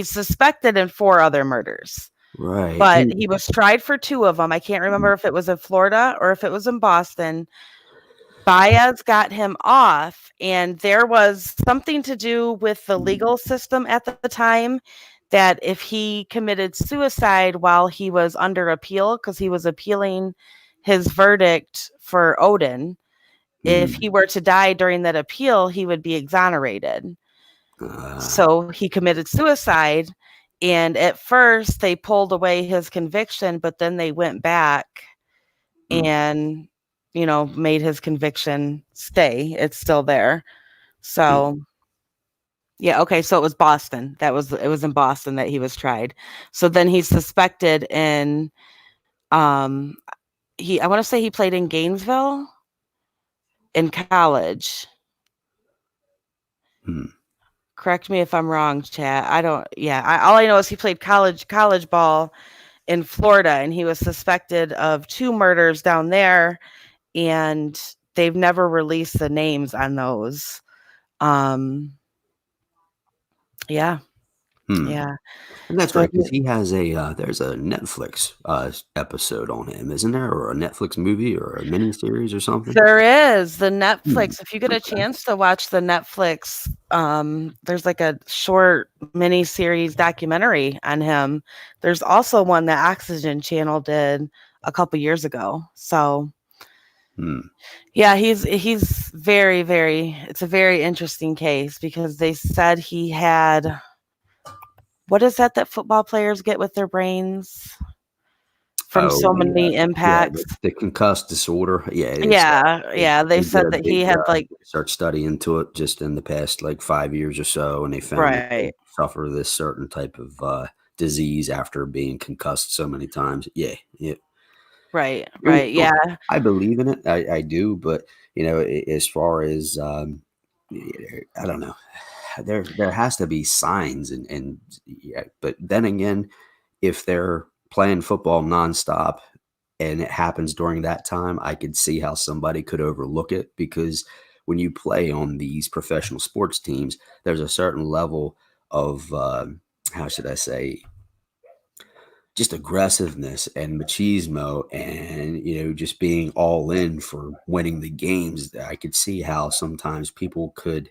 suspected in four other murders, Right, but and he was tried for two of them. I can't remember if it was in Florida or if it was in Boston. Baez got him off, and there was something to do with the legal system at the time that if he committed suicide while he was under appeal, because he was appealing his verdict for Odin, if mm, he were to die during that appeal, he would be exonerated. uh, So he committed suicide. And at first, they pulled away his conviction, but then they went back mm, and made his conviction stay. It's still there. mm, So yeah, okay, so it was Boston. It was in Boston that he was tried. So then he's suspected in um I want to say he played in Gainesville in college. mm. Correct me if I'm wrong, chat. I don't yeah, all I know is he played college ball in Florida, and he was suspected of two murders down there, and they've never released the names on those. Um, yeah. Hmm. Yeah. And that's So right, because he has there's a Netflix episode on him, isn't there, or a Netflix movie or a miniseries or something? there is the Hmm. Netflix. If you get a Okay. chance to watch the Netflix, there's like a short mini series documentary on him. There's also one that Oxygen Channel did a couple years ago. So Hmm. yeah, he's very, very it's a very interesting case because they said he had what is that football players get with their brains from Oh, so many yeah, impacts? the concussed disorder. Yeah, it's Yeah, yeah, they they did said a that big he had like research study into it just in the past like 5 years or so, and they found that right, they suffer this certain type of disease after being concussed so many times. Yeah, yeah. right, It was right. cool. Yeah. I believe in it. I do, but as far as I don't know. There has to be signs and yeah, but then again, if they're playing football nonstop and it happens during that time, I could see how somebody could overlook it because when you play on these professional sports teams, there's a certain level of how should I say just aggressiveness and machismo and just being all in for winning the games. I could see how sometimes people could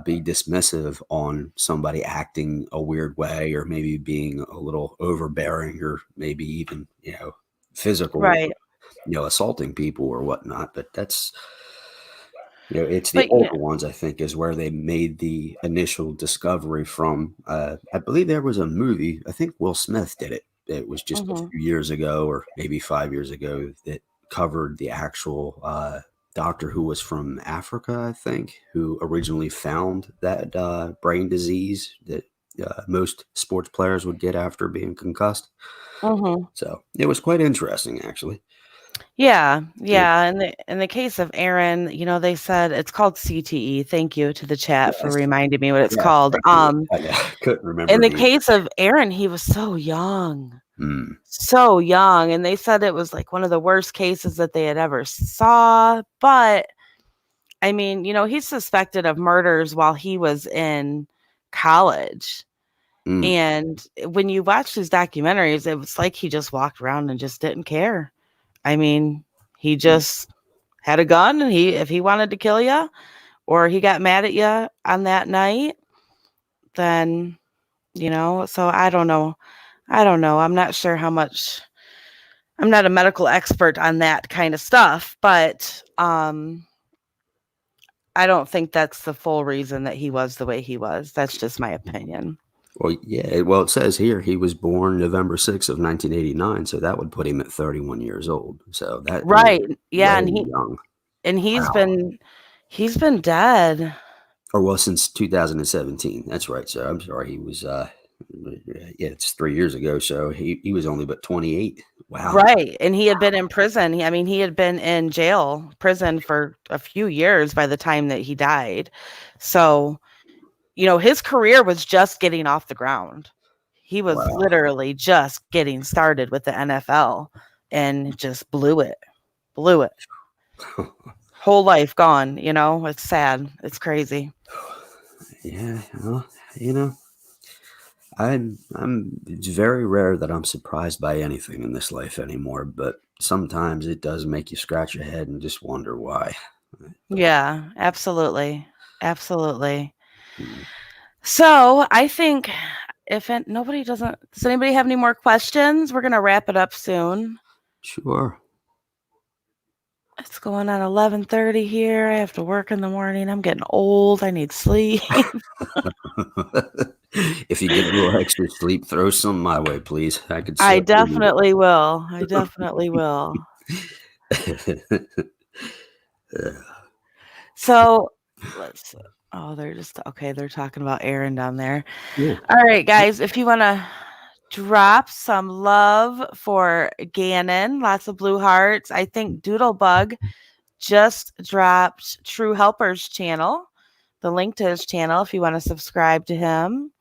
be dismissive on somebody acting a weird way or maybe being a little overbearing or maybe even physical, Right. assaulting people or whatnot. But that's it's the But yeah. older ones, I think, is where they made the initial discovery from. I believe there was a movie, I think Will Smith did it. It was just a Mhm. few years ago or maybe 5 years ago that covered the actual doctor who was from Africa, I think, who originally found that brain disease that most sports players would get after being concussed. Mhm. So it was quite interesting, actually. Yeah, Yep. yeah, in the case of Aaron, they said it's called CTE. Thank you to the chat for Yes. reminding me what it's Yes. called. Thank you. I couldn't remember In the the. case of Aaron, he was so young. Hmm. So young, and they said it was like one of the worst cases that they had ever saw, but I mean, he's suspected of murders while he was in college. Mm. And when you watch his documentaries, it was like he just walked around and just didn't care. I mean, he just had a gun and if he wanted to kill you or he got mad at you on that night, then, so I don't know. I don't know. I'm not sure how much I'm not a medical expert on that kind of stuff, but I don't think that's the full reason that he was the way he was. That's just my opinion. Well, yeah. Well, it says here he was born November 6th of 1989, so that would put him at 31 years old. So that is Right. Yeah, way and young. he's Wow. been dead. Or well, since 2017. That's right. So I'm sorry. He was. Yeah, it's 3 years ago. So he was only but 28. Wow. Right. And he had been in prison. He had been in prison for a few years by the time that he died. So, his career was just getting off the ground. He was Wow. literally just getting started with the NFL and just blew it. Blew it. Whole life gone, It's sad. It's crazy. Yeah. Well, you know. It's very rare that I'm surprised by anything in this life anymore, but sometimes it does make you scratch your head and just wonder why. But Yeah, absolutely. Absolutely. mm, So, I think if nobody does anybody have any more questions? We're going to wrap it up soon. sure. It's going on 11:30 here. I have to work in the morning. I'm getting old. I need sleep. If you get a little extra sleep, throw some my way, please. I could I certainly use definitely will. I definitely will. it. Yeah. So, let's oh, they're just okay, they're talking about Aaron down there. Yeah. All right, guys, if you want to drop some love for Gannon, lots of blue hearts. I think Doodlebug just dropped True Helper's channel, the link to his channel if you want to subscribe to him.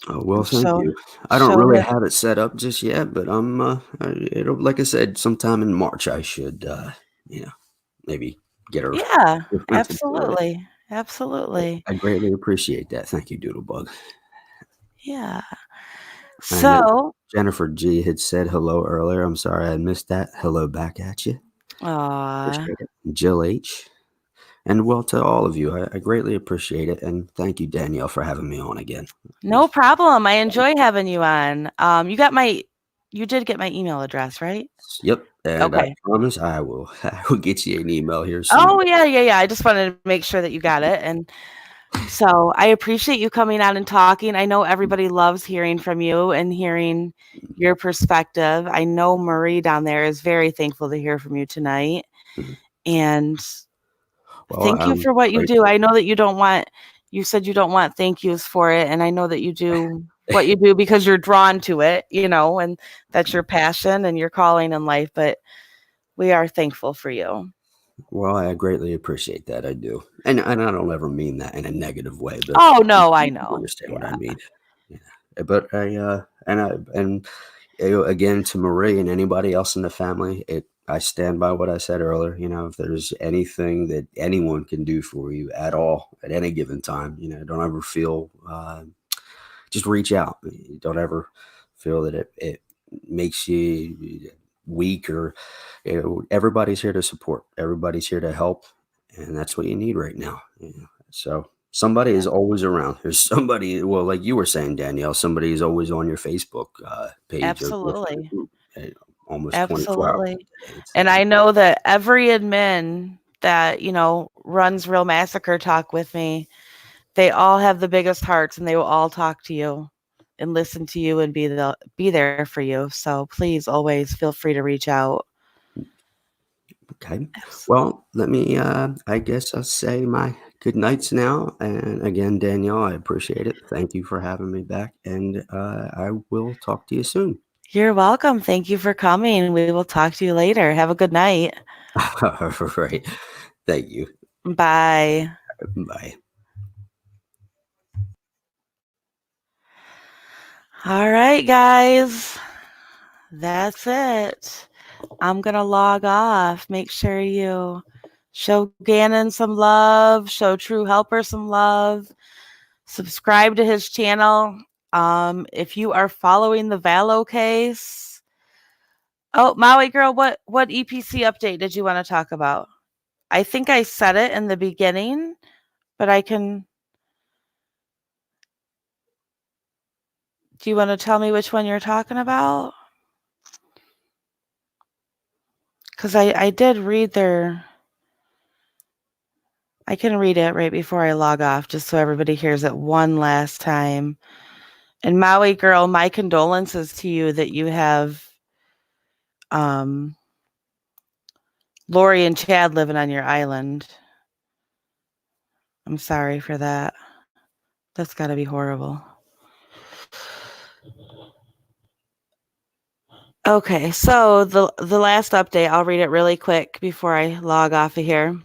Oh, well, thank Show you. I don't show really him. have it set up just yet, but it'll, like I said, sometime in March I should, maybe get her Yeah, acquainted to it. absolutely. Absolutely. I greatly appreciate that. Thank you, Doodlebug. Yeah. I know So, Jennifer G had said hello earlier. I'm sorry I missed that. Hello back at you. aw, Appreciate it. Jill H. And well, to all of you, I greatly appreciate it. And thank you, Danielle, for having me on again. It no was problem. I fun. enjoy having you on. You did get my email address, right? Yep. And I Okay. promise I will, I will get you an email here soon. Oh, yeah, yeah, yeah. I just wanted to make sure that you got it. And so I appreciate you coming on and talking. I know everybody loves hearing from you and hearing your perspective. I know Marie down there is very thankful to hear from you tonight. Mhm. And Well, thank you I'm for what you do. grateful. I know that you said you don't want thank yous for it. And I know that you do what you do because you're drawn to it, and that's your passion and your calling in life. But we are thankful for you. Well, I greatly appreciate that. I do. And I don't ever mean that in a negative way, but Oh, no, I you know. understand what I Yeah. mean. Yeah. But again, to Marie and anybody else in the family, I stand by what I said earlier. If there's anything that anyone can do for you at all at any given time, don't ever feel, just reach out. Don't ever feel that it makes you weak or, everybody's here to support. Everybody's here to help. And that's what you need right now. So somebody Yeah. is always around. There's somebody, well, like you were saying, Danielle, somebody is always on your Facebook page or within a Absolutely. group, almost 24 hours Absolutely. a day. It's, And I know that every admin that, runs Real Massacre Talk with me, they all have the biggest hearts and they will all talk to you and listen to you and be there for you. So please always feel free to reach out. okay. Abs- Well, let me, I guess I'll say my good nights now. And again, Danielle, I appreciate it. Thank you for having me back. And I will talk to you soon. You're welcome. Thank you for coming. We will talk to you later. Have a good night. All right. Thank you. Bye. Bye. All right, guys. That's it. I'm going to log off. Make sure you show Gannon some love, show True Helper some love, subscribe to his channel. If you are following the Valo case, Maui girl, what EPC update did you want to talk about? I think I said it in the beginning, but I can. Do you want to tell me which one you're talking about? Because I did read their. I can read it right before I log off, just so everybody hears it one last time. And Maui girl, my condolences to you that you have um, Lori and Chad living on your island. I'm sorry for that. That's got to be horrible. Okay, so the last update, I'll read it really quick before I log off of here.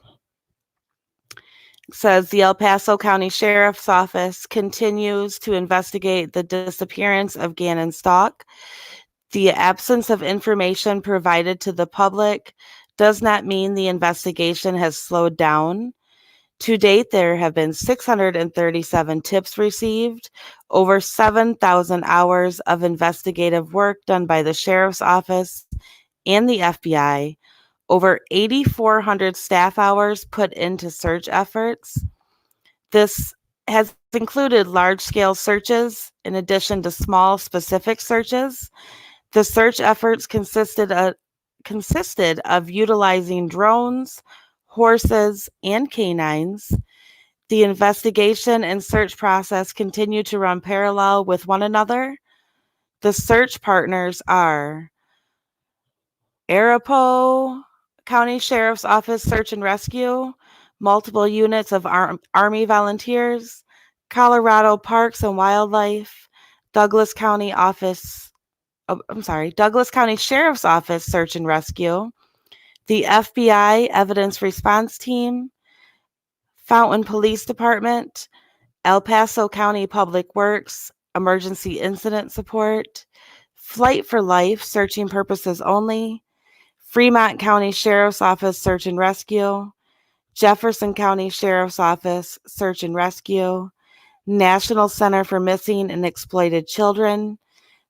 It says the El Paso County Sheriff's Office continues to investigate the disappearance of Gannon Stauch. The absence of information provided to the public does not mean the investigation has slowed down. To date, there have been 637 tips received, over 7,000 hours of investigative work done by the Sheriff's Office and the FBI, over 8,400 staff hours put into search efforts. This has included large-scale searches in addition to small, specific searches. The search efforts consisted of utilizing drones, horses, and canines. The investigation and search process continue to run parallel with one another. The search partners are Arapahoe County Sheriff's Office Search and Rescue, multiple units of Army volunteers, Colorado Parks and Wildlife, Douglas County Douglas County Sheriff's Office Search and Rescue, the FBI Evidence Response Team, Fountain Police Department, El Paso County Public Works, Emergency Incident Support, Flight for Life, Searching Purposes Only, Fremont County Sheriff's Office Search and Rescue, Jefferson County Sheriff's Office Search and Rescue, National Center for Missing and Exploited Children,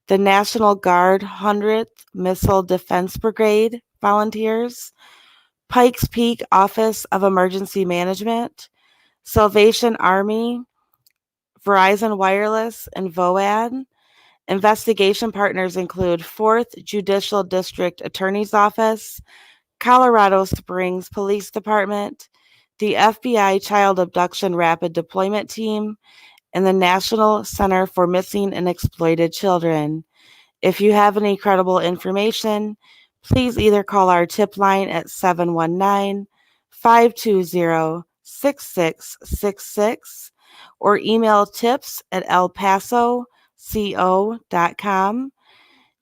the National Guard 100th Missile Defense Brigade volunteers, Pikes Peak Office of Emergency Management, Salvation Army, Verizon Wireless, and VOAD. Investigation partners include 4th Judicial District Attorney's Office, Colorado Springs Police Department, the FBI Child Abduction Rapid Deployment Team, and the National Center for Missing and Exploited Children. If you have any credible information, please either call our tip line at 719-520-6666 or email tips@elpasoco.com.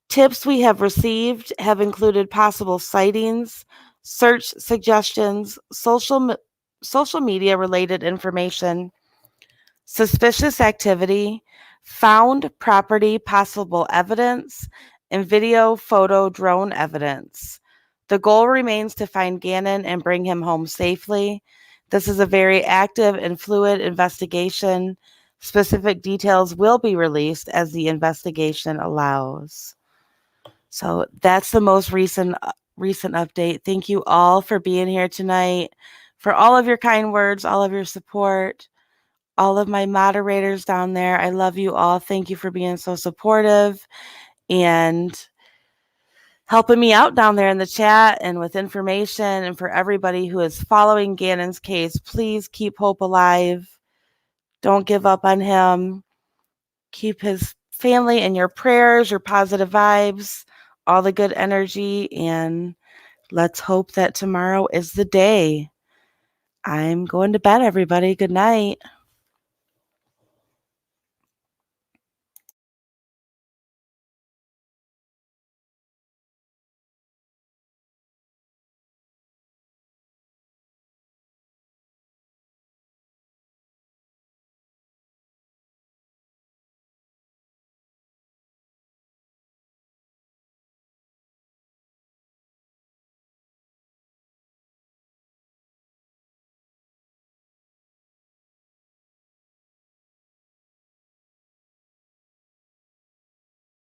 Tips we have received have included possible sightings, search suggestions, social media related information, suspicious activity, found property possible evidence, and video, photo, drone evidence. The goal remains to find Gannon and bring him home safely. This is a very active and fluid investigation. Specific details will be released as the investigation allows. So that's the most recent update. Thank you all for being here tonight, for all of your kind words, all of your support. All of my moderators down there, I love you all. Thank you for being so supportive and helping me out down there in the chat and with information. And for everybody who is following Gannon's case, please keep hope alive. Don't give up on him. Keep his family in your prayers, your positive vibes, all the good energy, and let's hope that tomorrow is the day. I'm going to bed, everybody. Good night.